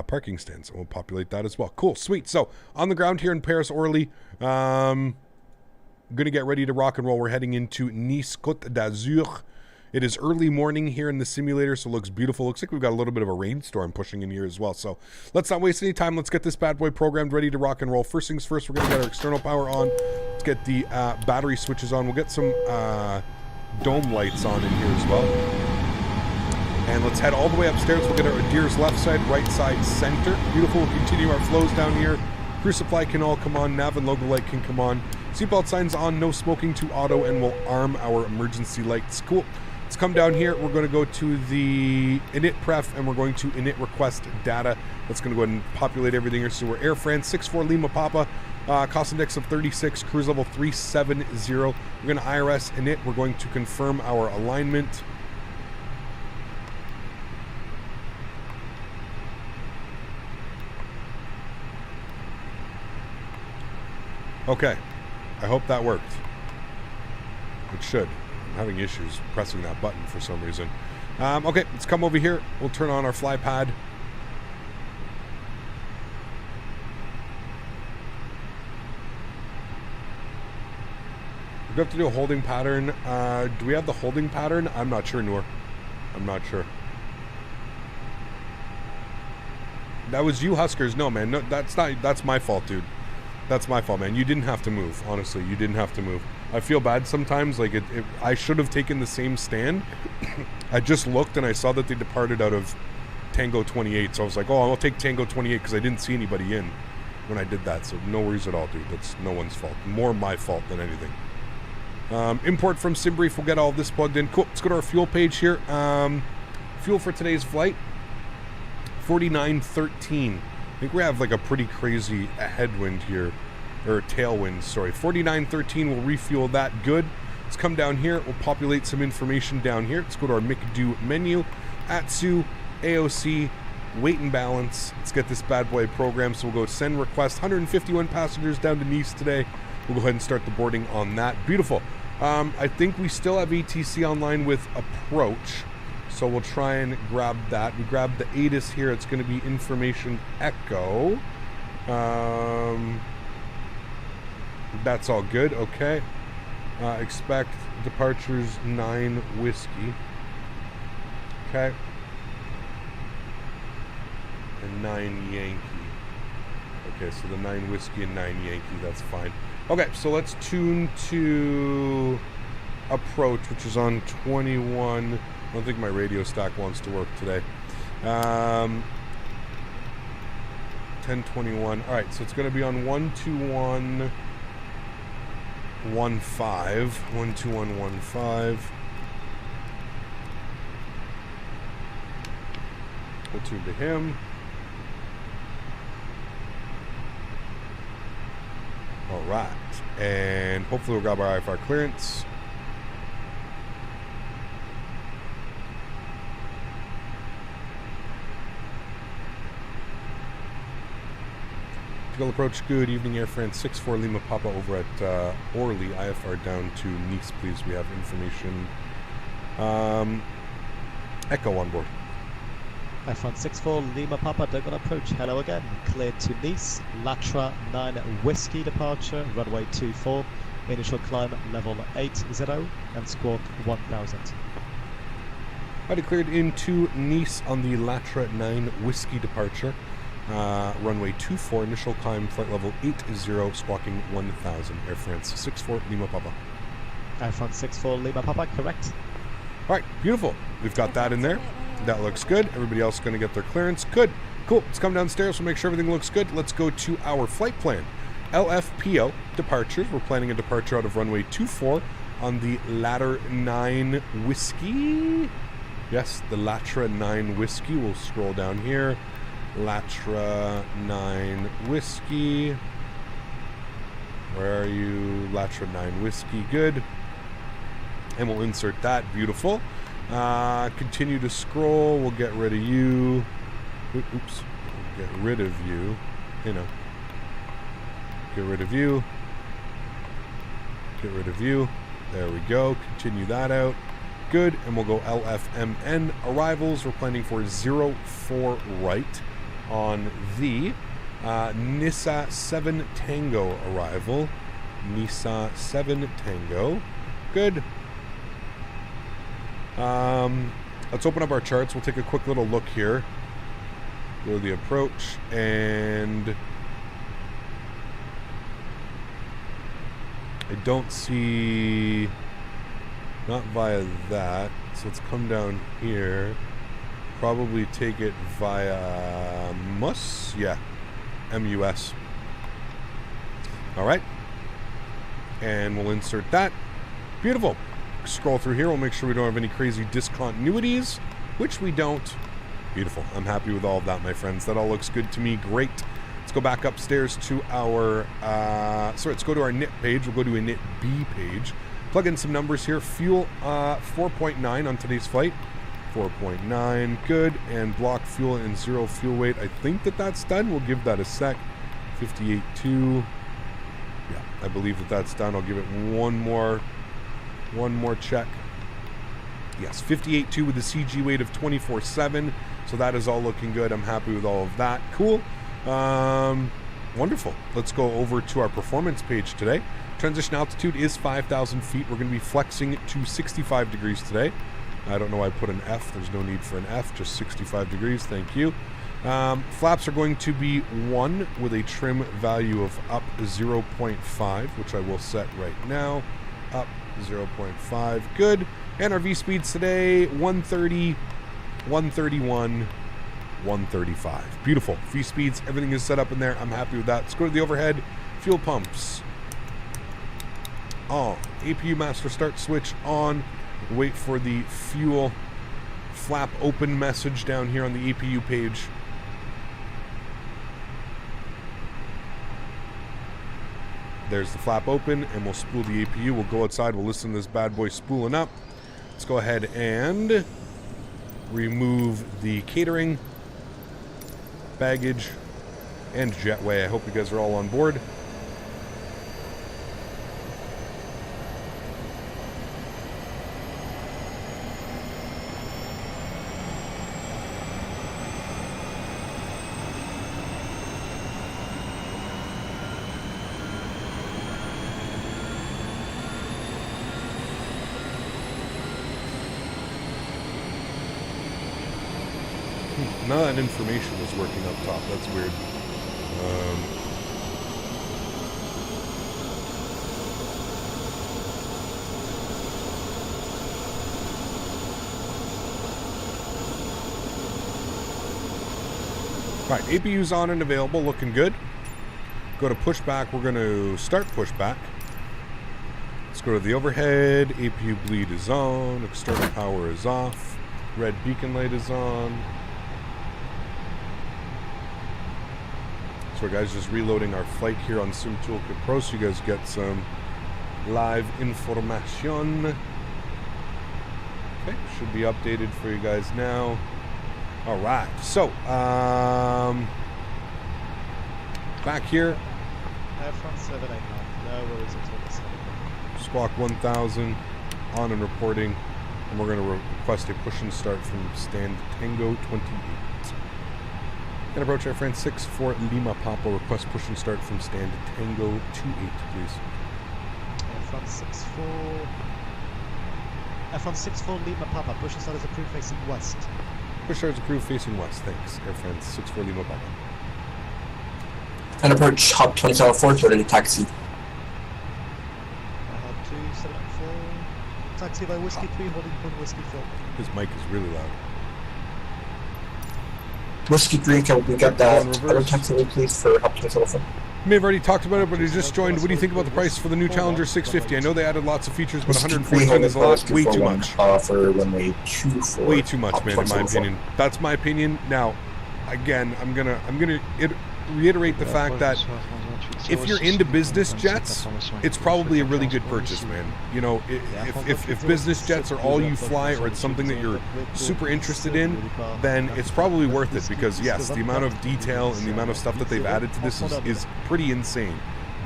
parking stands. And we'll populate that as well. Cool, sweet. So on the ground here in Paris, Orly, going to get ready to rock and roll. We're heading into Nice Côte d'Azur. It is early morning here in the simulator, so it looks beautiful. Looks like we've got a little bit of a rainstorm pushing in here as well. So let's not waste any time. Let's get this bad boy programmed, ready to rock and roll. First things first, we're going to get our external power on. Let's get the battery switches on. We'll get some dome lights on in here as well. And let's head all the way upstairs. We'll get our Deer's left side, right side, center. Beautiful. We'll continue our flows down here. Crew supply can all come on. Nav and logo light can come on. Seatbelt signs on. No smoking to auto. And we'll arm our emergency lights. Cool. Let's come down here. We're going to go to the init pref and we're going to init request data. That's going to go ahead and populate everything here. So we're Air France 64 Lima Papa, cost index of 36, cruise level 370. We're going to IRS init. We're going to confirm our alignment. Okay, I hope that worked. It should. I'm having issues pressing that button for some reason. Okay, let's come over here. We'll turn on our fly pad. We have to do a holding pattern. Do we have the holding pattern? I'm not sure, Noor. I'm not sure. That was you, Huskers. No, man. No, that's my fault, dude. That's my fault, man. You didn't have to move. Honestly, you didn't have to move. I feel bad sometimes. Like, I should have taken the same stand. I just looked and I saw that they departed out of Tango 28. So I was like, oh, I'll take Tango 28 because I didn't see anybody in when I did that. So no worries at all, dude. That's no one's fault. More my fault than anything. Import from SimBrief. We'll get all of this plugged in. Cool. Let's go to our fuel page here. Fuel for today's flight, 4913. I think we have like a pretty crazy headwind here, or tailwind, sorry. 4913, we'll refuel that. Good. Let's come down here. We'll populate some information down here. Let's go to our McDo menu. ASXP+Xvision, AOC, weight and balance. Let's get this bad boy programmed. So we'll go send request. 151 passengers down to Nice today. We'll go ahead and start the boarding on that. Beautiful. I think we still have ETC online with approach. So we'll try and grab that. We grab the ATIS here. It's going to be information echo. That's all good. Okay. Expect departures 9 whiskey. Okay. And 9 Yankee. Okay, so the 9 whiskey and 9 Yankee. That's fine. Okay, so let's tune to approach, which is on 21. I don't think my radio stack wants to work today. 1021. All right, so it's going to be on 121. 12115. We'll tune to him. All right, and hopefully we'll grab our IFR clearance. Typical approach, good evening, Air France 64 Lima Papa over at Orly. IFR down to Nice, please. We have information. Echo on board. F1 64 Lima Papa, Dogon approach, hello again. Cleared to Nice, Latra 9 Whiskey departure, runway 24, initial climb level 80, and squawk 1000. I declared into Nice on the Latra 9 Whiskey departure, runway 24, initial climb flight level 80, squawking 1000. Air France 64 Lima Papa. F1 64 Lima Papa, correct. All right, beautiful. We've got that in there. That looks good. Everybody else is going to get their clearance. Good. Cool. Let's come downstairs. We'll make sure everything looks good. Let's go to our flight plan. LFPO departures. We're planning a departure out of runway 24 on the Ladder 9 Whiskey. Yes, the Latra 9 Whiskey. We'll scroll down here. Latra 9 Whiskey. Where are you? Latra 9 Whiskey. Good. And we'll insert that. Beautiful. Continue to scroll. We'll get rid of you. Oops. We'll get rid of you. You know. Get rid of you. Get rid of you. There we go. Continue that out. Good. And we'll go LFMN arrivals. We're planning for 04 right on the Nissa 7 Tango arrival. Nissa 7 Tango. Good. Let's open up our charts. We'll take a quick little look here. Go to the approach, and I don't see, not via that, so let's come down here. Probably take it via MUS, yeah, MUS. All right, and we'll insert that. Beautiful. Scroll through here. We'll make sure we don't have any crazy discontinuities, which we don't. Beautiful. I'm happy with all of that, my friends. That all looks good to me. Great. Let's go back upstairs to our, let's go to our NIT page. We'll go to a NIT B page. Plug in some numbers here. Fuel 4.9 on today's flight. 4.9. Good. And block fuel and 0 fuel weight. I think that's done. We'll give that a sec. 58.2. Yeah, I believe that's done. I'll give it one more check. Yes, 58.2 with a CG weight of 24.7. So that is all looking good. I'm happy with all of that. Cool. Wonderful. Let's go over to our performance page today. Transition altitude is 5,000 feet. We're going to be flexing to 65 degrees today. I don't know why I put an F. There's no need for an F. Just 65 degrees. Thank you. Flaps are going to be 1 with a trim value of up 0.5, which I will set right now. Up 0.5. Good. And our V speeds today, 130, 131, 135. Beautiful. V speeds, everything is set up in there. I'm happy with that. Let's go to the overhead. Fuel pumps on. APU master start switch on. Wait for the fuel flap open message down here on the APU page. There's the flap open, and we'll spool the APU. We'll go outside. We'll listen to this bad boy spooling up. Let's go ahead and remove the catering, baggage, and jetway. I hope you guys are all on board. None of that information was working up top. That's weird. Right, APU's on and available, looking good. Go to pushback. We're going to start pushback. Let's go to the overhead. APU bleed is on. External power is off. Red beacon light is on. So guys, just reloading our flight here on Sim Toolkit Pro so you guys get some live information. Okay, should be updated for you guys now. All right, so back here. Front 789. No worries at all. Squawk 1000 on and reporting, and we're going to request a push and start from stand Tango 28. And approach airframe 64 Lima Papa, request push and start from stand Tango 28, please. F1 64 Lima Papa, push and start is approved facing west. Push start is approved facing west, thanks. Airframe 64 Lima Papa. And approach Hop 274 to ready taxi. Hop 274, taxi by Whiskey 3, holding point Whiskey 4. His mic is really loud. Whiskey 3, can we get that other taxi please for Hop 274? You may have already talked about it, but he just joined. What do you think about the price for the new Challenger 650? I know they added lots of features, but 114 is a lot. Way too much. For runway 24. Way too much, man, in my opinion. That's my opinion. Now, again, I'm gonna reiterate the fact that if you're into business jets, it's probably a really good purchase, man. You know, if business jets are all you fly, or it's something that you're super interested in, then it's probably worth it, because yes, the amount of detail and the amount of stuff that they've added to this is pretty insane.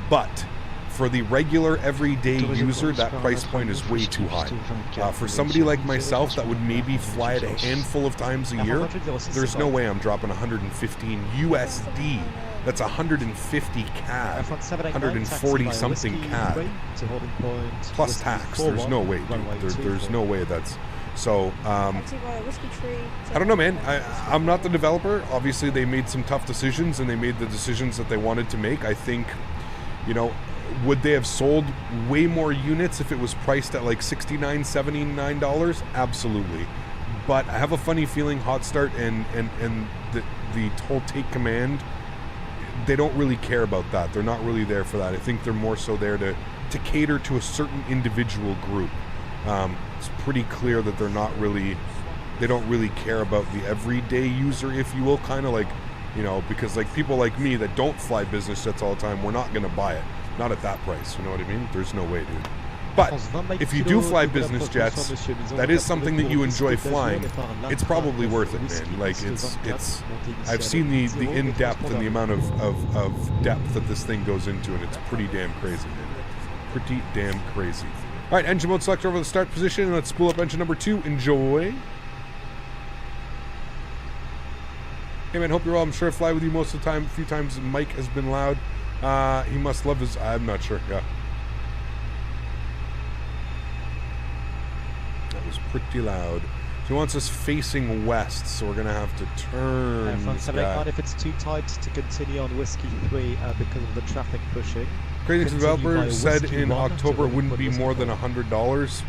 But for the regular everyday user, that price point is way too high. For somebody like myself that would maybe fly it a handful of times a year, there's no way I'm dropping 115 USD. That's 150 CAD, 140 something CAD, plus tax. There's no way, dude. There's no way that's... So, I don't know, man. I'm not the developer. Obviously, they made some tough decisions, and they made the decisions that they wanted to make. I think, you know, would they have sold way more units if it was priced at like $69, $79? Absolutely. But I have a funny feeling Hot Start and the whole Take Command, they don't really care about that. They're not really there for that. I think they're more so there to cater to a certain individual group. It's pretty clear that they don't really care about the everyday user, if you will, kind of like, you know, because like people like me that don't fly business jets all the time, we're not going to buy it. Not at that price, you know what I mean? There's no way, dude. But if you do fly business jets, that is something that you enjoy flying. It's probably worth it, man. Like it's. I've seen the in-depth and the amount of depth that this thing goes into, and it's pretty damn crazy, man. Pretty damn crazy. All right, engine mode selector over the start position, and let's spool up engine number 2. Enjoy. Hey man, hope you're well. I'm sure I fly with you most of the time. A few times the mic has been loud. He must love his... I'm not sure, yeah. That was pretty loud. So he wants us facing west, so we're going to have to turn. If it's too tight to continue on Whiskey 3 because of the traffic pushing. Crazy developer said in October it wouldn't be more than $100.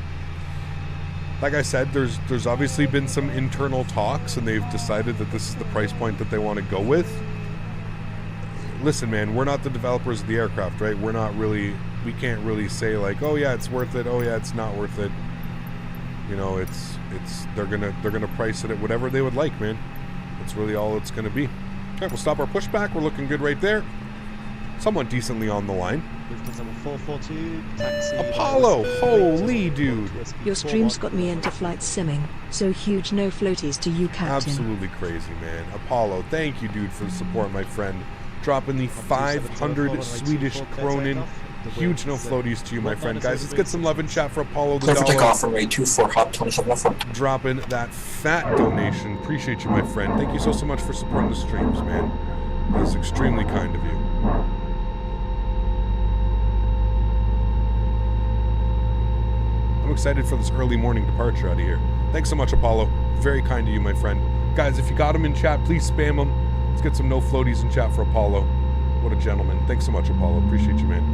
Like I said, there's obviously been some internal talks, and they've decided that this is the price point that they want to go with. Listen, man, we're not the developers of the aircraft, right? We can't really say like, oh yeah, it's worth it. Oh yeah, it's not worth it. You know, they're gonna price it at whatever they would like, man. That's really all it's gonna be. Okay, we'll stop our pushback. We're looking good right there. Somewhat decently on the line. Apollo, holy dude! Your stream's got me into flight simming, so huge no floaties to you, Captain. Absolutely crazy, man. Apollo, thank you, dude, for the support, my friend. Dropping the 500 Swedish kronen. Huge no floaties to you, my friend. Guys, let's get some love in chat for Apollo the dollar. Takeoff from A24 Hop 274. Dropping that fat donation. Appreciate you, my friend. Thank you so much for supporting the streams, man. That is extremely kind of you. I'm excited for this early morning departure out of here. Thanks so much, Apollo. Very kind to you, my friend. Guys, if you got them in chat, please spam them. Let's get some no floaties in chat for Apollo. What a gentleman. Thanks so much, Apollo. Appreciate you, man.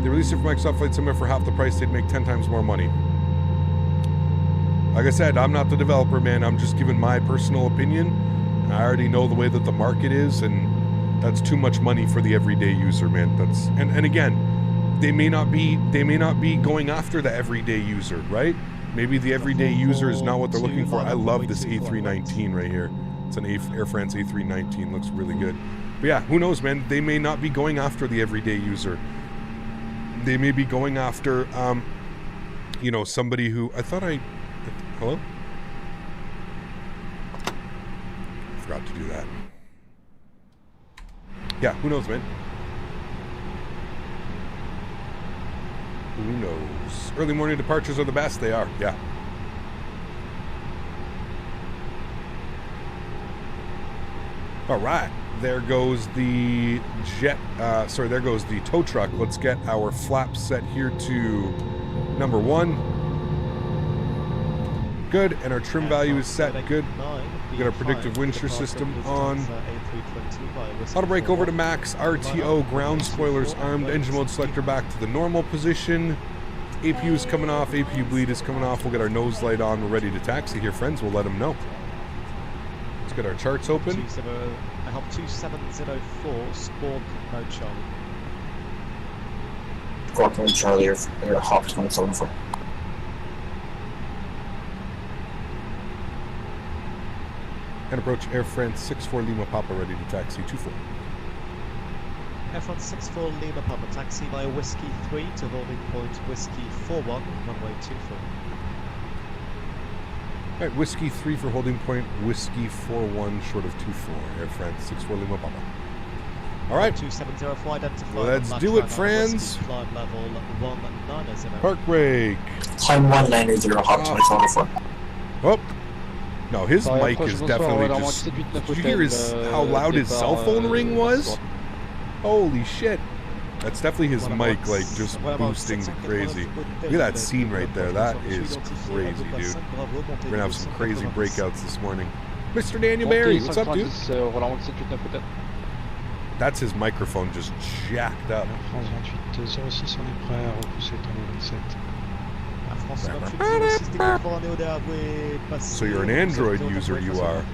They released it for Microsoft Flight Simulator for half the price. They'd make 10 times more money. Like I said, I'm not the developer, man. I'm just giving my personal opinion. I already know the way that the market is, and that's too much money for the everyday user, man. And again, they may not be going after the everyday user, right? Maybe the everyday user is not what they're looking for. I love this A319 right here. It's an Air France A319, looks really good. But yeah, who knows, man? They may not be going after the everyday user. They may be going after, you know, somebody who hello? Forgot to do that. Yeah, who knows, man? Who knows? Early morning departures are the best. They are, yeah. All right, there goes the there goes the tow truck. Let's get our flaps set here to number 1. Good, and our trim value is set. Good. We got our predictive wind shear system on. Auto brake over to max. RTO, ground spoilers armed. Engine mode selector back to the normal position. APU is coming off. APU bleed is coming off. We'll get our nose light on. We're ready to taxi here, friends. We'll let them know. Let's get our charts open. I have 2704, spawn no Charlie. Scorpion Charlie, or Hawk 274. And approach Air France 64 Lima Papa, ready to taxi 24. Air France 64 Lima Papa, taxi via Whiskey 3 to holding point Whiskey 41, runway 24. Alright, Whiskey 3 for holding point, Whiskey 41 short of 24, Air France 64 Lima Papa. Alright, 2704 identified. Let's do it, friends. Climb level 190. Park brake. Climb 190, Hawk 274. Oh. No, his mic is definitely just... Did you hear how loud his cell phone ring was? Holy shit. That's definitely his mic, like, just boosting crazy. Look at that scene right there. That is crazy, dude. We're gonna have some crazy breakouts this morning. Mr. Daniel Barry, what's up, dude? That's his microphone just jacked up. So you're an Android user, you are.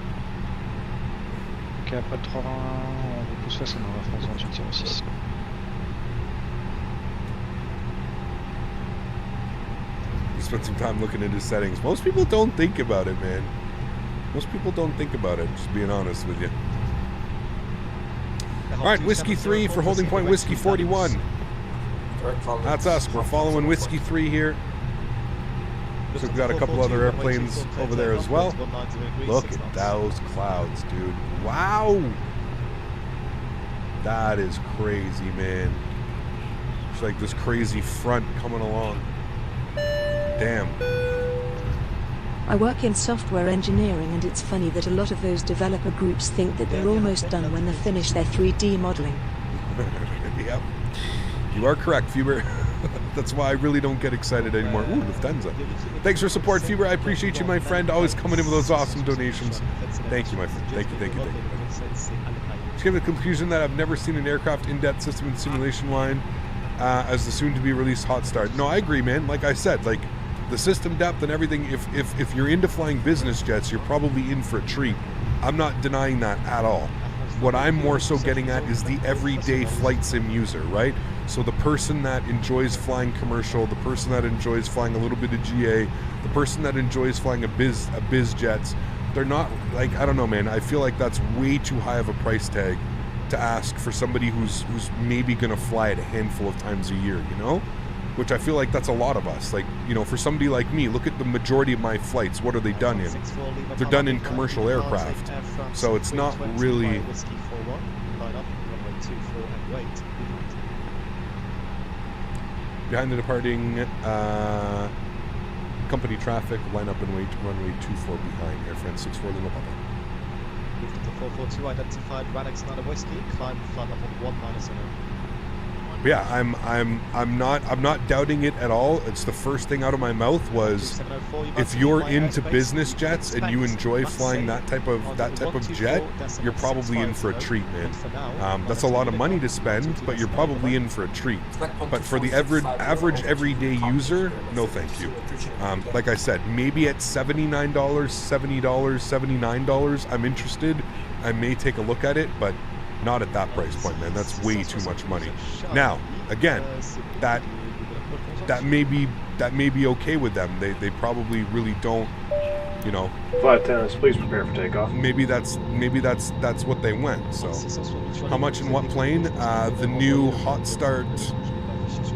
You spent some time looking into settings. Most people don't think about it, man. Most people don't think about it, just being honest with you. Alright, Whiskey 3 for holding point Whiskey 41. That's us. We're following Whiskey 3 here. So we've got a couple other airplanes over there as well. Look at those clouds, dude. Wow! That is crazy, man. It's like this crazy front coming along. Damn. I work in software engineering, and it's funny that a lot of those developer groups think that they're almost done when they finish their 3D modeling. Yep. You are correct, Fuber. That's why I really don't get excited anymore. Ooh, Lufthansa. Thanks for support, Fuber. I appreciate you, my friend. Always coming in with those awesome donations. Thank you, my friend. Thank you, thank you, thank you. Just give the conclusion that I've never seen an aircraft in-depth system and simulation line as the soon-to-be-released hot start. No, I agree, man. Like I said, like the system depth and everything, if you're into flying business jets, you're probably in for a treat. I'm not denying that at all. What I'm more so getting at is the everyday flight sim user, right? So the person that enjoys flying commercial, the person that enjoys flying a little bit of GA, the person that enjoys flying a biz jets, they're not, like, I don't know, man. I feel like that's way too high of a price tag to ask for somebody who's maybe gonna fly it a handful of times a year, you know? Which I feel like that's a lot of us. Like, you know, for somebody like me, look at the majority of my flights. What are they done in? They're done in commercial aircraft. So it's not really... Behind the departing company traffic, line up and wait, runway 24 behind, Air France 64 Lima Papa. Lift to 442 identified, Radix 9 Whiskey, climb flight level 190. But yeah, I'm not doubting it at all. It's the first thing out of my mouth was, if you're into business jets and you enjoy flying that type of jet, you're probably in for a treat, man. That's a lot of money to spend, but you're probably in for a treat. But for the average everyday user, no thank you. Like I said, maybe at $79, $70, $79, I'm interested. I may take a look at it, but Not at that price point, man. That's way too much money. Now, again, that may be okay with them. They probably really don't, you know. Flight attendants, please prepare for takeoff. Maybe that's what they went. So, how much in what plane? The new hot start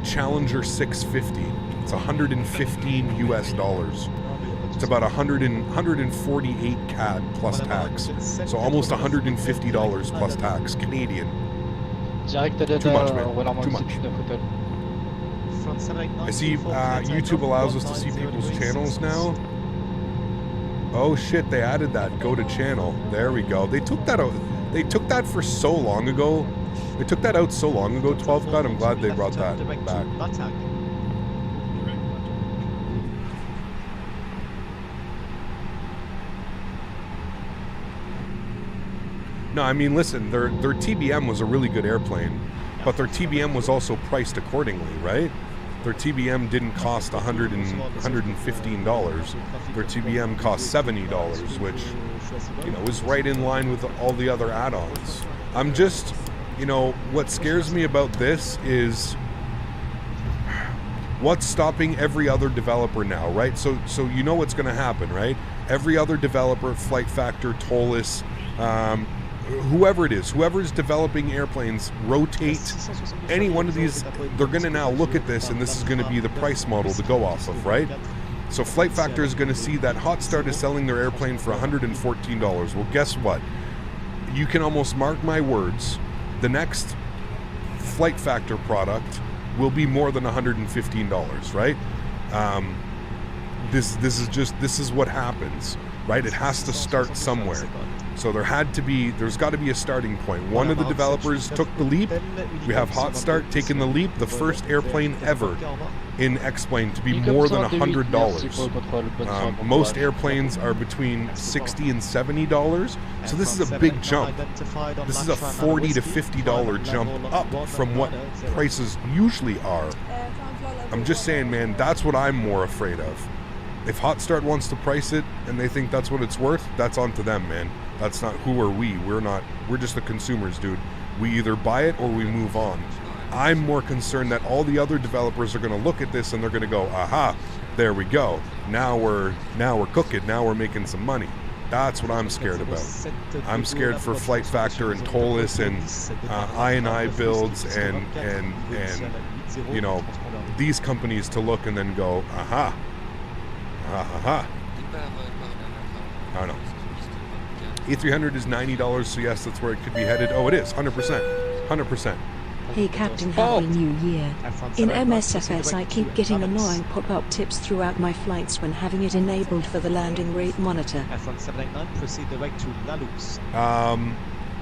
Challenger 650. It's $115 US. It's about 148 CAD plus tax. So almost $150 plus tax Canadian. Too much, man. Too much. I see YouTube allows us to see people's channels now. Oh shit, they added that go to channel. There we go. They took that out. They took that for so long ago. They took that out so long ago, 12 cut. I'm glad they brought that back. No, I mean, listen, their TBM was a really good airplane, but their TBM was also priced accordingly, right? Their TBM didn't cost $115. Their TBM cost $70, which, you know, is right in line with all the other add-ons. I'm just, you know, what scares me about this is what's stopping every other developer now, right? So you know what's going to happen, right? Every other developer, Flight Factor, Toliss, whoever it is, whoever's developing airplanes, rotate any one of these. They're going to now look at this, and this is going to be the price model to go off of, right? So Flight Factor is going to see that Hot Start is selling their airplane for $114. Well, guess what? You can almost mark my words. The next Flight Factor product will be more than $115, right? This is what happens, right? It has to start somewhere. So there's got to be a starting point. One of the developers took the leap. We have Hot Start taking the leap, the first airplane ever in X-Plane to be more than $100. Most airplanes are between $60 and $70. So this is a big jump. This is a $40 to $50 jump up from what prices usually are. I'm just saying, man, that's what I'm more afraid of. If Hot Start wants to price it and they think that's what it's worth, that's on to them, man. That's not who are we. We're just the consumers, dude. We either buy it or we move on. I'm more concerned that all the other developers are going to look at this and they're going to go, aha, there we go. Now we're cooking. Now we're making some money. That's what I'm scared about. I'm scared for Flight Factor and Toliss and I builds and you know, these companies to look and then go, aha. I don't know. A300 is $90, so yes, that's where it could be headed. Oh, it is, 100%. 100%. Hey Captain, Happy New Year. In MSFS I keep getting annoying pop-up tips throughout my flights when having it enabled for the landing rate monitor.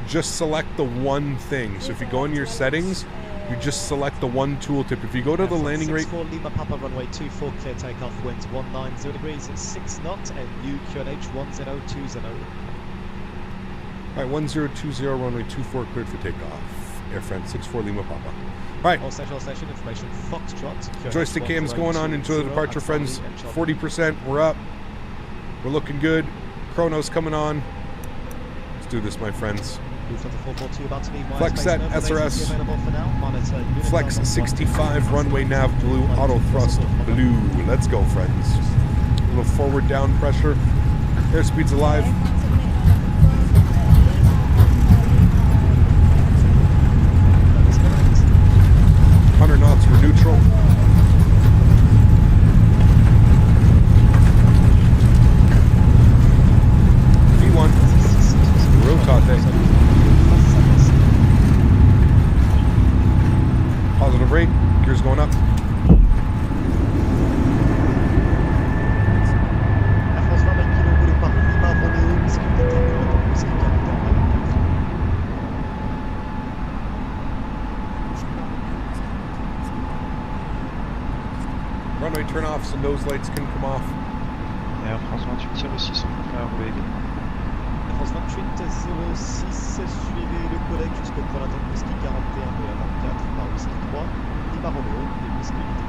Just select the one thing. So if you go into your settings, you just select the one tooltip. If you go to the landing rate... Lima Papa runway 24, clear takeoff, winds 190 degrees at 6 knots, and QNH 1020. Alright, 1020, runway 24, cleared for takeoff. Air France 64 Lima Papa. Alright. All station information, Foxtrot. Joystick cam's going on. Enjoy the departure, friends. 40%, we're up. We're looking good. Chrono's coming on. Let's do this, my friends. Flex set, SRS. Flex 65, runway nav blue, auto thrust blue. Let's go, friends. A little forward down pressure. Airspeed's alive. 100 knots, we're neutral. V1. Rotate. Positive rate, gears going up. Runway turn-offs and nose lights can come off. Air France 28 06, on peut faire rouler également. Air France 28 06, suivez le collègue jusqu'au point d'atteinte whisky 41 de la 24 par whisky 3, Lima Romeo et whisky unité.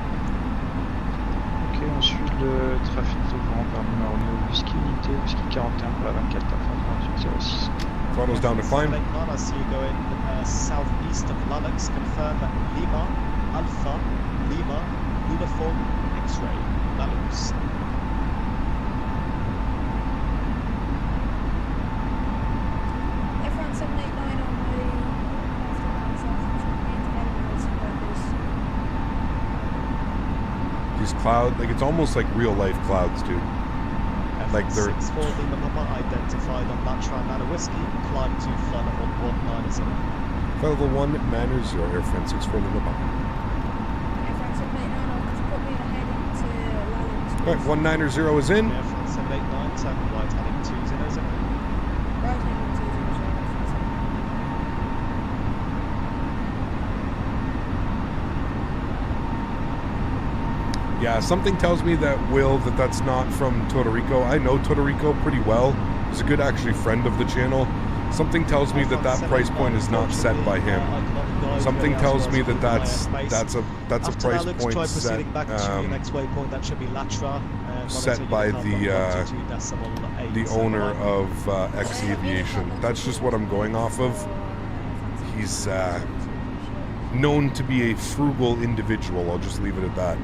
Ok, on suit le trafic devant par Lima Romeo, whisky unité, whisky 41 pour la 24 à France 28 06. Throttle's down to climb. I see you going southeast of Lacasse. Confirm Lima, Alpha, Lima, Uniform, X-ray, Lacasse. F1 789 on my These clouds, like it's almost like real life clouds, dude. Like they're 64 Lima Papa identified on Latra Nano Whiskey, climb to flight level 190. flight level 190, Air France 64 Lima Papa. F1 789, just put me in a heading to Lacasse. Alright, 190 is in. Air France 789, turn right heading 200. Right heading 200. Yeah, something tells me that that's not from Toliss. I know Toliss pretty well. He's a good actually friend of the channel. Something tells me that price point is not set by him. Something tells me that that's a price point set set by the owner of Aviation. That's just what I'm going off of. He's known to be a frugal individual. I'll just leave it at that.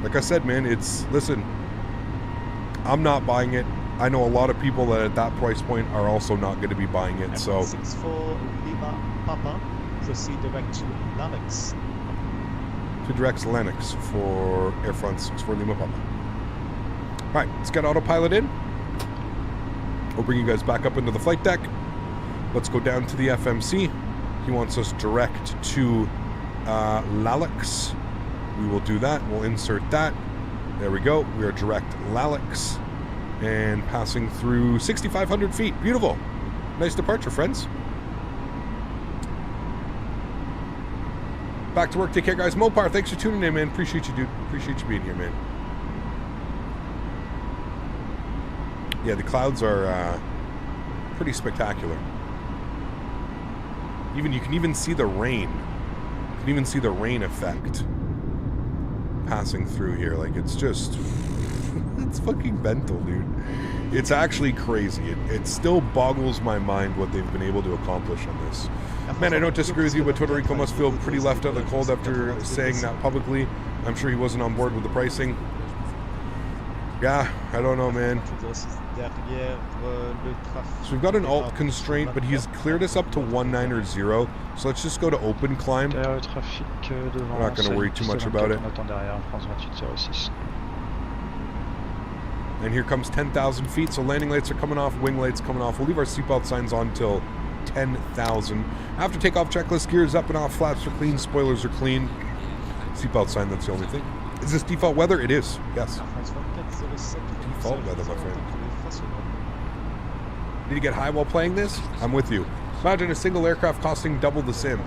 Like I said, man, listen, I'm not buying it. I know a lot of people that at that price point are also not going to be buying it, so 64 Lima Papa, proceed direct to Lacasse. To direct Lennox for Air France 64 Lima Papa. Alright, let's get autopilot in. We'll bring you guys back up into the flight deck. Let's go down to the FMC. He wants us direct to Lacasse. We will do that. We'll insert that. There we go. We are direct Lacasse and passing through 6,500 feet. Beautiful. Nice departure, friends. Back to work. Take care, guys. Mopar, thanks for tuning in, man. Appreciate you, dude. Appreciate you being here, man. Yeah, the clouds are pretty spectacular. You can even see the rain. You can even see the rain effect passing through here. Like, it's just it's fucking mental, dude. It's actually crazy. It still boggles my mind what they've been able to accomplish on this. Man, I don't disagree with you, but Toliss must feel pretty left out of the cold after saying that publicly. I'm sure he wasn't on board with the pricing. Yeah, I don't know, man. So we've got an alt constraint, but he's cleared us up to 190. So let's just go to open climb. We're not going to worry too much about it. And here comes 10,000 feet, so landing lights are coming off, wing lights coming off. We'll leave our seatbelt signs on till 10,000. After takeoff checklist, gears up and off, flaps are clean, spoilers are clean. Seatbelt sign, that's the only thing. Is this default weather? It is, yes. Default weather, my friend. Need to get high while playing this? I'm with you. Imagine a single aircraft costing double the sim.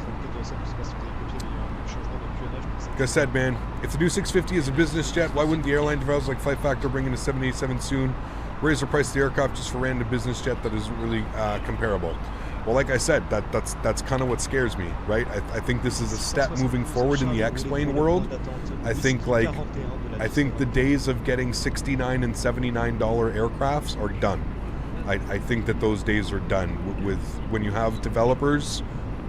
Like I said, man, if the new 650 is a business jet, why wouldn't the airline developers like Flight Factor bring in a 787 soon? Raise the price of the aircraft just for random business jet that isn't really comparable. Well, like I said, that's kind of what scares me, right? I think this is a step moving forward in the X-plane world. I think the days of getting $69 and $79 aircrafts are done. I think that those days are done with when you have developers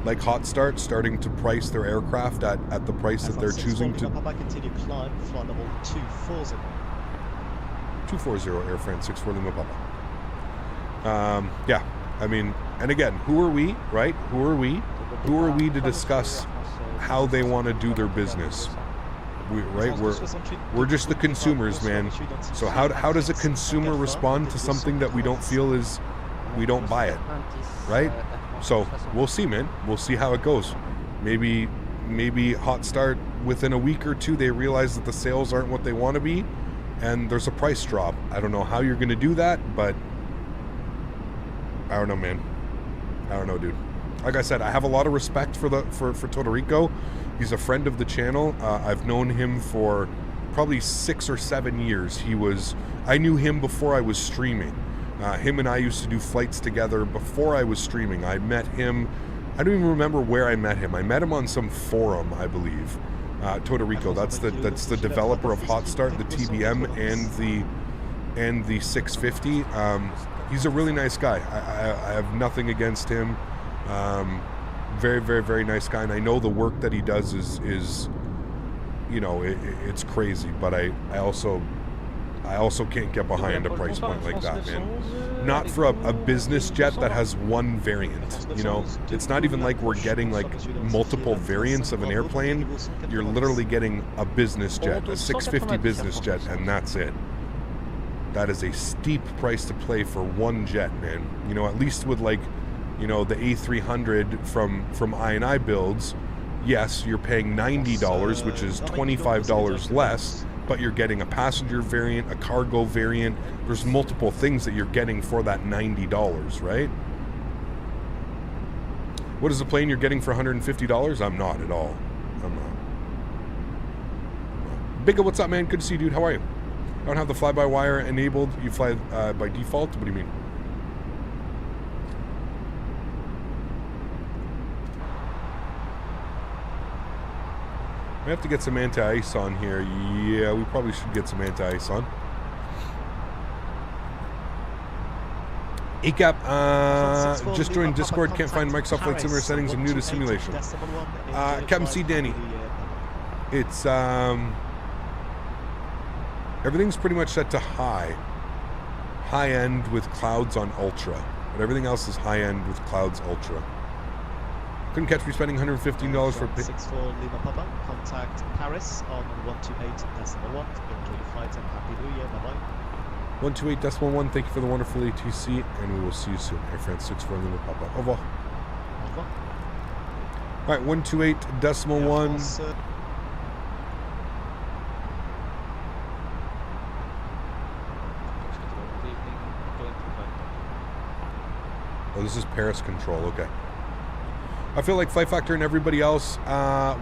like Hot Start starting to price their aircraft at the price that they're choosing to. 240 Air France 64 Lima Papa. Yeah, I mean, and again, who are we, right? Who are we to discuss how they want to do their business? We're just the consumers, man. So how does a consumer respond to something that we don't feel is, we don't buy it, right? So we'll see, man. We'll see how it goes. Maybe Hot Start within a week or two they realize that the sales aren't what they want to be, and there's a price drop. I don't know how you're going to do that, but I don't know, man. I don't know, dude. Like I said, I have a lot of respect for Toliss. He's a friend of the channel. I've known him for probably 6 or 7 years. I knew him before I was streaming. Him and I used to do flights together before I was streaming. I met him, I don't even remember where I met him. I met him on some forum, I believe. Toliss, that's the developer of Hot Start, the TBM, and the 650. he's a really nice guy. I have nothing against him. Very, very, very nice guy. And I know the work that he does is you know, it's crazy. But I also can't get behind a price point like that, man. Not for a business jet that has one variant, you know. It's not even like we're getting like multiple variants of an airplane. You're literally getting a business jet, a 650 business jet, and that's it. That is a steep price to play for one jet, man. You know, at least with like, you know, the A300 from I&I builds, yes, you're paying $90, which is $25 less, but you're getting a passenger variant, a cargo variant. There's multiple things that you're getting for that $90, right? What is the plane you're getting for $150? I'm not at all. I'm not. Bigga, what's up, man? Good to see you, dude. How are you? I don't have the fly-by-wire enabled. You fly by default? What do you mean? We have to get some anti-ice on here. Yeah, we probably should get some anti-ice on. ACAP, just joined Discord. Can't find Microsoft Flight Simulator settings. I'm new to simulation. Captain C. Danny. It's, everything's pretty much set to high. High end with clouds on ultra. But everything else is high end with clouds ultra. Couldn't catch me spending $115 for... 64 Lima Papa, contact Paris on 128.1. Enjoy your flight and Happy New Year. Bye-bye. 128.1, thank you for the wonderful ATC, and we will see you soon. Air France 64 Lima Papa. Au revoir. Au revoir. Alright, 128.1. Oh, this is Paris control, okay. I feel like Flight Factor and everybody else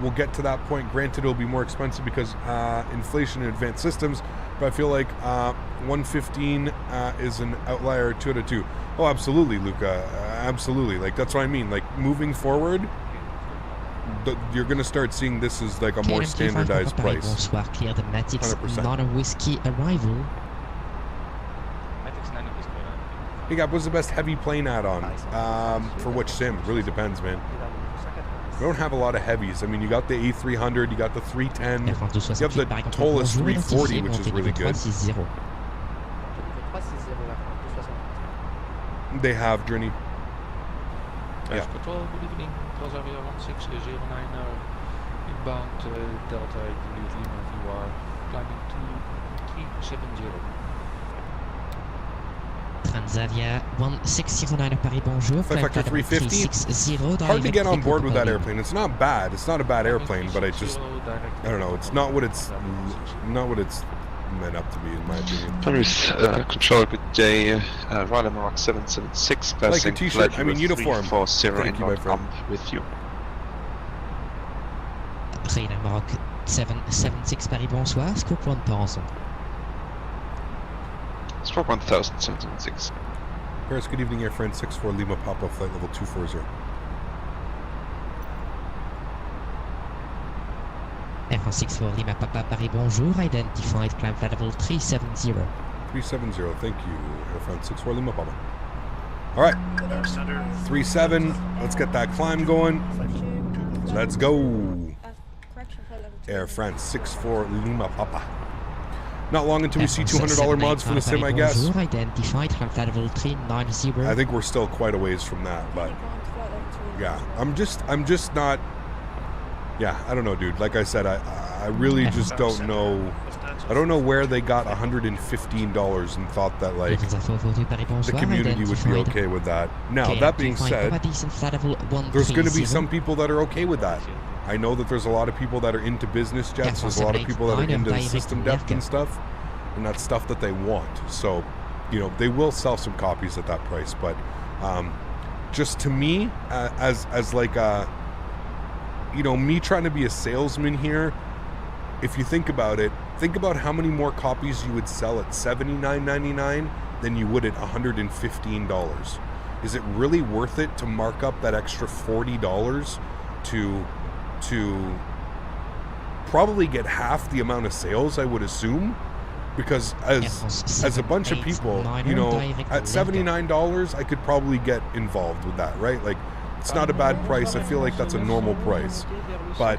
will get to that point. Granted, it'll be more expensive because inflation in advanced systems, but I feel like 115 is an outlier 2 out of 2. Oh, absolutely, Luca. Absolutely. Like, that's what I mean. Like, moving forward, you're going to start seeing this as like a more standardized price. Bonsoir, clear the Matix 100%. non-whiskey arrival. Hey, Gab, what's the best heavy plane add-on? For which sim? It really depends, man. We don't have a lot of heavies. I mean, you got the A300, you got the 310, you have the Toliss 340, which is really good. They have, Drini. Yeah. Control, good evening. Close area 1609, inbound Delta, Lima VR, climbing to 370. Transavia 1609 Paris, bonjour. Flight Factor 350. Hard to get on board with that airplane. It's not bad. It's not a bad airplane, but I don't know. It's not what it's meant up to be, in my opinion. Paris control good day. Ryder Mark 776. Like a t-shirt. I mean uniform. 340 Thank you, my friend. With you. Ryder Mark 776 Paris, bonsoir. Scope 1000. Stroke 1706. Paris, good evening, Air France 64 Lima Papa, flight level 240. Air France 64 Lima Papa, Paris, bonjour. Identified, climb flight level 370. 370, thank you, Air France 64 Lima Papa. Alright, 37, let's get that climb going. Let's go. Air France 64 Lima Papa. Not long until we see $200 mods for the sim, I guess. I think we're still quite a ways from that, but yeah, I'm just not. Yeah, I don't know, dude. Like I said, I really just don't know. I don't know where they got $115 and thought that like the community would be okay with that. Now, that being said, there's going to be some people that are okay with that. I know that there's a lot of people that are into business jets. There's a lot of people that are into the system depth and stuff, and that's stuff that they want. So, you know, they will sell some copies at that price. But just to me, as like a, you know, me trying to be a salesman here, if you think about it, think about how many more copies you would sell at $79.99 than you would at $115. Is it really worth it to mark up that extra $40 to probably get half the amount of sales, I would assume? Because as a bunch of people, you know, at $79, I could probably get involved with that, right? Like, it's not a bad price. I feel like that's a normal price. But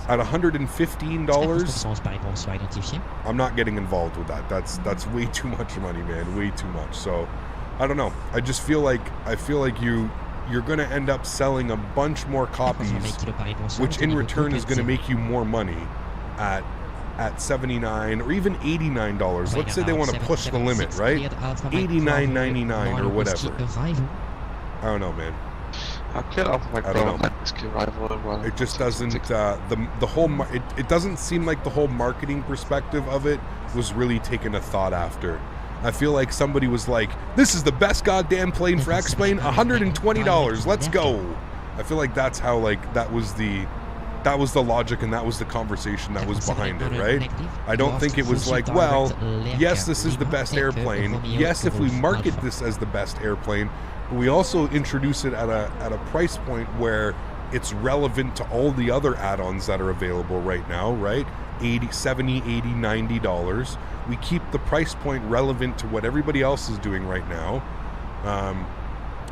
at $115, I'm not getting involved with that. That's way too much money, man. Way too much. So, I don't know. I just feel like you're going to end up selling a bunch more copies, which in return is going to make you more money at $79 or even $89. Let's say they want to push the limit, right? $89.99 or whatever. I don't know, man. I don't know. It just doesn't. The whole. It doesn't seem like the whole marketing perspective of it was really taken a thought after. I feel like somebody was like, "This is the best goddamn plane for X-Plane, $120. Let's go." I feel like that's how that was the logic and that was the conversation that was behind it, right? I don't think it was like, well, yes, this is the best airplane. Yes, if we market this as the best airplane, but we also introduce it at a price point where it's relevant to all the other add-ons that are available right now, right? $70, $80, $90. We keep the price point relevant to what everybody else is doing right now.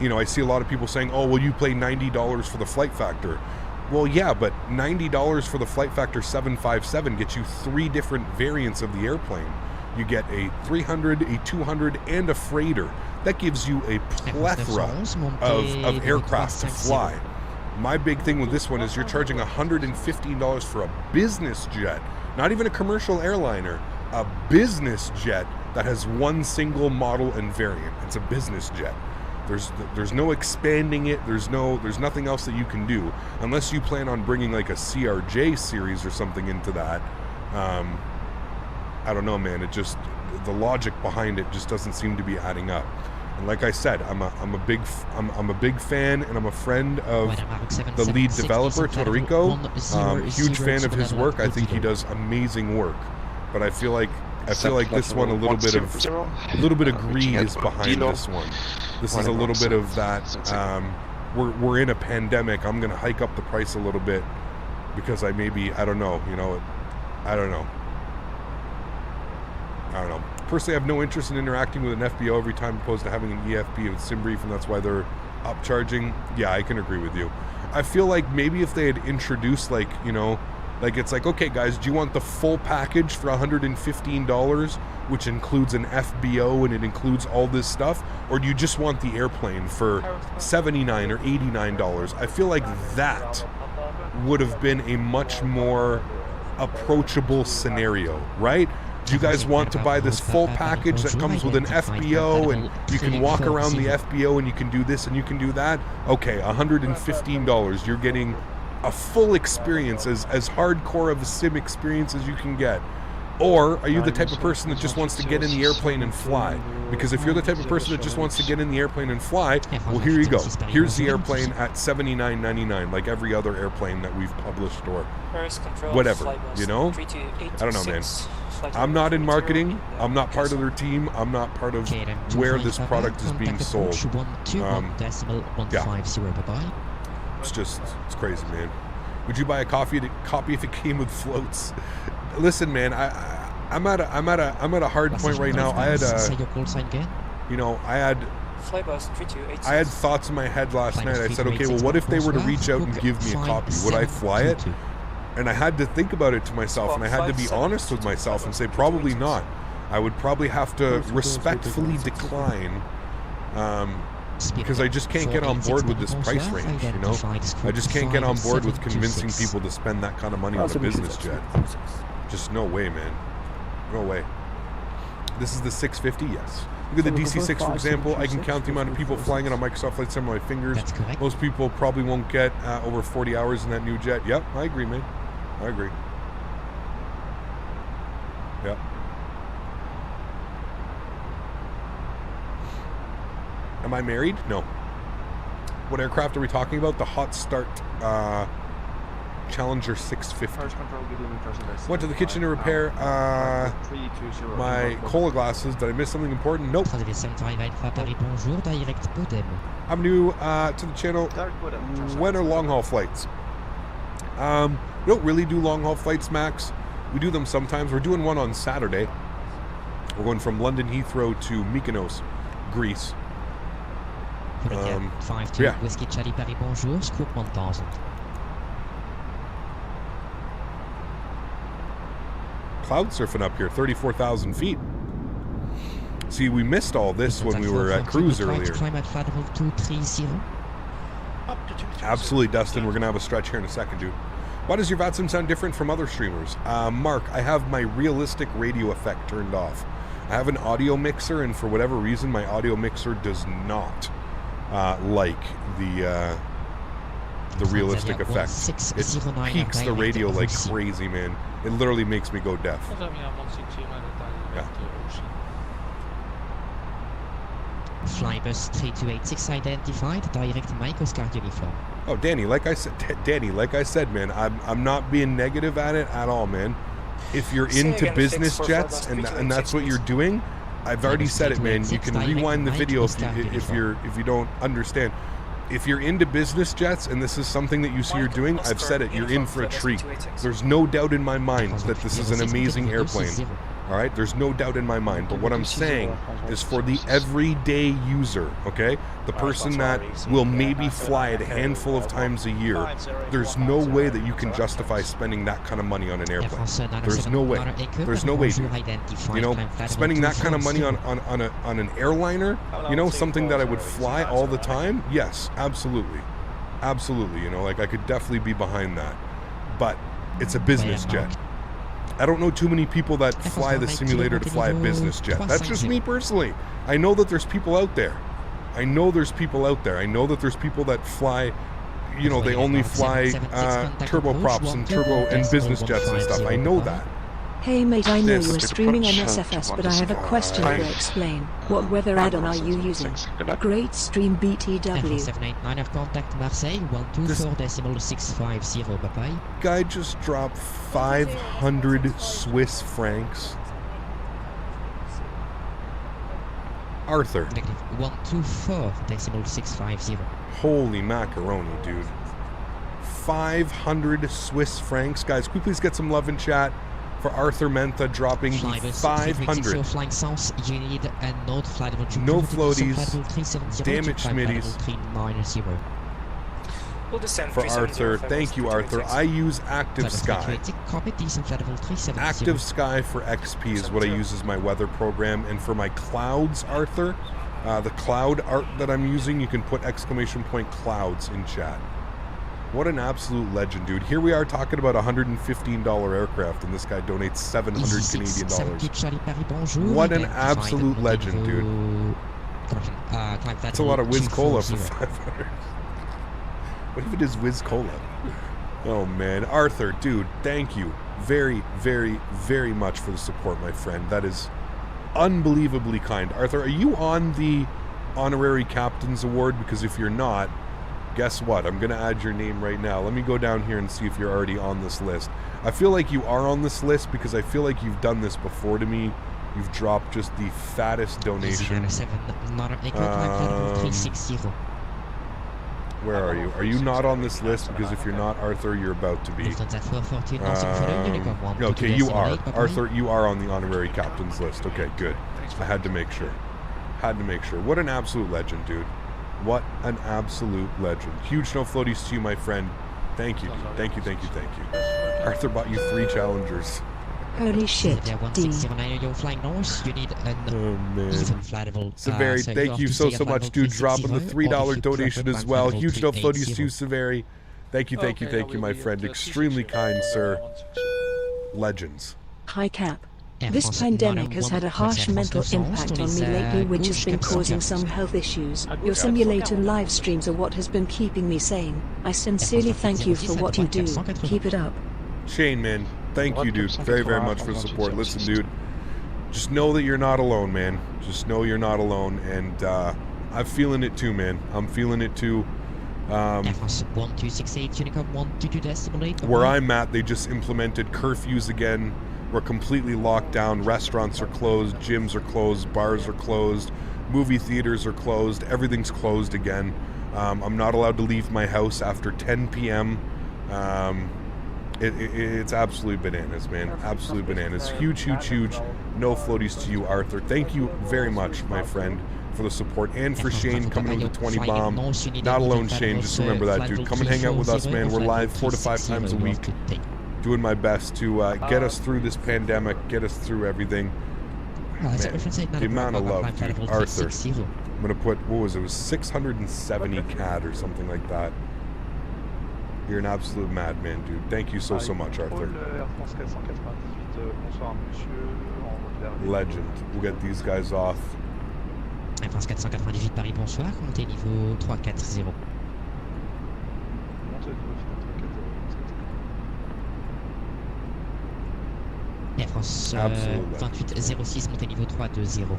You know, I see a lot of people saying, oh, well, you pay $90 for the flight factor. Well, yeah, but $90 for the Flight Factor 757 gets you 3 different variants of the airplane. You get a 300, a 200, and a freighter. That gives you a plethora of aircraft to fly. My big thing with this one is you're charging $115 for a business jet, not even a commercial airliner, a business jet that has one single model and variant. It's a business jet. There's no expanding it. There's nothing else that you can do unless you plan on bringing like a CRJ series or something into that. I don't know, man. It just, the logic behind it just doesn't seem to be adding up. And like I said, I'm a big fan and I'm a friend of the lead developer, Sólríkt. Huge fan of his work. I think he does amazing work. But I feel like this one a little bit of greed is behind this one. This is a little bit of that. We're in a pandemic. I'm gonna hike up the price a little bit because I don't know. You know, I don't know. Personally, I have no interest in interacting with an FBO every time opposed to having an EFP with SimBrief, and that's why they're upcharging. Yeah, I can agree with you. I feel like maybe if they had introduced it's like, okay, guys, do you want the full package for $115, which includes an FBO and it includes all this stuff? Or do you just want the airplane for $79 or $89? I feel like that would have been a much more approachable scenario, right? Do you guys want to buy this full package that comes with an FBO and you can walk around the FBO and you can do this and you can do that? Okay, $115, you're getting a full experience, as hardcore of a sim experience as you can get. Or are you the type of person that just wants to get in the airplane and fly? Because if you're the type of person that just wants to get in the airplane and fly, well, here you go. Here's the airplane at $79.99, like every other airplane that we've published or whatever, you know? I don't know, man. I'm not in marketing. I'm not part of their team. I'm not part of where this product is being sold. It's crazy, man. Would you buy a copy if it came with floats? Listen, man, I'm at a hard point right now. I had thoughts in my head last night. I said, okay, well, what if they were to reach out and give me a copy? Would I fly it? And I had to think about it to myself, and I had to be honest with myself and say probably not. I would probably have to respectfully decline, because I just can't get on board with this price range, you know? I just can't get on board with convincing people to spend that kind of money on a business jet. Just no way, man. No way. This is the 650, yes. Look at the DC-6, for example. I can count the amount of people flying it on Microsoft Flight Sim on my fingers. Most people probably won't get over 40 hours in that new jet. Yep, I agree, man. I agree. Yep. Am I married? No. What aircraft are we talking about? The Hot Start Challenger 650. Went to the kitchen to repair my cola glasses. Did I miss something important? Nope. I'm new to the channel. When are long haul flights? We don't really do long haul flights, Max. We do them sometimes. We're doing one on Saturday. We're going from London Heathrow to Mykonos, Greece. 5-2 yeah. Whiskey Charlie Paris, bonjour, scoop 1000. Cloud surfing up here, 34,000 feet. See, we missed all this when we were at cruise earlier. Absolutely, Dustin. We're going to have a stretch here in a second, dude. Why does your VATSIM sound different from other streamers? Mark, I have my realistic radio effect turned off. I have an audio mixer, and for whatever reason, my audio mixer does not like the realistic effect. It peaks the radio like crazy, man. It literally makes me go deaf. Yeah. Flybus 3286 identified, direct Mike Oscar uniform. Oh, Danny, like I said, man, I'm not being negative at it at all, man. If you're into business jets and that's what you're doing, I've already said it, man. You can rewind the video if you don't understand. If you're into business jets and this is something that you see you're doing, I've said it, you're in for a treat. There's no doubt in my mind that this is an amazing airplane. All right, there's no doubt in my mind. But what I'm saying is for the everyday user, okay, the person that will maybe fly it a handful of times a year, there's no way that you can justify spending that kind of money on an airplane. There's no way. There's no way, dude. You know, spending that kind of money on an airliner, you know, something that I would fly all the time, yes, absolutely. Absolutely, you know, like I could definitely be behind that. But it's a business jet. I don't know too many people that fly the simulator to fly a business jet. That's just me personally. I know that there's people out there. I know there's people that fly, you know, they only fly turboprops and business jets and stuff. I know that. Hey mate, I know you're streaming MSFS, but I have a question to explain. What weather add-on are you using? Great stream BTW. 789 have contact Marseille 124.650. Bye-bye. Guy just dropped 500 Swiss francs. Arthur. 124.650. Holy macaroni, dude. 500 Swiss francs. Guys, can we please get some love in chat for Arthur Mentha dropping 500. No floaties. Damn it, Schmitties. For Arthur, thank you, Arthur. I use Active Sky. Active Sky for XP is what I use as my weather program. And for my clouds, Arthur, the cloud art that I'm using, you can put !clouds in chat. What an absolute legend, dude. Here we are talking about a $115 aircraft, and this guy donates 700 Canadian dollars. What an absolute legend, dude. That's a lot of Whiz Cola for 500. What if it is Whiz Cola? Oh, man. Arthur, dude, thank you very, very, very much for the support, my friend. That is unbelievably kind. Arthur, are you on the Honorary Captain's Award? Because if you're not, guess what? I'm going to add your name right now. Let me go down here and see if you're already on this list. I feel like you are on this list because I feel like you've done this before to me. You've dropped just the fattest donation. Where are you? Are you not on this list? Because if you're not, Arthur, you're about to be. Okay, you are. Arthur, you are on the Honorary Captain's list. Okay, good. I had to make sure. What an absolute legend, dude. What an absolute legend. Huge no floaties to you, my friend. Thank you, dude. Thank you. Arthur bought you 3 challengers. Holy shit, D. Oh man. Severi, thank you so much, dude. Dropping the $3 donation as well. Huge no floaties to you, Severi. Thank you, my friend. Extremely kind, sir. Legends. Hi, Cap. This pandemic has had a harsh mental impact on me lately, which has been causing some health issues. Your simulator live streams are what has been keeping me sane. I sincerely thank you for what you do. Keep it up. Shane, man, thank you, dude, very, very much for the support. Listen, dude, just know that you're not alone, man. Just know you're not alone, and I'm feeling it too, man. I'm feeling it too. Where I'm at, they just implemented curfews again. We're completely locked down. Restaurants are closed, gyms are closed, bars are closed, movie theaters are closed, everything's closed again. I'm not allowed to leave my house after 10 p.m. It's absolutely bananas, man. Absolutely bananas. Huge, huge, huge. No floaties to you, Arthur. Thank you very much, my friend, for the support, and for Shane coming in with the 20 bomb. Not alone, Shane. Just remember that, dude. Come and hang out with us, man. We're live 4 to 5 times a week, doing my best to get us through this pandemic, get us through everything. Man, the amount of love, dude. Arthur. I'm gonna put, what was it? It was 670 CAD or something like that. You're an absolute madman, dude. Thank you so much, Arthur. Legend. We'll get these guys off. Air France 498 Paris, bonsoir. Montée niveau 340. Air France 2806, montée niveau 320.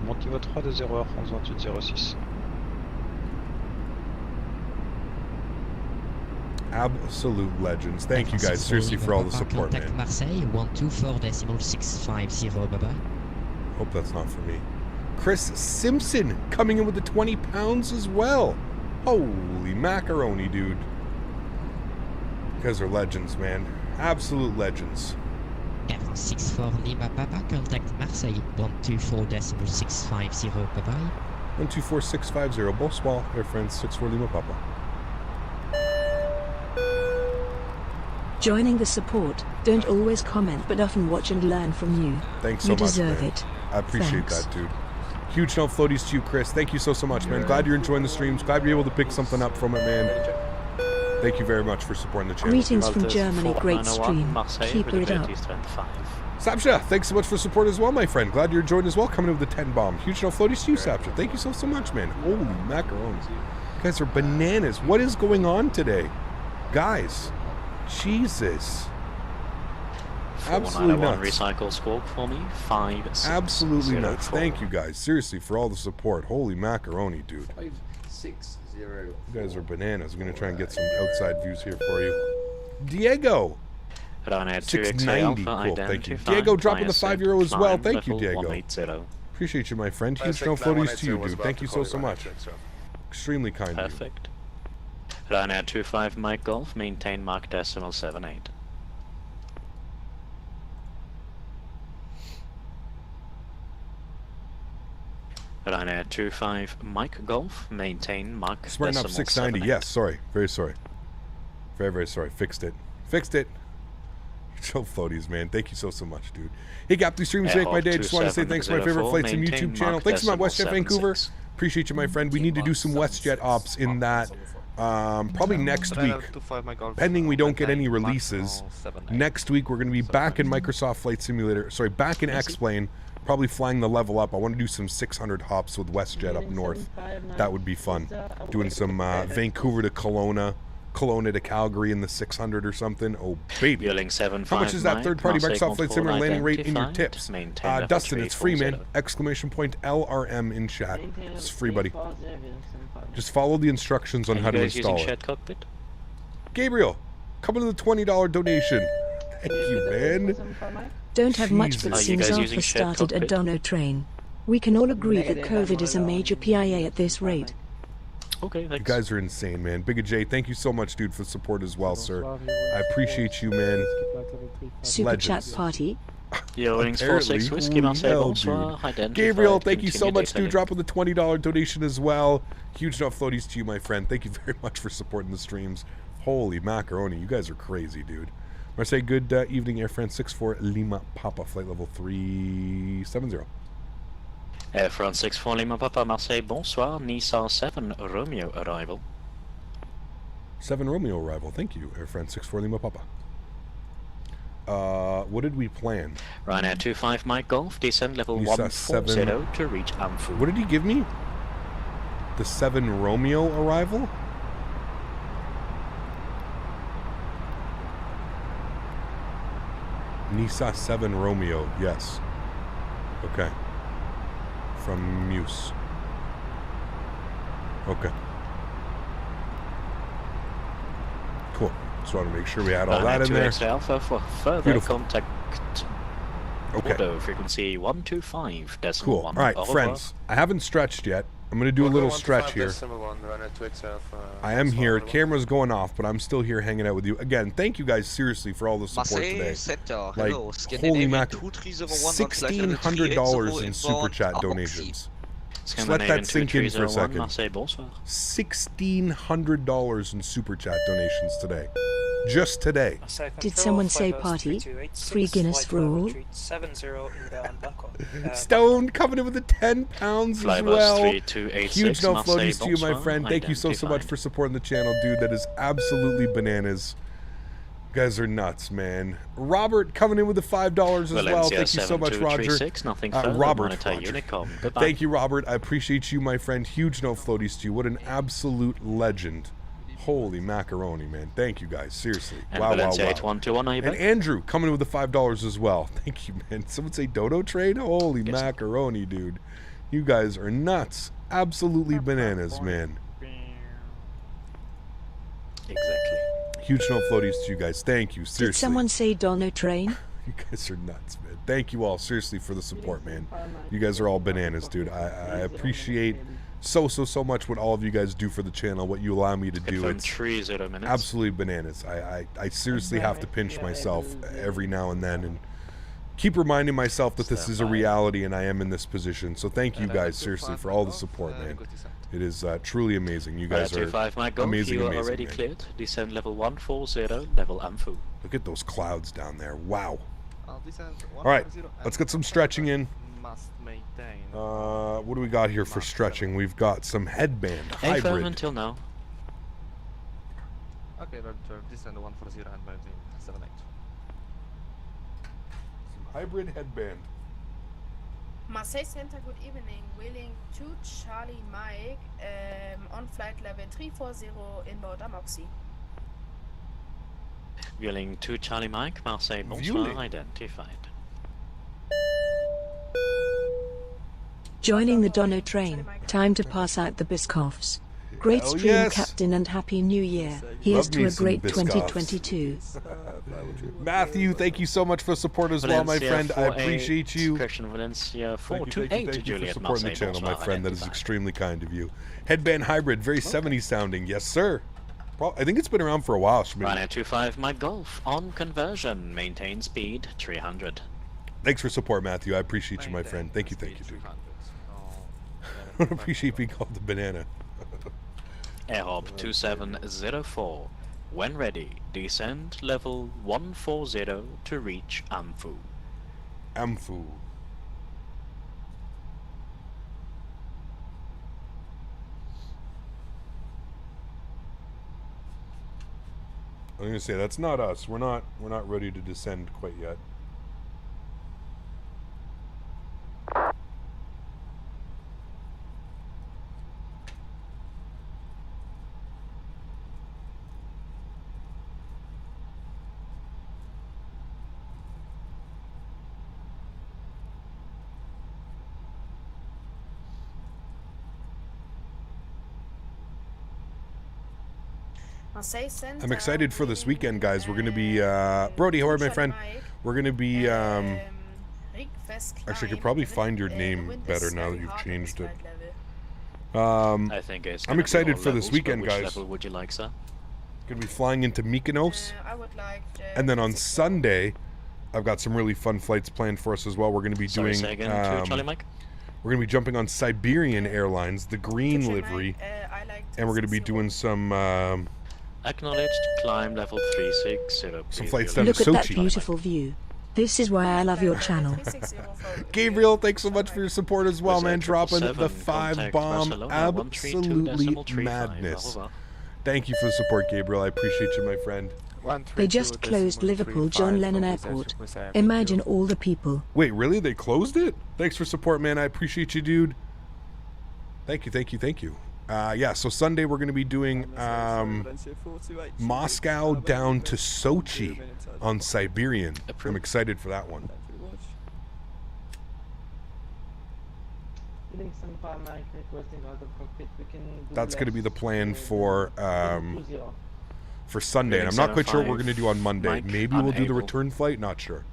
Monte niveau 320 Air France 2806. Absolute legends. Thank you guys, seriously, for all the support, man. Marseille 124.650. Bye bye. Hope that's not for me. Chris Simpson coming in with the 20 pounds as well. Holy macaroni, dude. You guys are legends, man. Absolute legends. Air France 64 Lima Papa, contact Marseille 124.650. Bye bye. 124650. Bonsoir, Air France 64 Lima Papa. Joining the support. Don't always comment, but often watch and learn from you. Thanks so much, man. You deserve it. I appreciate that, dude. Huge no floaties to you, Chris. Thank you so much, man. Glad you're enjoying the streams. Glad you're able to pick something up from it, man. Thank you very much for supporting the channel. Greetings from Germany. Great stream. Keep it up. Sapsha, thanks so much for support as well, my friend. Glad you're enjoying as well. Coming in with the 10 bomb. Huge no floaties to you, Sapsha. Thank you so much, man. Holy macarons. You guys are bananas. What is going on today? Guys. Jesus. Absolutely nuts. Recycle squawk for me. 5. Absolutely nuts. Thank you guys, seriously, for all the support. Holy macaroni, dude. 560. You guys are bananas. I'm gonna try and get some outside views here for you. Diego. 690. Cool. Thank you. Diego dropping the €5 as well. Thank you, Diego. Appreciate you, my friend. Huge no floaties to you, dude. Thank you so much. Extremely kind. Perfect. Ryanair 25 Mike Golf, maintain Mark decimal 78. Ryanair 25 Mike Golf, maintain Mark decimal 78. Smarting up 690, yes, sorry. Very sorry. Very, very sorry. Fixed it. Fixed it. Chill floaties, man. Thank you so much, dude. Hey, Gap, these streams make my day. Just want to say thanks to my favorite flights and YouTube channel. Thanks to my WestJet Vancouver. Appreciate you, my friend. We need to do some WestJet ops in that. Probably next week, pending we don't get any releases. Next week we're going to be back in Microsoft Flight Simulator, sorry, back in X-Plane, probably flying the level up. I want to do some 600 hops with WestJet up north. That would be fun. Doing some Vancouver to Kelowna to Calgary in the 600 or something. Oh, baby. How much is that third-party Microsoft Flight Simulator landing rate in your tips? Dustin, it's free, man. Exclamation point LRM in chat. It's free, buddy. Just follow the instructions on how to install it. Gabriel, coming to the $20 donation. Thank you, man. Don't have much, but since Arthur started a dono train, we can all agree that COVID is a major PIA at this rate. Okay, thanks. You guys are insane, man. Big J, thank you so much, dude, for the support as well, sir. I appreciate you, man. Super chat party. Gabriel, thank you so much, dude. Dropping the $20 donation as well. Huge enough floaties to you, my friend. Thank you very much for supporting the streams. Holy macaroni, you guys are crazy, dude. Marseille, good evening, Air France 64 Lima Papa, flight level 370. Air France 64 Lima Papa, Marseille, bonsoir. Nissan 7 Romeo arrival. 7 Romeo arrival, thank you, Air France 64 Lima Papa. What did we plan? Ryanair 25 Mike Golf, descend level 140 to reach Amfu. What did he give me? The 7 Romeo arrival? Nissan 7 Romeo, yes. Okay. From Muse. Okay. Cool. Just want to make sure we had all that in there. Alpha for further Beautiful. contact. Okay. Auto frequency 125.1. Cool. All right, friends. I haven't stretched yet. I'm going to do a little stretch here. I am here. Camera's going off, but I'm still here hanging out with you. Again, thank you guys seriously for all the support today. Like, holy mac, $1,600 in Super Chat donations. Just let that sink in for a second. $1,600 in Super Chat donations today. Just today. Did someone say party? Free Guinness for all? Stone coming in with the 10 pounds as well. Huge no floaties to you, my friend. Thank you so much for supporting the channel, dude. That is absolutely bananas. You guys are nuts, man. Robert coming in with the $5 as well. Thank you so much, Roger. Robert. Thank you, Robert. I appreciate you, my friend. Huge no floaties to you. What an absolute legend. Holy macaroni, man. Thank you, guys. Seriously. Wow, wow, wow. And Andrew coming in with the $5 as well. Thank you, man. Someone say dodo trade? Holy macaroni, dude. You guys are nuts. Absolutely bananas, man. Exactly. Huge no floaties to you guys. Thank you. Seriously. Did someone say dono train? You guys are nuts, man. Thank you all, seriously, for the support, man. You guys are all bananas, dude. I appreciate so much what all of you guys do for the channel, what you allow me to do. It's absolutely bananas. I seriously have to pinch myself every now and then and keep reminding myself that this is a reality and I am in this position. So thank you guys, seriously, for all the support, man. It is truly amazing. You guys are amazing, you are already cleared. Descend level 140, level Amphu. Look at those clouds down there. Wow. Alright, let's get some stretching in. What do we got here for stretching? We've got some headband hybrid. Until now. Okay, descend 140 and merge in 78. Some hybrid headband. Marseille Center, good evening. Wheeling to Charlie Mike on flight level 340 inbound Amoxie. Wheeling to Charlie Mike, Marseille, bonsoir, identified. Joining the Dono train. Time to pass out the Biscoffs. Great stream, Captain, and Happy New Year. Here's to a great 2022. Matthew, thank you so much for support as well, my friend. I appreciate you. Thank you for supporting the channel, my friend. That is extremely kind of you. Headband hybrid, very 70s sounding. Yes, sir. I think it's been around for a while. Ryanair 25, my Golf on conversion. Maintain speed 300. Thanks for support, Matthew. I appreciate you, my friend. Thank you, dude. I appreciate being called the banana. Airhop 2704. When ready, descend level 140 to reach Amphu. Amphu. I'm gonna say that's not us. We're not ready to descend quite yet. I'm excited for this weekend, guys. We're going to be, Brody, how are you, my friend? We're going to be, actually, I could probably find your name better now that you've changed it. I think I'm excited for this weekend, guys. Level would you like, sir? Going to be flying into Mykonos. And then on Sunday, I've got some really fun flights planned for us as well. We're going to be doing, we're going to be jumping on Siberian Airlines, the green livery. And we're going to be doing some, acknowledged, climb level 360. Some flights down to Sochi. Look at that beautiful view. This is why I love your channel. Gabriel, thanks so much for your support as well, man. Dropping the 5 bomb. Absolutely madness. Thank you for the support, Gabriel. I appreciate you, my friend. They just closed Liverpool John Lennon Airport. Imagine all the people. Wait, really? They closed it? Thanks for support, man. I appreciate you, dude. Thank you, thank you, thank you. Yeah, so Sunday we're going to be doing Moscow down to Sochi on Siberian. I'm excited for that one. That's going to be the plan for Sunday, and I'm not quite sure what we're going to do on Monday. Maybe we'll do the return flight, not sure.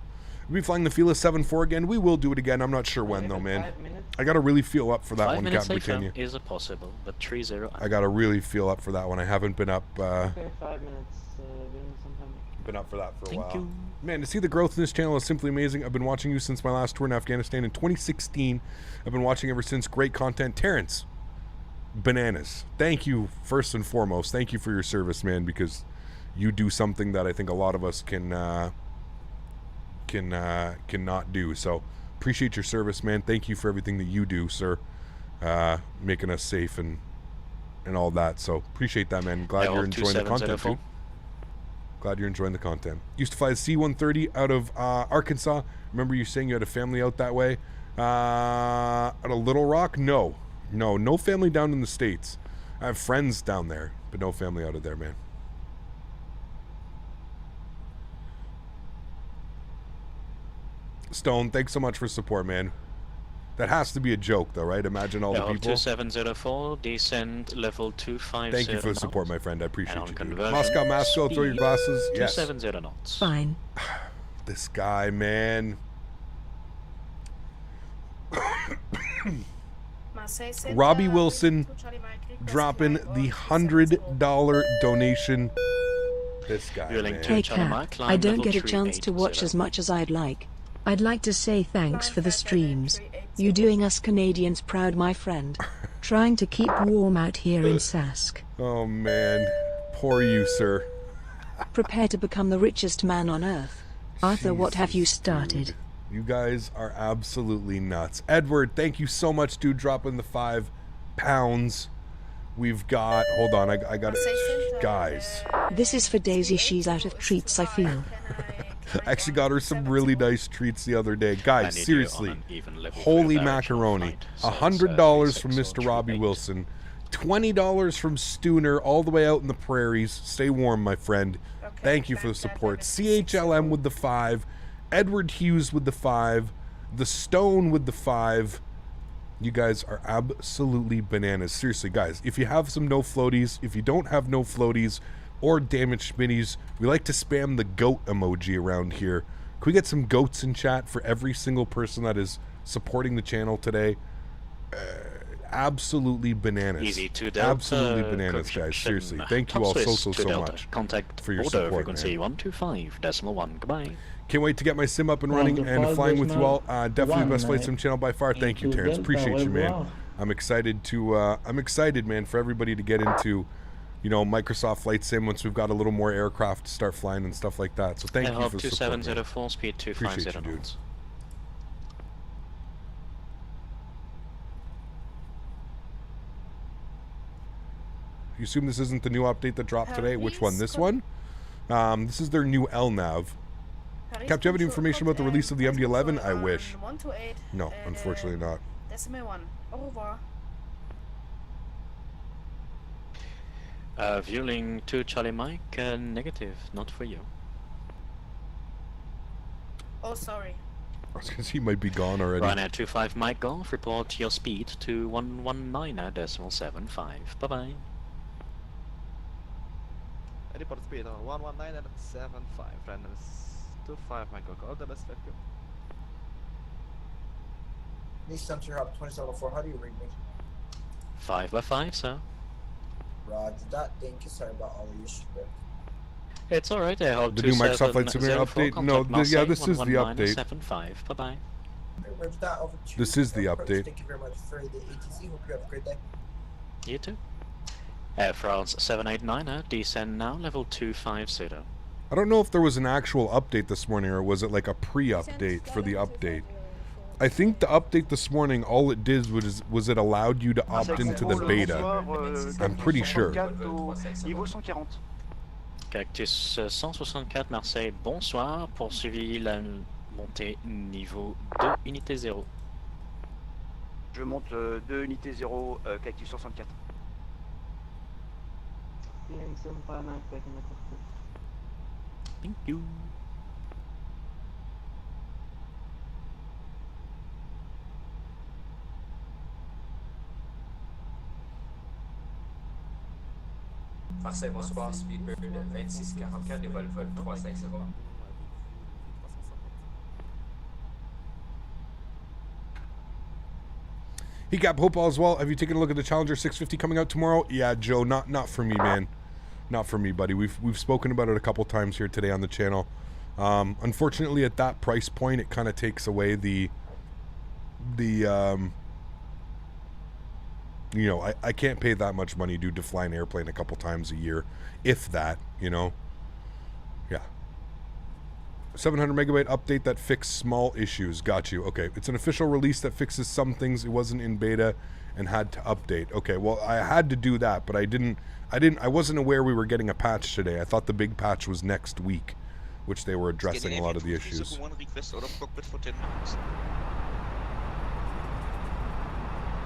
We'll be flying the Fila 7-4 again. We will do it again. I'm not sure when, though, man. I got to really feel up for that 5 one, minutes Captain later Peteni. is possible, but 3-0. I got to really feel up for that one. I haven't been up... Okay, 5 minutes. Been up for that for a while. you. Man, to see the growth in this channel is simply amazing. I've been watching you since my last tour in Afghanistan in 2016. I've been watching ever since. Great content. Terrence, bananas. Thank you, first and foremost. Thank you for your service, man, because you do something that I think a lot of us cannot do. So appreciate your service, man. Thank you for everything that you do, sir. Making us safe and all that. So appreciate that, man. Glad you're enjoying the content, too. Glad you're enjoying the content. Used to fly the C-130 out of Arkansas. Remember you saying you had a family out that way? Out of Little Rock? No family down in the States. I have friends down there, but no family out of there, man. Stone, thanks so much for support, man. That has to be a joke, though, right? Imagine all the people. 2704, descend level 250. Thank you for the support, my friend. I appreciate you. Conversion, Moscow, Masco, throw your glasses. Yes. 270 knots. Fine. This guy, man. Robbie Wilson dropping the $100 donation. This guy, man. Hey, Cap, I don't get a chance to watch as much as I'd like. I'd like to say thanks for the streams. You doing us Canadians proud, my friend. Trying to keep warm out here in Sask. Oh, man. Poor you, sir. Prepare to become the richest man on Earth. Arthur, what have you started? Dude. You guys are absolutely nuts. Edward, thank you so much, dude, dropping the £5. We've got... Hold on, I got it. Guys. This is for Daisy. She's out of treats, I feel. I actually got her some really nice treats the other day. Guys, seriously, holy macaroni. $100 from Mr. Robbie Wilson. $20 from Stooner all the way out in the prairies. Stay warm, my friend. Thank you for the support. CHLM with the 5. Edward Hughes with the 5. The Stone with the 5. You guys are absolutely bananas. Seriously, guys, if you have some no floaties, if you don't have no floaties, or damaged Smitties, we like to spam the goat emoji around here. Can we get some goats in chat for every single person that is supporting the channel today? Absolutely bananas. Easy to Delta. Absolutely bananas, guys. Seriously. Thank you all so much Contact for your order support, frequency man. 125.1. Goodbye. Can't wait to get my sim up and running and flying with you all. Definitely the best flight sim channel by far. Thank you, Terrence. Appreciate you, man. I'm excited to. I'm excited, man, for everybody to get into, you know, Microsoft Flight Sim once we've got a little more aircraft to start flying and stuff like that. So thank you for the support. 2704, speed 250 knots. You assume this isn't the new update that dropped today? Which one? This one? This is their new LNAV. Cap, do you have any information about the release of the MD-11? I wish. No, unfortunately not. Au revoir. Viewing to Charlie Mike, negative, not for you. Oh, sorry. I was gonna say he might be gone already. Ryanair 25 Mike Golf, report your speed to 119.75. Bye bye. Report speed on 119.75. Ryanair 25 Mike Golf. All the best, thank you. Nice center up 2704. How do you read me? 5x5, sir. Roger that. Thank you. Sorry about all the issues there. It's alright, I hope the new Microsoft Flight Simulator update? No, yeah, this is the update. 75. Bye-bye. This is the update. Thank you very much for the ATC. Hope you have a great day. You too. Air France 789, descend now, level 250. I don't know if there was an actual update this morning or was it like a pre-update for the update. I think the update this morning, all it did was it allowed you to opt into the beta. I'm pretty sure. Cactus 164 Marseille, bonsoir, poursuivi la montée niveau 2 unité 0. Je monte 2 unité 0, Cactus 64. Thank you. Marseille, bonsoir, Speedbird 2644 et vol 350. He got Hope all as well. Have you taken a look at the Challenger 650 coming out tomorrow? Yeah, Joe, not for me, man. Not for me, buddy. We've spoken about it a couple times here today on the channel. Unfortunately, at that price point, it kind of takes away the you know, I can't pay that much money due to fly an airplane a couple times a year, if that, you know. Yeah. 700 megabyte update that fixed small issues. Got you. Okay. It's an official release that fixes some things. It wasn't in beta and had to update. Okay. Well, I had to do that, but I wasn't aware we were getting a patch today. I thought the big patch was next week, which they were addressing a lot of the issues.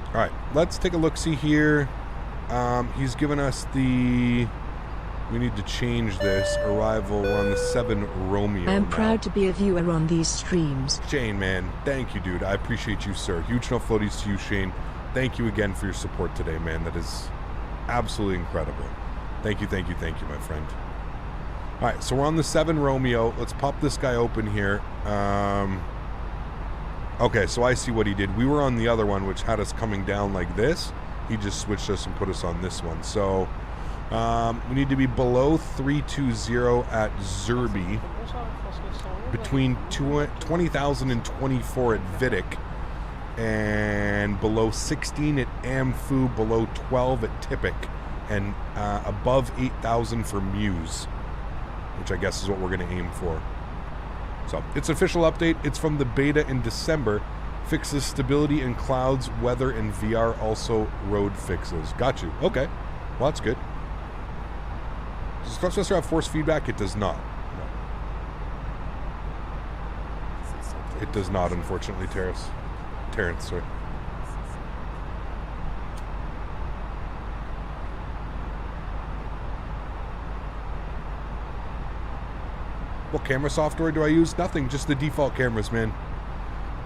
All right, let's take a look-see here. He's given us the... We need to change this. Arrival, we're on the 7 Romeo I am now. proud to be a viewer on these streams. Shane, man, thank you, dude. I appreciate you, sir. Huge no floaties to you, Shane. Thank you again for your support today, man. That is absolutely incredible. Thank you, thank you, thank you, my friend. All right, so we're on the 7 Romeo. Let's pop this guy open here. Okay, so I see what he did. We were on the other one, which had us coming down like this. He just switched us and put us on this one. So we need to be below 320 at Zerby, between 20,000 and 24 at Vidic, and below 16 at Amfu, below 12 at Tipic, and above 8,000 for Muse, which I guess is what we're going to aim for. So, it's an official update. It's from the beta in December. Fixes stability in clouds, weather, and VR. Also, road fixes. Got you. Okay. Well, that's good. Does the Thrustmaster have force feedback? It does not. No. It does not, unfortunately, Terrence, sorry. What camera software do I use? Nothing, just the default cameras, man.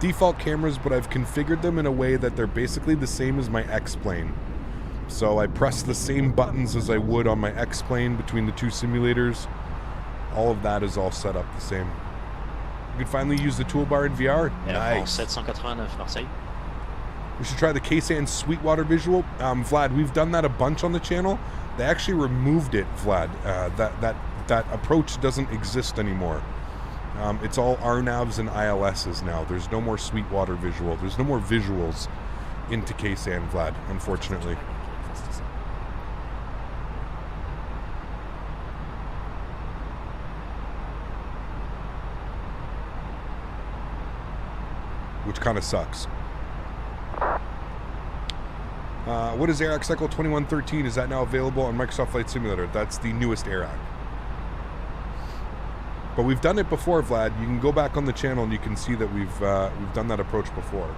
Default cameras, but I've configured them in a way that they're basically the same as my X-Plane. So I press the same buttons as I would on my X-Plane between the two simulators. All of that is all set up the same. You can finally use the toolbar in VR. Nice. 789 Marseille. We should try the K-Sand Sweetwater visual. Vlad, we've done that a bunch on the channel. They actually removed it, Vlad. That approach doesn't exist anymore. It's all RNAVs and ILSs now. There's no more Sweetwater visual. There's no more visuals into K-Sand, Vlad, unfortunately. Which kind of sucks. What is AirAC Cycle 2113? Is that now available on Microsoft Flight Simulator? That's the newest AirAC. But we've done it before, Vlad. You can go back on the channel and you can see that we've done that approach before.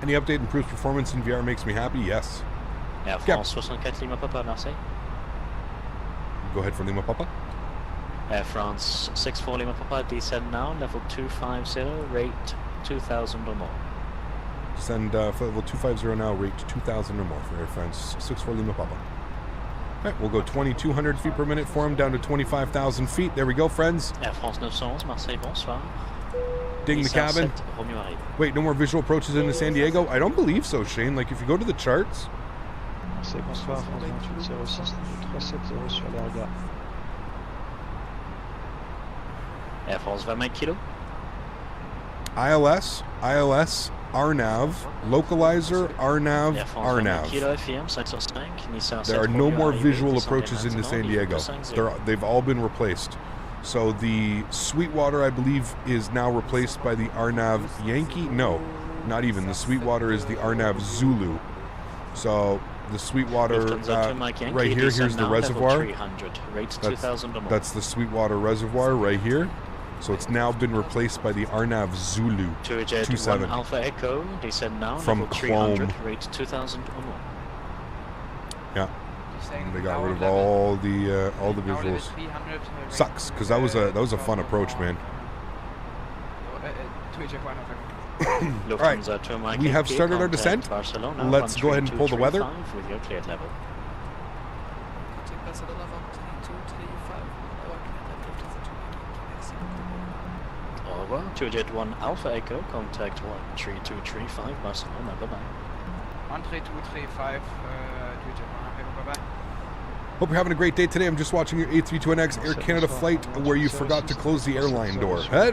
Any update improves performance in VR makes me happy? Yes. Air France 64 Lima Papa, Marseille. Go ahead for Lima Papa. Air France 64 Lima Papa, descend now, level 250, rate 2,000 or more. Descend for level 250 now, rate 2,000 or more for Air France 64 Lima Papa. Alright, we'll go 2,200 feet per minute for him, down to 25,000 feet. There we go, friends. Air France 911, Marseille, bonsoir. Ding the cabin. Wait, no more visual approaches into San Diego? I don't believe so, Shane. Like, if you go to the charts... Marseille, bonsoir, France 2806, 370 sur l'Arga. Air France 20 kilo. ILS, RNAV, localizer, RNAV, RNAV. There are no more visual approaches into San Diego. They've all been replaced. So the Sweetwater, I believe, is now replaced by the RNAV Yankee. No, not even. The Sweetwater is the RNAV Zulu. So the Sweetwater right here, here's the reservoir. That's the Sweetwater reservoir right here. So it's now been replaced by the RNAV Zulu 27 Alpha Echo, descend now, from Chrome. Rate 2,000 or more. Yeah, and they got rid of all the visuals. Sucks, because that was a fun approach, man. All right, we have started our descent. Let's go ahead and pull the weather. MSFS à la vente 3235. Au revoir, to Jet 1 Alpha Echo, contact 13235, Barcelona, bye bye. 13235, to Jet 1 Alpha Echo, bye bye. Hope you're having a great day today. I'm just watching your A32NX Air Canada flight where you forgot to close the airline door. I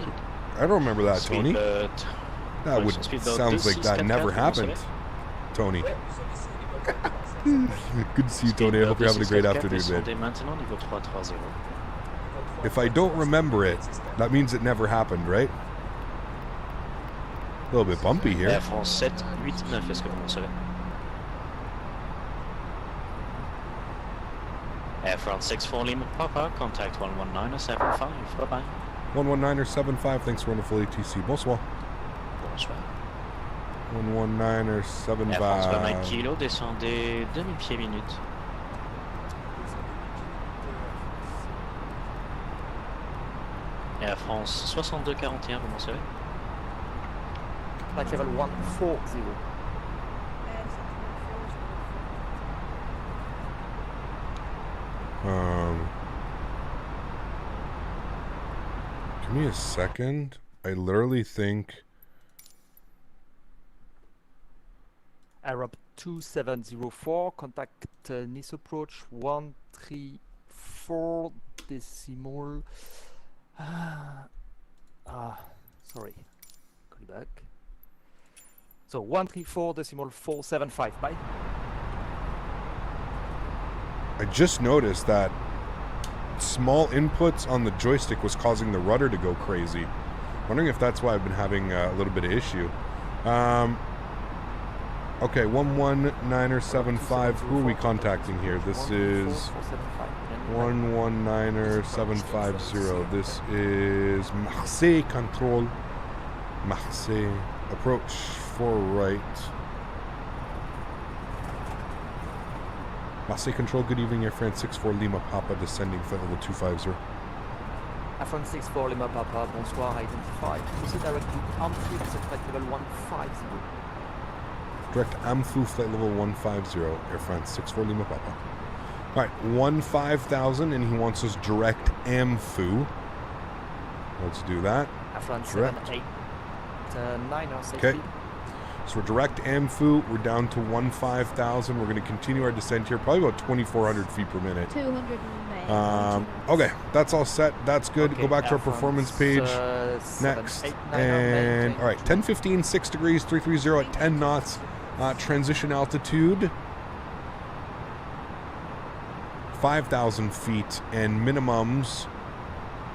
don't remember that, Tony. That would sounds like that never happened, Tony. Good to see you, Tony. I hope you're having a great afternoon, man. If I don't remember it, that means it never happened, right? A little bit bumpy here. Air France 789, est-ce que vous m'en savez? Air France 64 Lima Papa, contact 11975, bye bye. 11975, thanks for wonderful ATC. Bonsoir. Bonsoir. 11975. Air France 20 kilo, descendez 2000 pieds minutes. Air France 6241, vous m'en savez? Flight level 140. Give me a second. I literally think Arab 2704, contact Nice approach 134 decimal. Sorry, call back. So 134.475, bye. I just noticed that small inputs on the joystick was causing the rudder to go crazy. Wondering if that's why I've been having a little bit of issue. Okay, 11975. Who are we contacting here? This is 11975. This is Marseille Control. Marseille. Approach for right. Marseille Control, good evening, Air France 64 Lima Papa, descending flight level 250. Air France 64 Lima Papa, bonsoir, identified. Proceed directly Amflou, flight level 150. Direct Amflou, flight level 150, Air France 64 Lima Papa. Alright, 15,000, and he wants us direct Amflou. Let's do that. Air France direct. 789 or safety. Okay. So we're direct Amflou, we're down to 15,000. We're going to continue our descent here, probably about 2,400 feet per minute. 209. Okay, that's all set. That's good. Okay, go back to our Air performance France, page. Next. 789 And, all right, 10:15, 6 degrees, 330 at 10 knots. Transition altitude. 5,000 feet and minimums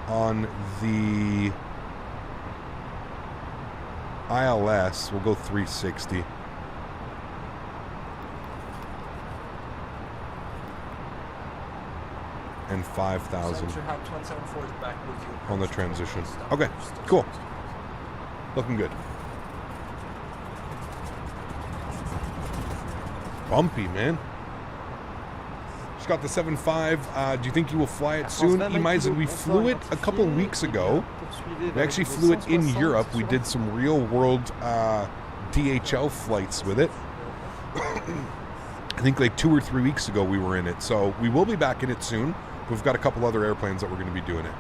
on the ILS, we'll go 360. And 5,000 on the transition. Okay, cool. Looking good. Bumpy, man. Just got the 7.5. Do you think you will fly it soon? Imaizen, we flew it a couple weeks ago. We actually flew it in Europe. We did some real world DHL flights with it. I think like 2 or 3 weeks ago we were in it. So we will be back in it soon. We've got a couple other airplanes that we're going to be doing it.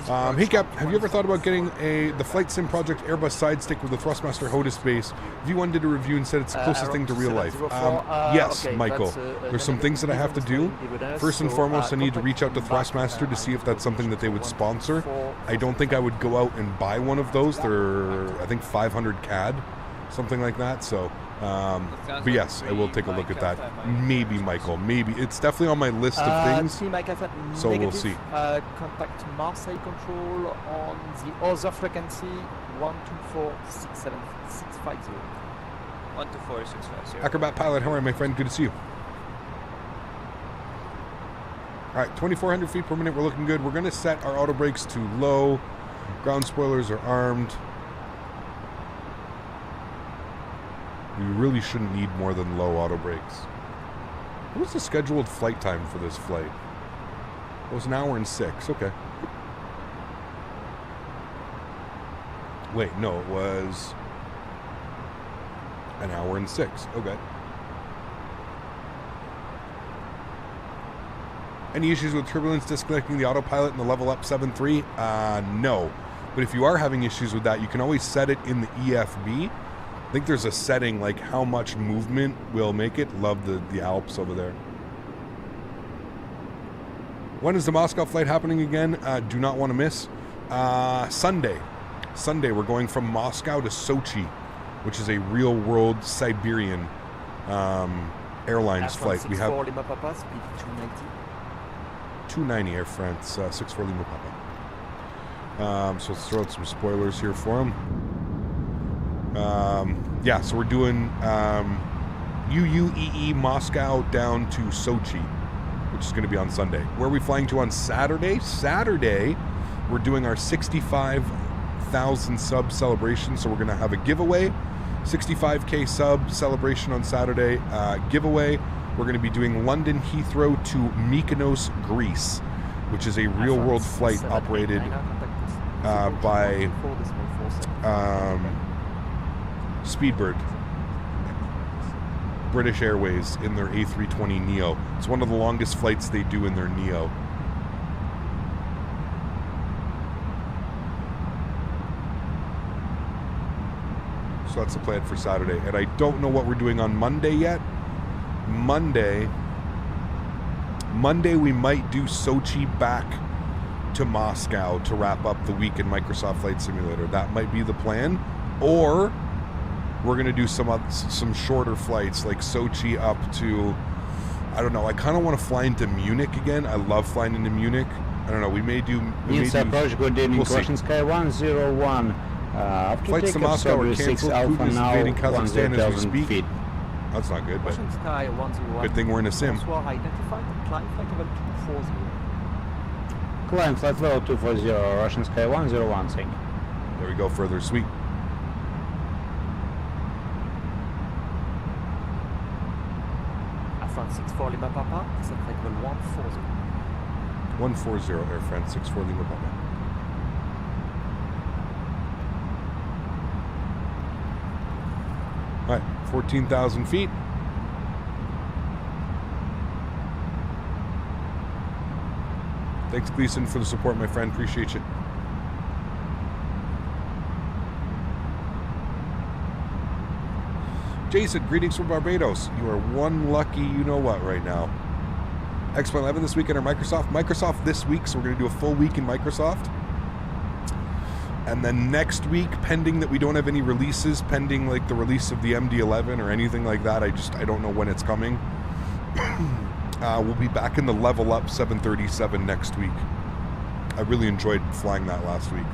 Hey Cap, have you ever thought about getting the Flight Sim Project Airbus side stick with the Thrustmaster HOTAS base? V1 did a review and said it's the closest thing to real life. Yes, okay, Michael. There's some things that I have to do. First and foremost, I need to reach out to Thrustmaster to see if that's something that they would sponsor. I don't think I would go out and buy one of those. They're, I think, 500 CAD, something like that. So, but yes, I will take a look at that. Maybe, Michael. Maybe. It's definitely on my list of things. So we'll see. Contact Marseille Control on the other frequency 124-650. 124-650. Acrobat Pilot, how are you, my friend? Good to see you. All right, 2,400 feet per minute. We're looking good. We're going to set our auto brakes to low. Ground spoilers are armed. We really shouldn't need more than low auto brakes. What was the scheduled flight time for this flight? It was 1 hour and 6. Okay. Wait, no, it was 1 hour and 6. Okay. Any issues with turbulence disconnecting the autopilot in the level up 7.3? No. But if you are having issues with that, you can always set it in the EFB. I think there's a setting like how much movement will make it. Love the Alps over there. When is the Moscow flight happening again? Do not want to miss. Sunday. Sunday, we're going from Moscow to Sochi, which is a real-world Siberian Airlines flight. We have 290 Air France 64 Lima Papa. So let's throw out some spoilers here for them. Yeah, so we're doing UUEE Moscow down to Sochi, which is going to be on Sunday. Where are we flying to on Saturday? Saturday, we're doing our 65,000 sub celebration. So we're going to have a giveaway, 65K sub celebration on Saturday. Giveaway. We're going to be doing London Heathrow to Mykonos, Greece, which is a real-world flight operated by Speedbird, British Airways, in their A320neo. It's one of the longest flights they do in their neo. So that's the plan for Saturday. And I don't know what we're doing on Monday yet. Monday we might do Sochi back to Moscow to wrap up the week in Microsoft Flight Simulator. That might be the plan. Or we're going to do some shorter flights like Sochi up to, I don't know, I kind of want to fly into Munich again. I love flying into Munich. I don't know, we may do... approach, good evening, Russian Sky 101. Flights to Moscow are canceled. Putin is invading Kazakhstan as we speak. Feet. That's not good, but good thing we're in a sim. Climb flight level 240, Russian Sky 101, thank you. There we go, further sweet. Air France 64 Lima Papa, descent flight level 140. 140, Air France 64 Lima Papa. All right, 14,000 feet. Thanks, Gleason, for the support, my friend. Appreciate you. Jason, greetings from Barbados. You are one lucky you-know-what right now. X11 this weekend or Microsoft? Microsoft this week, so we're going to do a full week in Microsoft. And then next week, pending that we don't have any releases, pending like the release of the MD-11 or anything like that, I don't know when it's coming. We'll be back in the level up 737 next week. I really enjoyed flying that last week.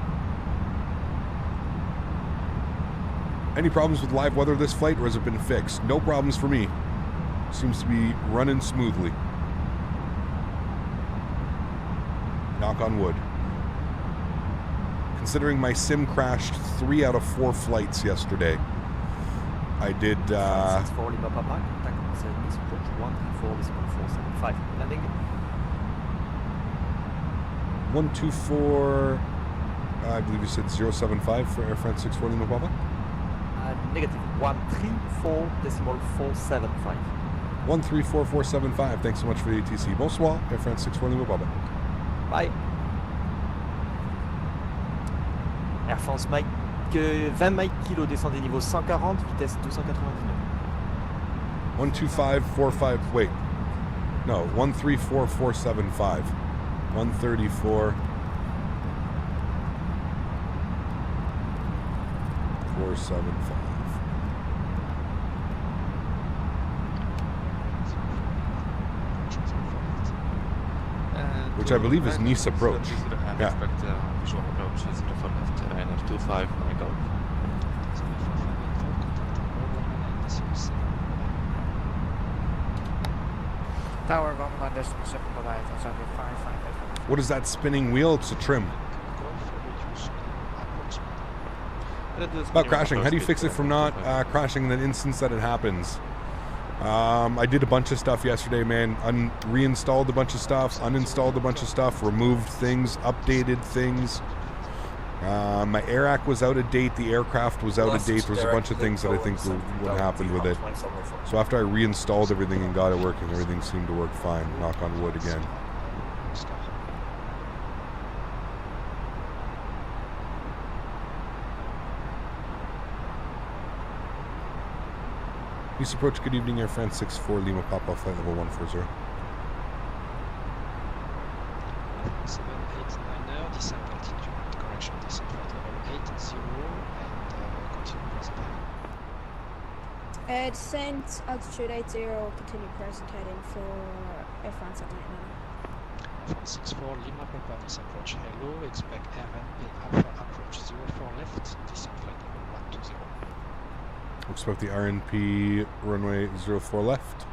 Any problems with live weather this flight, or has it been fixed? No problems for me. Seems to be running smoothly. Knock on wood. Considering my sim crashed 3 out of 4 flights yesterday. I did 124, I believe you said 075 for Air France 64 Lima Papa? Negative 134.475. 134475. Thanks so much for the ATC. Bonsoir, Air France 64 Lima Papa. Bye. Air France Mike, 20 Mike kilo, descendez niveau 140, vitesse 299. 12545, wait. No, 134475. 134 475. Which I believe is Nice approach. Yeah. Visual approach is the left Ryanair 25 Michael. Tower 1.7 provide on 5. What is that spinning wheel? It's a trim. About crashing. How do you fix it from not crashing in the instance that it happens? I did a bunch of stuff yesterday, man. Reinstalled a bunch of stuff, uninstalled a bunch of stuff, removed things, updated things. My AirAC was out of date. The aircraft was out of date. There was a bunch of things that I think what happened with it. So after I reinstalled everything and got it working, everything seemed to work fine. Knock on wood again. East approach, good evening, Air France 64, Lima Papa, flight level 140. 789er, descent altitude, correction, descent flight level 80, and continue present heading. Descent altitude 80, continue present heading for Air France 789er. 64 Lima Papa, descent approach, hello, expect Erin Alpha approach 04 left, descent flight level 120. Expect the RNP runway 04 left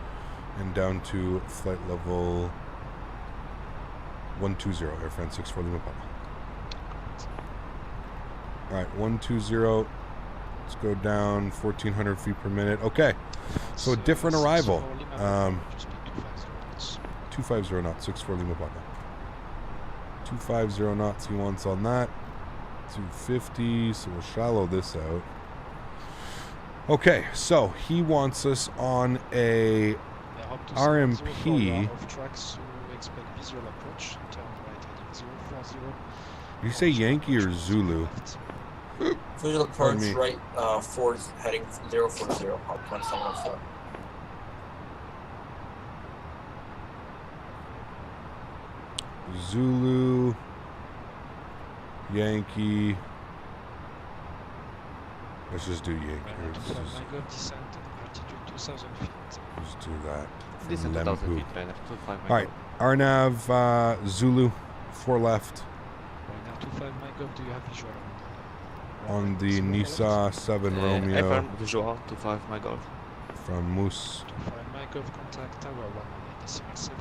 and down to flight level 120, Air France 64 Lima Papa. Alright, 120. Let's go down 1400 feet per minute. Okay, so a different arrival. 250 knots, 64 Lima Papa. 250 knots he wants on that. 250, so we'll shallow this out. Okay, so he wants us on a RMP. Did you say Yankee or Zulu? Visual approach right, heading 040, Hawk 2704. Zulu, Yankee. Let's just do Yankee. Let's do that. Alright, Arnav, Zulu, 4 left. Do you have visual on the Nisa 7 Romeo. FM, visual, 25 my golf. From Moose. 25 my golf, contact tower 118.7.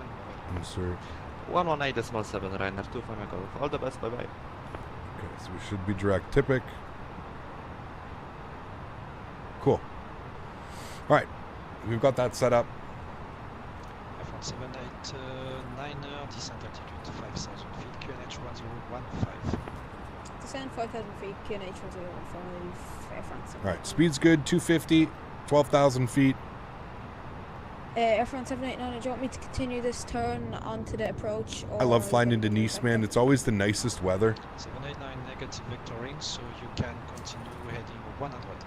Insert. 118.7, Rainer, 25 my golf. All the best, bye bye. Okay, so we should be direct typic. Cool. Alright, we've got that set up. F178-9er, descent altitude 5,000 feet, QNH 1015. Descent 5,000 feet, QNH 1015, Air France. Alright, speed's good, 250, 12,000 feet. Air France 789, do you want me to continue this turn onto the approach? I love flying into Nice, man. It's always the nicest weather. 789 negative vectoring, so you can continue heading 100.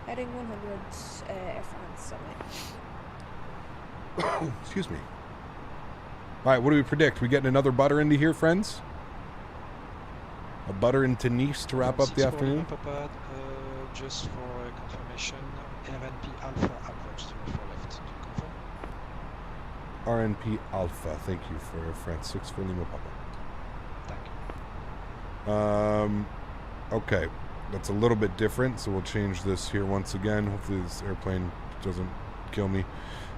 Heading 100, Air France 789. Excuse me. Alright, what do we predict? We getting another butter into here, friends? A butter into Nice to wrap up the afternoon? Just for confirmation, RNP Alpha approach 04 left. To confirm. RNP Alpha, thank you for France 6 for Lima Papa. Thank you. Okay, that's a little bit different, so we'll change this here once again. Hopefully this airplane doesn't kill me.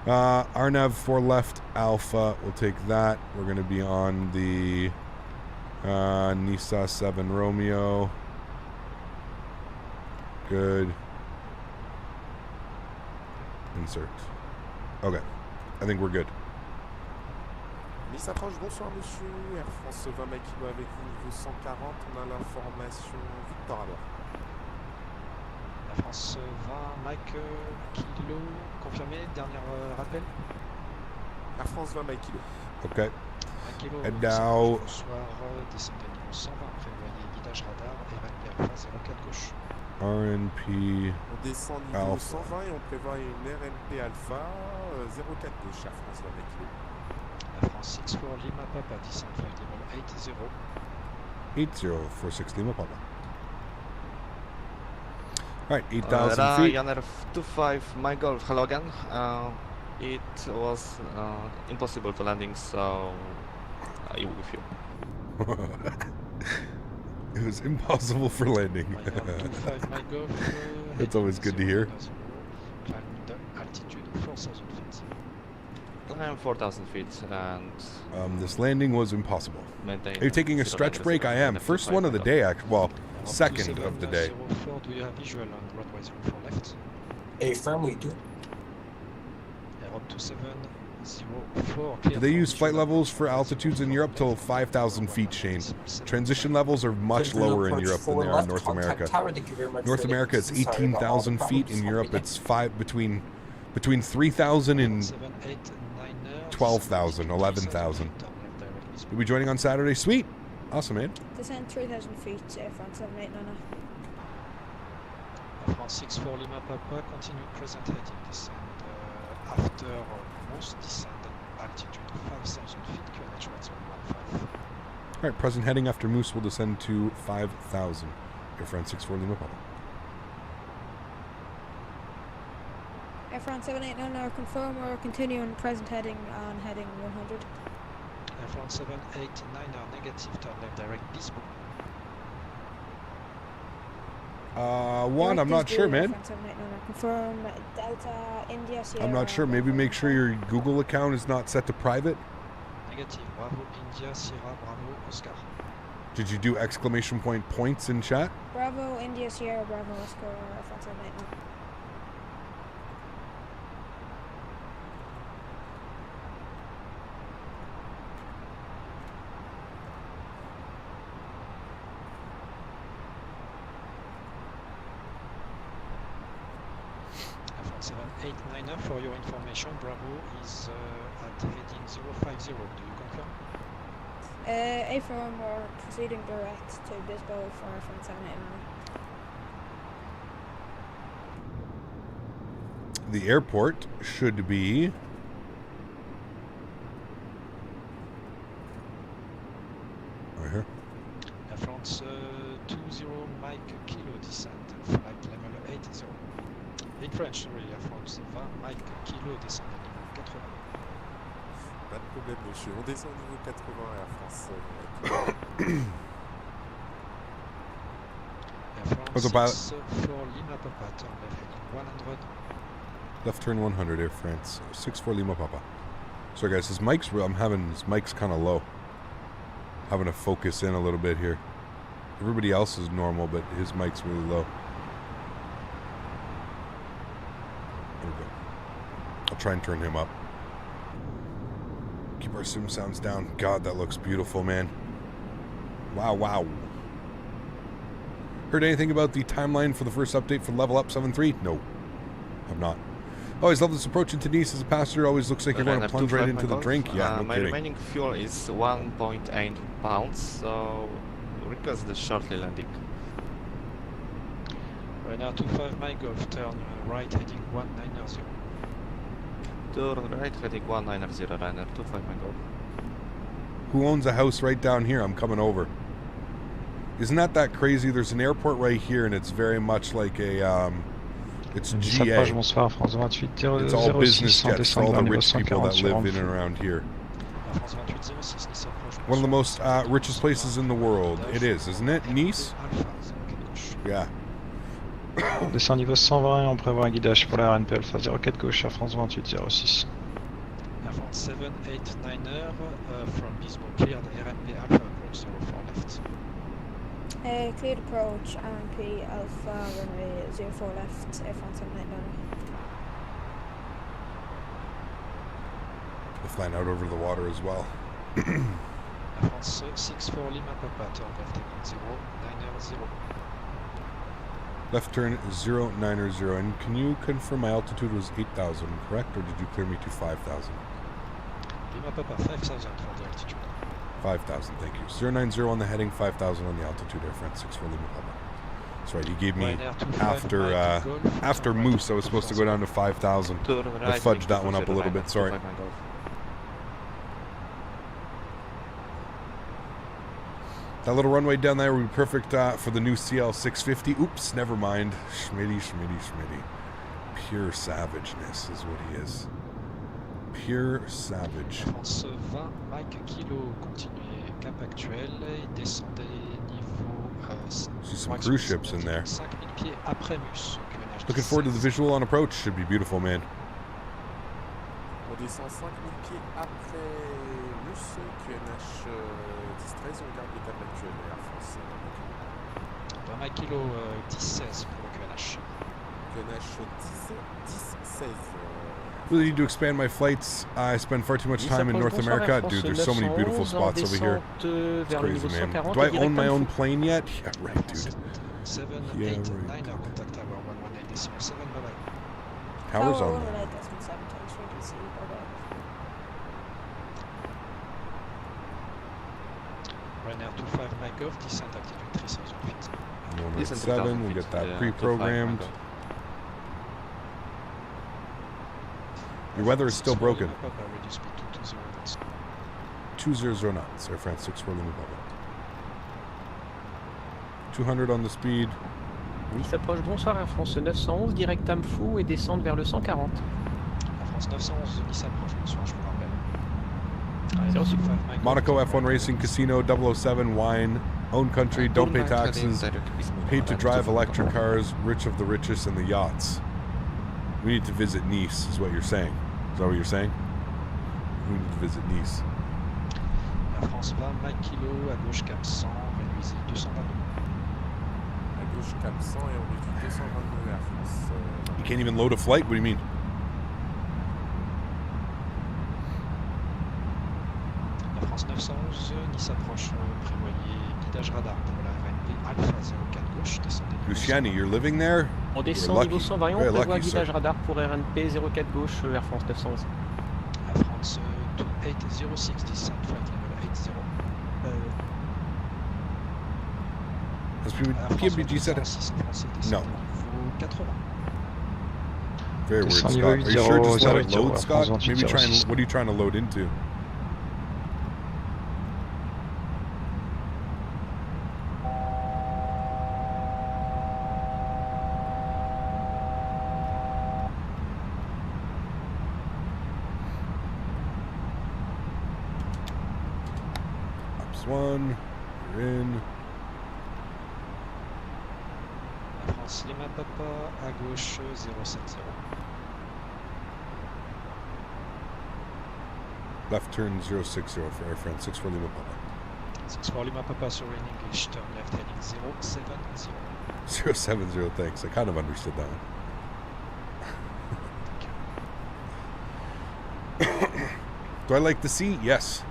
Arnav 4 left Alpha, we'll take that. We're going to be on the Nisa 7 Romeo. Good. Insert. Okay, I think we're good. Nice approche, bonsoir monsieur, Air France 20 Mike Kilo avec vous, niveau 140, on a l'information Victor à bord. Air France 20 Mike Kilo, confirmé, dernier rappel. Air France 20 Mike Kilo. Okay. Kilo, and now... Bonsoir, descente à niveau 120, prévoyez guidage radar, RNP Alpha 04 gauche. RNP On descend niveau 120 et on prévoit une RNP Alpha 04 gauche, Air France 20 Mike Kilo. Air France 64 Lima Papa, descent flight level 80. 8046 Lima Papa. Alright, 8,000 feet. Ryanair 25 my golf, hello again. It was impossible to landing, so I with you. It was impossible for landing. That's always good to hear. Altitude 4,000 feet. I'm 4,000 feet and... this landing was impossible. Are you taking a stretch break? I am. First one of the day, actually. Well, second of the day. Do you have visual on runway 04 left? A firm we do. Up to 704. Do they use flight levels for altitudes in Europe till 5,000 feet, Shane? Transition levels are much lower in Europe than they are in North America. North America is 18,000 feet. In Europe, it's between 3,000 and 12,000, 11,000. You'll be joining on Saturday? Sweet. Awesome, man. Descend 3,000 feet, Air France 789. France 64 Lima Papa, continue present heading, descend after most descend altitude 5,000 feet, QNH 1015. Alright, present heading after Moose will descend to 5,000. Air France 64 Lima Papa. Air France 789 confirm or continue on present heading on heading 100. Air France 789 negative, turn left direct Bispo. One, I'm not sure, man. Confirm Delta India Sierra. I'm not sure. Maybe make sure your Google account is not set to private. Negative, Bravo India Sierra Bravo Oscar. Did you do exclamation point points in chat? Bravo India Sierra Bravo Oscar Air France 789. For your information, Bravo is at heading 050. Do you confirm? A firm or proceeding direct to Bispo for Air France 789. The airport should be right here. Air France 20 Mike Kilo descent, flight level 80. In French, sorry, Air France 20 Mike Kilo descend au niveau 80. Pas de problème, monsieur. On descend au niveau 80 Air France. Air France 64 Lima Papa, turn left heading 100. Left turn 100, Air France 64 Lima Papa. Sorry guys, his mic's kind of low. Having to focus in a little bit here. Everybody else is normal, but his mic's really low. There we go. I'll try and turn him up. Keep our sim sounds down. God, that looks beautiful, man. Wow, wow. Heard anything about the timeline for the first update for Level Up 7.3? No, have not. Always love this approach into Denis as a passenger. Always looks like you're going to plunge right into the drink. Yeah, no my kidding. remaining fuel is 1.8 pounds, so request the shortly landing. Ryanair 25 Mike Golf, turn right heading 190. Turn right heading 190, Ryanair 25 Mike Golf. Who owns a house right down here? I'm coming over. Isn't that crazy? There's an airport right here, and it's very much like a it's GA. Bonsoir, France 28 It's all business jets for all the rich people that live in and around here. One of the most richest places in the world. It is, isn't it? Nice? Yeah. Descend niveau 120, on prévoit un guidage pour la RNP Alpha 04 gauche, Air France 2806. Air France 789er from Bispo cleared RNP Alpha approach 04 left. Cleared approach, RNP Alpha runway 04 left, Air France 789. We're flying out over the water as well. Air France 64 Lima Papa, turn left heading 090. Left turn 090, and can you confirm my altitude was 8,000, correct, or did you clear me to 5,000? Lima Papa 5,000 for the altitude. 5,000, thank you. 090 on the heading, 5,000 on the altitude, Air France 64 Lima Papa. That's right, he gave me, after Moose, I was supposed to go down to 5,000. I fudged that one up a little bit, sorry. That little runway down there would be perfect for the new CL650. Oops, never mind. Smitty. Pure savageness is what he is. Pure savage. France 20 Mike Kilo, continuez cap actuel et descendez niveau See some cruise ships in there. 5000 pieds après Mus. Looking forward to the visual on approach. Should be beautiful, man. On descend 5000 pieds après Mus, QNH 10-13, on garde l'étape actuelle Air France. Mike Kilo 10-16 pour le QNH. QNH 10-16. Really need to expand my flights. I spend far too much time in North America. Dude, there's so many beautiful spots over here. It's crazy, man. Do I own my own plane yet? Yeah, right, dude. Yeah, right. Tower's on there. Ryanair 25 Mike Golf, descent altitude 3000 feet. 197, we'll get that pre-programmed. Your weather is still broken. 200 knots, Air France 64 Lima Papa. 200 on the speed. Nice approche, bonsoir Air France 911, direct Amfou et descendre vers le 140. Air France 911, Nice approche, bonsoir, je vous rappelle. Monaco F1 Racing Casino 007 wine, own country, don't pay taxes, paid to drive electric cars, rich of the richest and the yachts. We need to visit Nice, is what you're saying. Is that what you're saying? We need to visit Nice. Air France 20, Mike Kilo, à gauche cap 100, réduisez 222. À gauche cap 100 et on réduit 222 Air France. You can't even load a flight? What do you mean? Air France 911, Nice approche, prévoyez guidage radar pour la RNP Alpha 04 gauche, descendez. Luciani, you're living there? On descend niveau 120, on prévoit guidage radar pour RNP 04 gauche, Air France 911. Air France 2806, descend flight level 80. Has PMBG said it? No. Very weird, Scott. Are you sure just let it load, Scott? Maybe try and, what are you trying to load into? One, you're in. Air France Lima Papa, à gauche 070. Left turn 060 for Air France 64 Lima Papa. 64 Lima Papa, sorry in English, turn left heading 070. 070, thanks. I kind of understood that one. Do I like the sea? Yes.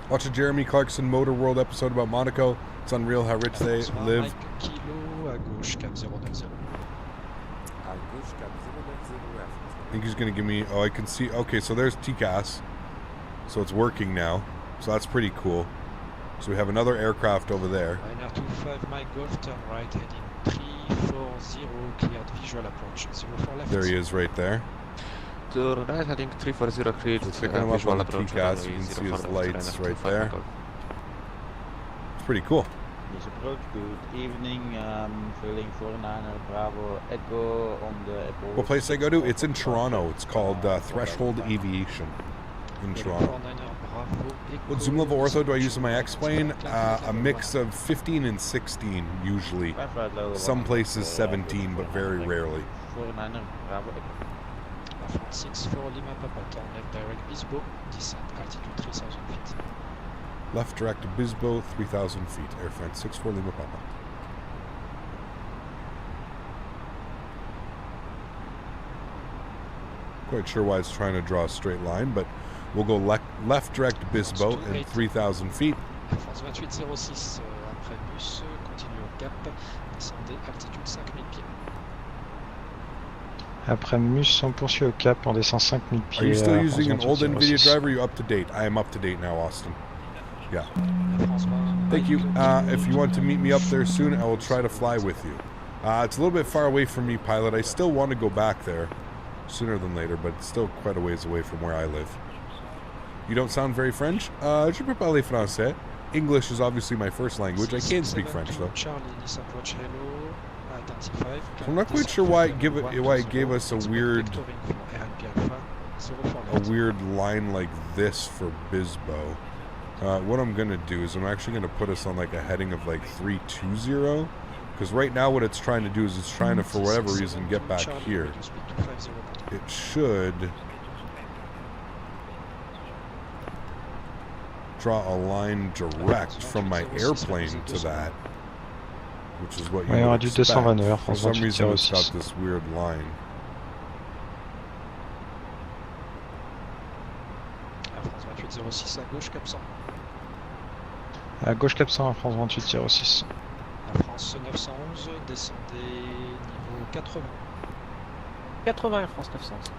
Watch a Jeremy Clarkson Motor World episode about Monaco. It's unreal how rich they live. Kilo, à gauche, cap 090. À gauche, cap 090. I think he's going to give me... Oh, I can see... Okay, so there's TCAS. So it's working now. So that's pretty cool. So we have another aircraft over there. Ryanair 25, Mike Golf, turn right, heading 340, cleared visual approach, 04 left. There he is right there. To right heading 340 cleared visual approach. TCAS, you can see his lights right there. It's pretty cool. This approach, good evening, filling 49er Bravo Echo on the airport. What place I go to? It's in Toronto. It's called Threshold Aviation in Toronto. What zoom level ortho do I use in my X-plane? A mix of 15 and 16 usually. Some places 17, but very rarely. 49er Bravo Echo. 64 Lima Papa, turn left direct Bisbo, descent altitude 3000 feet. Left direct to Bisbo, 3,000 feet. Air France 64 Lima Papa. Quite sure why it's trying to draw a straight line, but we'll go left direct to Bisbo and 3,000 feet. Air France 2806, après bus, continue au cap, descendez altitude 5000 pieds. Après Mus, on poursuit au cap, on descend 5000 pieds. Are you still using an old NVIDIA driver? Are you up to date? I am up to date now, Austin. Yeah. Thank you. If you want to meet me up there soon, I will try to fly with you. It's a little bit far away from me, pilot. I still want to go back there sooner than later, but it's still quite a ways away from where I live. You don't sound very French? Je peux parler français. English is obviously my first language. I can speak French, though. So I'm not quite sure why it gave us a weird line like this for Bisbo. What I'm gonna do is I'm actually gonna put us on like a heading of like 320, because right now what it's trying to do is it's trying to, for whatever reason, get back here. It should draw a line direct from my airplane to that. Which is what you would expect. For some reason it's got this weird line. Air France 2806 à gauche cap 100. À gauche cap 100, Air France 2806. Air France 911, descendez niveau 80. 80 Air France 911.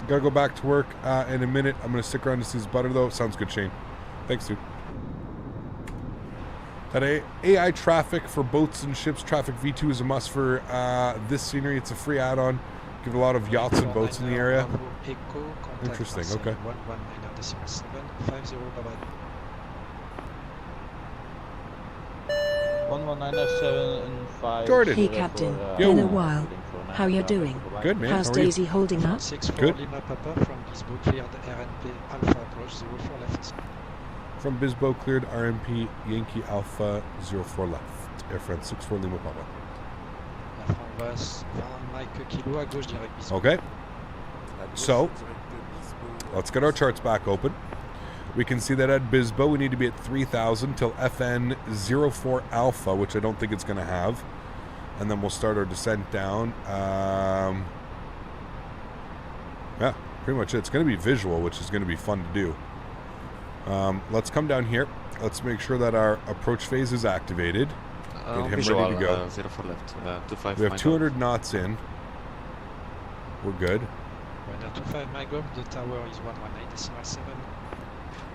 Gotta go back to work in a minute. I'm gonna stick around to see his butter though. Sounds good, Shane. Thanks, dude. That AI traffic for boats and ships, traffic V2 is a must for this scenery. It's a free add-on. Give a lot of yachts and boats in the area. Interesting, okay. 119.7 Jordan. Hey Captain, been a while. How you doing? Good, man. How's How are you? Daisy holding up? Good. From Bisbo cleared RNP Alpha approach 04 left. From Bisbo cleared RMP Yankee Alpha 04 left. Air France 64 Lima Papa. Okay. So, let's get our charts back open. We can see that at Bisbo we need to be at 3,000 till FN 04 Alpha, which I don't think it's going to have. And then we'll start our descent down. Yeah, pretty much it. It's going to be visual, which is going to be fun to do. Let's come down here. Let's make sure that our approach phase is activated. Get him visual, ready to go. 04 left. 25 We have 200 knots in. We're good. We're 25 MyGov, the tower is 118.7.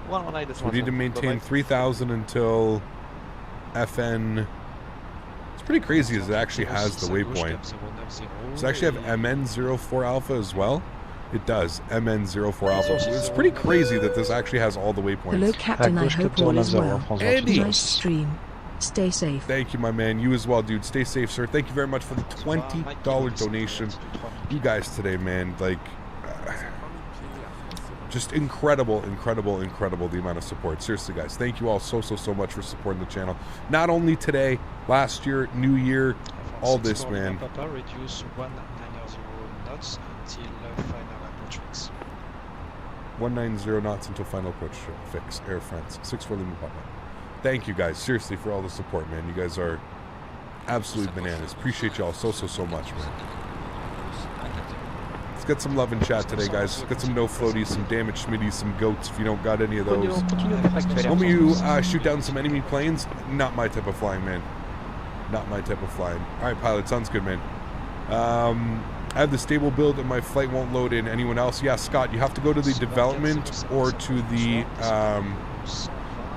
119.7. So we need to maintain 3,000 until FN. It's pretty crazy as it actually has the waypoint. Does it actually have MN04 Alpha as well? It does. MN04 Alpha. It's pretty crazy that this actually has all the waypoints. Hello Captain, I hope all is well. Andy. Nice stream. Stay safe. Thank you, my man. You as well, dude. Stay safe, sir. Thank you very much for the $20 donation. You guys today, man. Like, just incredible the amount of support. Seriously, guys. Thank you all so much for supporting the channel. Not only today, last year, New Year, all this, man. Reduce 190 knots until final approach fix. 190 knots until final approach fix. Air France 64 Lima Papa. Thank you guys, seriously, for all the support, man. You guys are absolute bananas. Appreciate y'all so much, man. Let's get some love in chat today, guys. Let's get some no floaties, some damaged Smitties, some goats if you don't got any of those. When you shoot down some enemy planes, not my type of flying, man. Not my type of flying. All right, pilot, sounds good, man. I have the stable build and my flight won't load in. Anyone else? Yeah, Scott, you have to go to the development or to the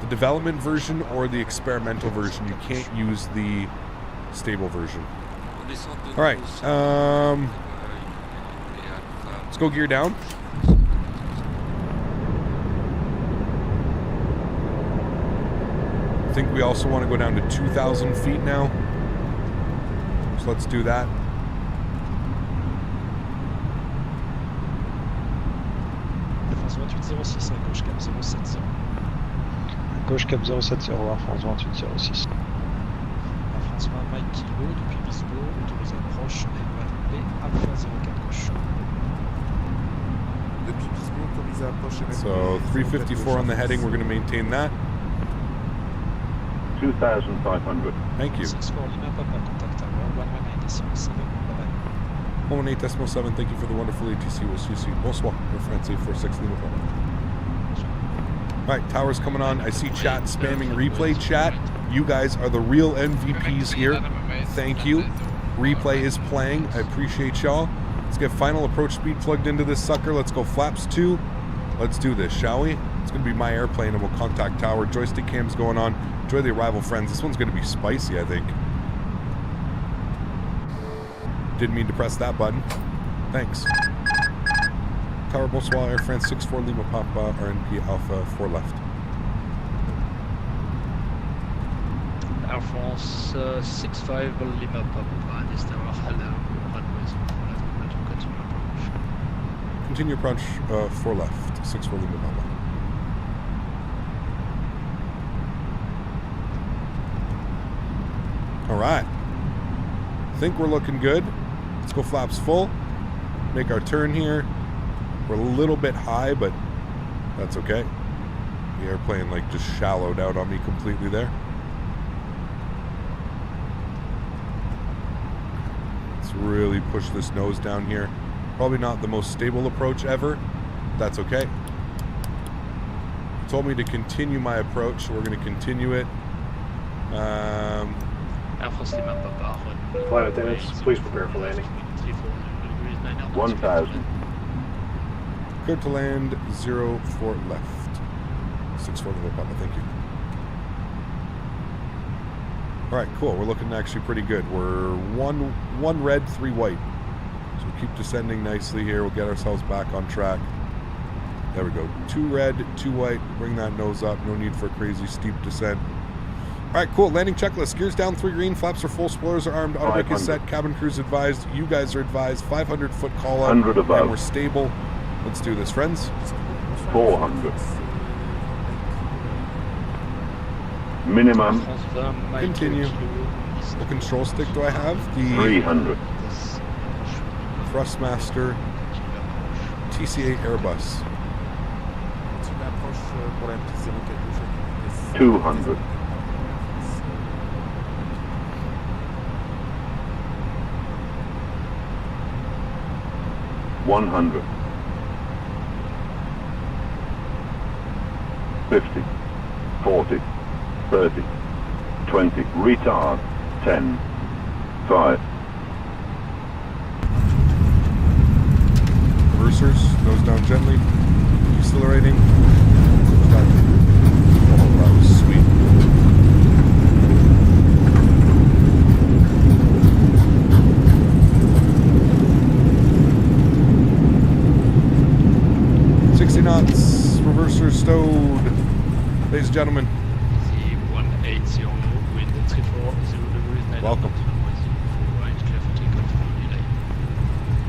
development version or the experimental version. You can't use the stable version. All right. Let's go gear down. I think we also want to go down to 2,000 feet now. So let's do that. Gauche cap 070, Air France 2806. Air France 20 Mike Kilo depuis Bisbo, autorisé approche RNP Alpha 04 gauche. Depuis Bisbo, autorisé approche RNP. So 354 on the heading, we're going to maintain that. 2,500. Thank you. 64 Lima Papa, contact tower 119.7, bye-bye. 118.7, thank you for the wonderful ATC. We'll see you soon. Bonsoir, Air France 846 Lima Papa. All right, tower's coming on. I see chat spamming replay. Chat, you guys are the real MVPs here. Thank you. Replay is playing. I appreciate y'all. Let's get final approach speed plugged into this sucker. Let's go flaps 2. Let's do this, shall we? It's going to be my airplane and we'll contact tower. Joystick cam's going on. Enjoy the arrival, friends. This one's going to be spicy, I think. Didn't mean to press that button. Thanks. Tower, bonsoir, Air France 64 Lima Papa, RNP Alpha 4 left. Air France 65 Lima Papa, this tower, hello, runway 4 left, continue approach. Continue approach 4 left, 64 Lima Papa. All right. I think we're looking good. Let's go flaps full. Make our turn here. We're a little bit high, but that's okay. The airplane like just shallowed out on me completely there. Let's really push this nose down here. Probably not the most stable approach ever. But that's okay. It told me to continue my approach, so we're going to continue it. Flight attendants, please prepare for landing. 1,000. Clear to land, 04 left. 64 Lima Papa, thank you. Alright, cool. We're looking actually pretty good. We're one red, 3 white. So we keep descending nicely here. We'll get ourselves back on track. There we go. 2 red, 2 white. Bring that nose up. No need for a crazy steep descent. Alright, cool. Landing checklist. Gears down, 3 green. Flaps are full. Spoilers are armed. Auto brake is set. Cabin crew's advised. You guys are advised. 500 foot call up. 100 above. And we're stable. Let's do this, friends. 400. Minimum. Continue. What control stick do I have? The 300. Thrustmaster TCA Airbus. 200. $100. 50. 40. 30. 20. Retard. 10. 5. Reversers, nose down gently. Accelerating. Oh, that was sweet. Knots, reverser stowed. Ladies and gentlemen, 180, wind 340 degrees. Welcome. Right, clear for takeoff, delay.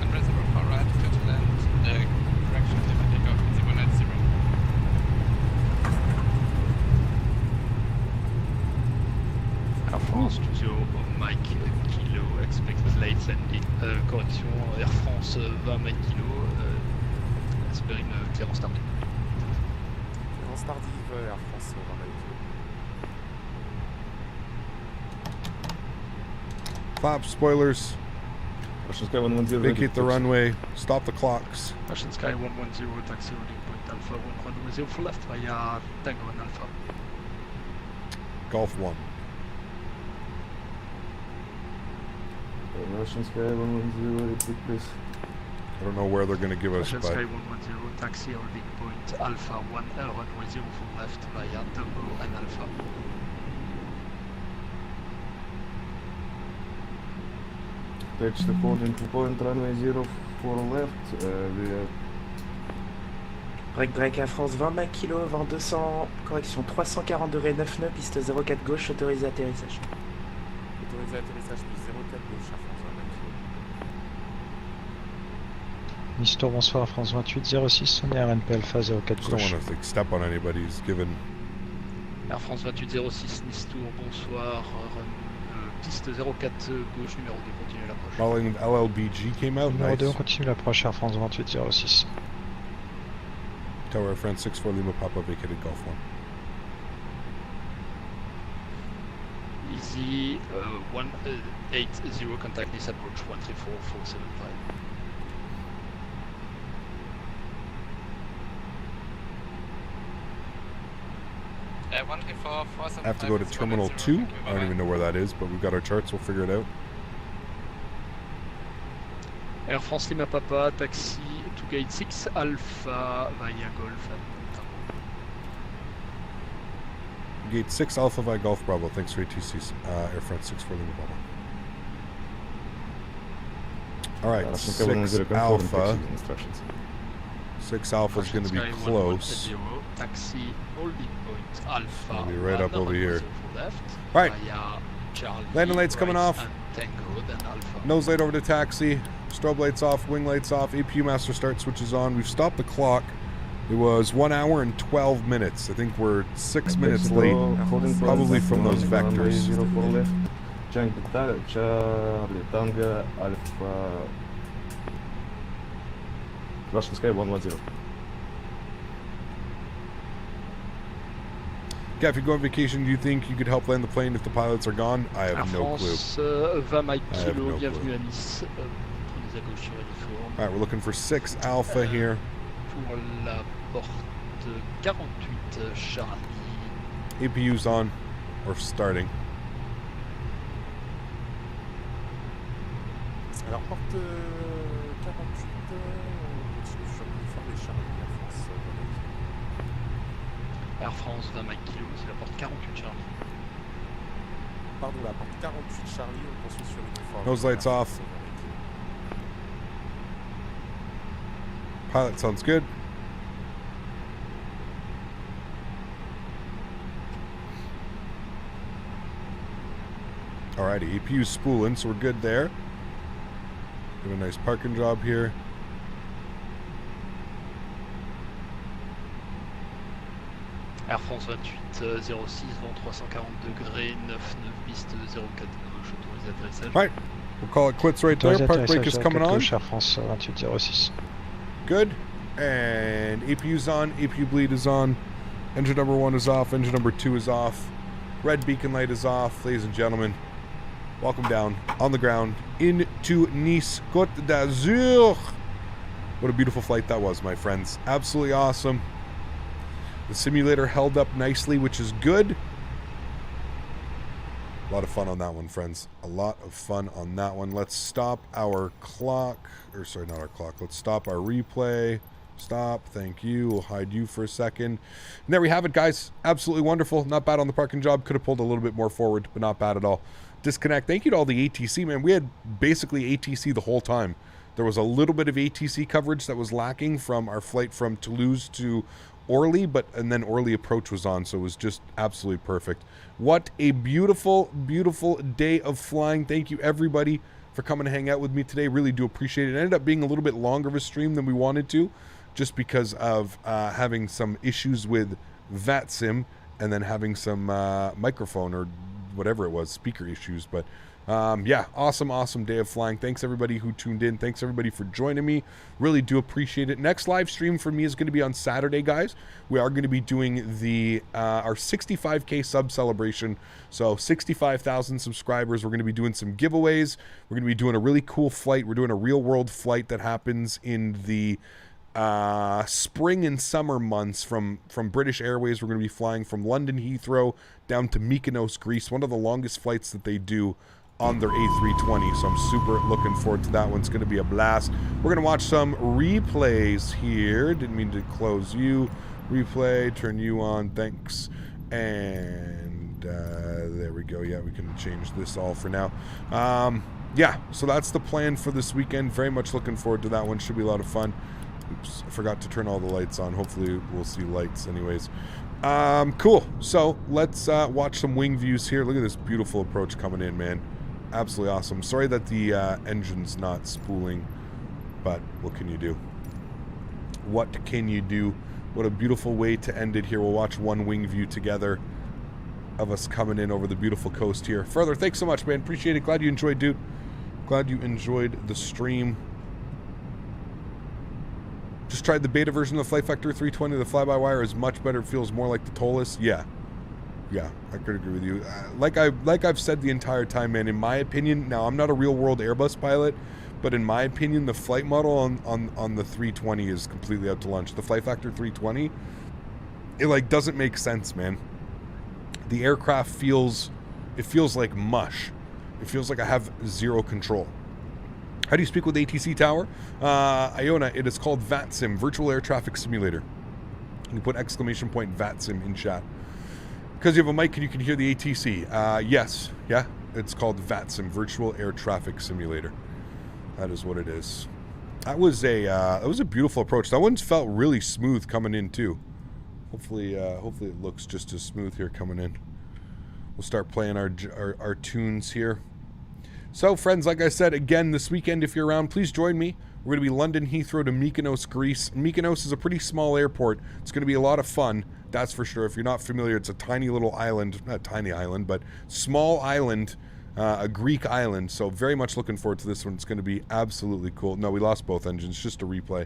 And reservoir for right, clear to land. Correction, limit takeoff, 090. Air France 20, Mike Kilo, expect late landing. Correction, Air France 20 Mike Kilo. Espérer une clémence tardive. Clémence tardive, Air France 20. Flaps, spoilers. Vacate the runway. Stop the clocks. Russian Sky 110, taxi holding point Alpha 1, runway 0 for left via Tango and Alpha. Golf 1. Russian Sky 110, repeat please. I don't know where they're going to give us, Russian but... Sky 110, taxi holding point Alpha 1, runway 0 for left via Tango and Alpha. Touch the holding point, runway 0 for left, Break Air France 20 Mach kilo, vent 200, correction 340 degrés 9 nœuds, piste 04 gauche, autorisé atterrissage. Autorisé atterrissage, piste 04 gauche, Air France 20 Mach kilo. Nice bonsoir, France 28 06, on est à RNP Alpha 04 Just don't gauche. want to step on anybody who's given... Air France 28 06, Nice Tour, bonsoir, piste 04 gauche, numéro 2, continue l'approche. Calling LLBG came out, Numéro nice. 2, on continue l'approche, Air France 28 06. Tower France 64 Lima Papa vacated Golf 1. Easy 180, contact Nice approach 134 475. I have to go to Terminal 2. I don't even know where that is, but we've got our charts. We'll figure it out. Air France Lima Papa, taxi to gate 6 Alpha via Golf. Gate 6 Alpha via Golf Bravo. Thanks for ATCs. Air France 64 Lima Papa. Alright, 6 Alpha. 6 Alpha is going to be close. Taxi holding point Alpha. It'll be right up over here. Left, Alright. Landing lights coming off. Nose light over to taxi. Strobe lights off. Wing lights off. APU master start switches on. We've stopped the clock. It was 1 hour and 12 minutes. I think we're 6 minutes late. Probably from those vectors. 0 for left. Charlie Tango Alpha. Russian Sky 110. Yeah, if you go on vacation, do you think you could help land the plane if the pilots are gone? I have no clue. 20 Mike Kilo, bienvenue à Nice. Prenez à gauche sur uniforme. Alright, we're looking for 6 Alpha here. Pour la porte 48, Charlie. APU's on, or starting. Alors, porte 48, continue sur uniforme et Charlie. Air France 20 Mike Kilo, c'est la porte 48 Charlie. Pardon, la porte 48 Charlie, on poursuit sur uniforme. Nose lights off. Pilot sounds good. Alrighty, APU's spooling, so we're good there. Got a nice parking job here. Air France 28 06, vent 340 degrés, 99 piste 04 gauche, autorisé atterrissage. Right, we'll call it quits right there. Park brake is coming on. Air France 28 06. Good. And APU's on, APU bleed is on. Engine number 1 is off, engine number 2 is off. Red beacon light is off. Ladies and gentlemen, welcome down on the ground into Nice, Côte d'Azur. What a beautiful flight that was, my friends. Absolutely awesome. The simulator held up nicely, which is good. A lot of fun on that one, friends. A lot of fun on that one. Let's stop our clock. Or sorry, not our clock. Let's stop our replay. Stop. Thank you. We'll hide you for a second. And there we have it, guys. Absolutely wonderful. Not bad on the parking job. Could have pulled a little bit more forward, but not bad at all. Disconnect. Thank you to all the ATC, man. We had basically ATC the whole time. There was a little bit of ATC coverage that was lacking from our flight from Toulouse to Orly, and then Orly approach was on, so it was just absolutely perfect. What a beautiful, beautiful day of flying. Thank you, everybody, for coming to hang out with me today. Really do appreciate it. It ended up being a little bit longer of a stream than we wanted to, just because of having some issues with VATSIM and then having some microphone or whatever it was, speaker issues. But yeah, awesome day of flying. Thanks everybody who tuned in. Thanks everybody for joining me. Really do appreciate it. Next live stream for me is going to be on Saturday, guys. We are going to be doing the our 65K sub celebration. So 65,000 subscribers. We're going to be doing some giveaways. We're going to be doing a really cool flight. We're doing a real world flight that happens in the spring and summer months from British Airways. We're going to be flying from London Heathrow down to Mykonos, Greece. One of the longest flights that they do on their A320, so I'm super looking forward to that one. It's going to be a blast. We're going to watch some replays here. Didn't mean to close you. Replay, turn you on, thanks. And there we go. Yeah, we can change this all for now. Yeah, so that's the plan for this weekend. Very much looking forward to that one. Should be a lot of fun. Oops, I forgot to turn all the lights on. Hopefully we'll see lights anyways. Cool. So let's watch some wing views here. Look at this beautiful approach coming in, man. Absolutely awesome. Sorry that the engine's not spooling, but what can you do? What can you do? What a beautiful way to end it here. We'll watch one wing view together of us coming in over the beautiful coast here. Further, thanks so much, man. Appreciate it. Glad you enjoyed, dude. Glad you enjoyed the stream. Just tried the beta version of the Flight Factor 320. The fly-by-wire is much better. It feels more like the Toliss. Yeah, I could agree with you. Like I've said the entire time, man, in my opinion, now I'm not a real-world Airbus pilot, but in my opinion, the flight model on the 320 is completely out to lunch. The Flight Factor 320, it like doesn't make sense, man. The aircraft feels like mush. It feels like I have zero control. How do you speak with ATC Tower? Iona, it is called VATSIM, Virtual Air Traffic Simulator. You can put exclamation point VATSIM in chat. Because you have a mic and you can hear the ATC. Yes, yeah, it's called VATSIM, Virtual Air Traffic Simulator. That is what it is. That was a beautiful approach. That one's felt really smooth coming in too. Hopefully it looks just as smooth here coming in. We'll start playing our tunes here. So, friends, like I said, again, this weekend, if you're around, please join me. We're going to be London Heathrow to Mykonos, Greece. Mykonos is a pretty small airport. It's going to be a lot of fun, that's for sure. If you're not familiar, it's a tiny little island. Not tiny island, but small island, a Greek island. So very much looking forward to this one. It's going to be absolutely cool. No, we lost both engines. Just a replay.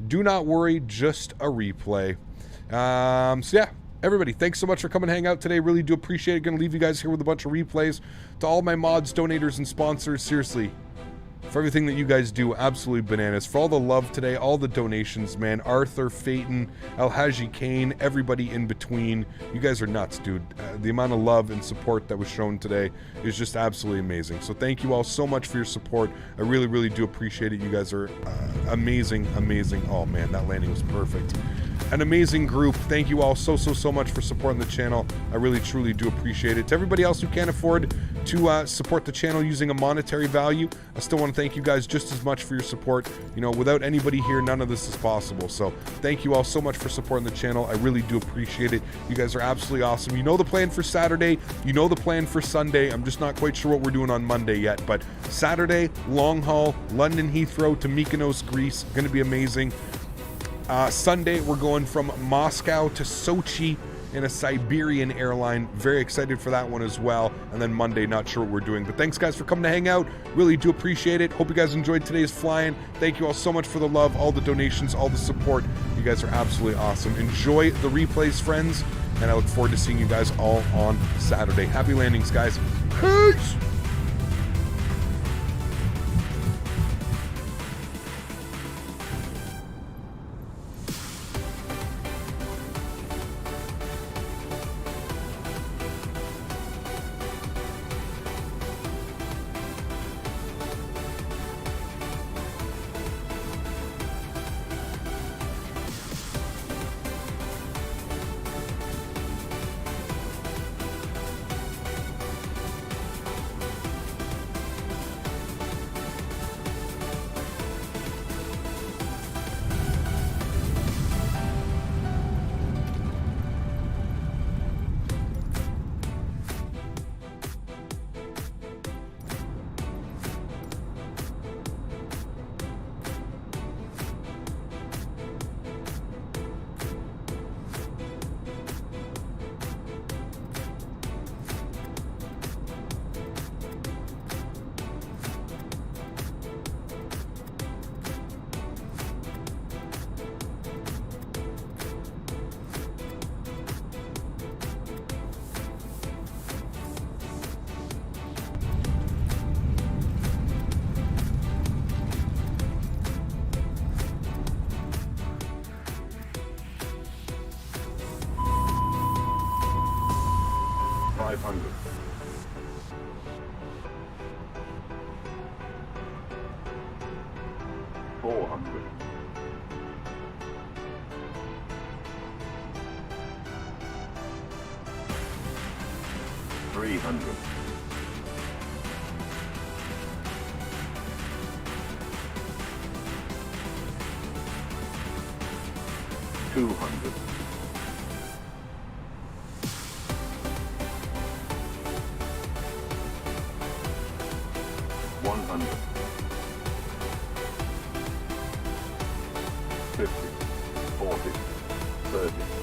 Do not worry, just a replay. So, yeah. Everybody, thanks so much for coming to hang out today. Really do appreciate it. Going to leave you guys here with a bunch of replays. To all my mods, donators, and sponsors, seriously, for everything that you guys do, absolutely bananas. For all the love today, all the donations, man. Arthur, Faten, Alhaji Kane, everybody in between. You guys are nuts, dude. The amount of love and support that was shown today is just absolutely amazing. So thank you all so much for your support. I really, really do appreciate it. You guys are amazing. Oh, man, that landing was perfect. an amazing group. Thank you all so much for supporting the channel. I really truly do appreciate it. To everybody else who can't afford to support the channel using a monetary value, I still want to thank you guys just as much for your support. You know, without anybody here, none of this is possible. So thank you all so much for supporting the channel. I really do appreciate it. You guys are absolutely awesome. You know the plan for Saturday, you know the plan for Sunday. I'm just not quite sure what we're doing on Monday yet, but Saturday, long haul, London Heathrow to Mykonos, Greece, going to be amazing. Sunday, we're going from Moscow to Sochi in a Siberian airline. Very excited for that one as well. And then Monday, not sure what we're doing. But thanks, guys, for coming to hang out. Really do appreciate it. Hope you guys enjoyed today's flying. Thank you all so much for the love, all the donations, all the support. You guys are absolutely awesome. Enjoy the replays, friends. And I look forward to seeing you guys all on Saturday. Happy landings, guys. Peace! $50, $40, $30.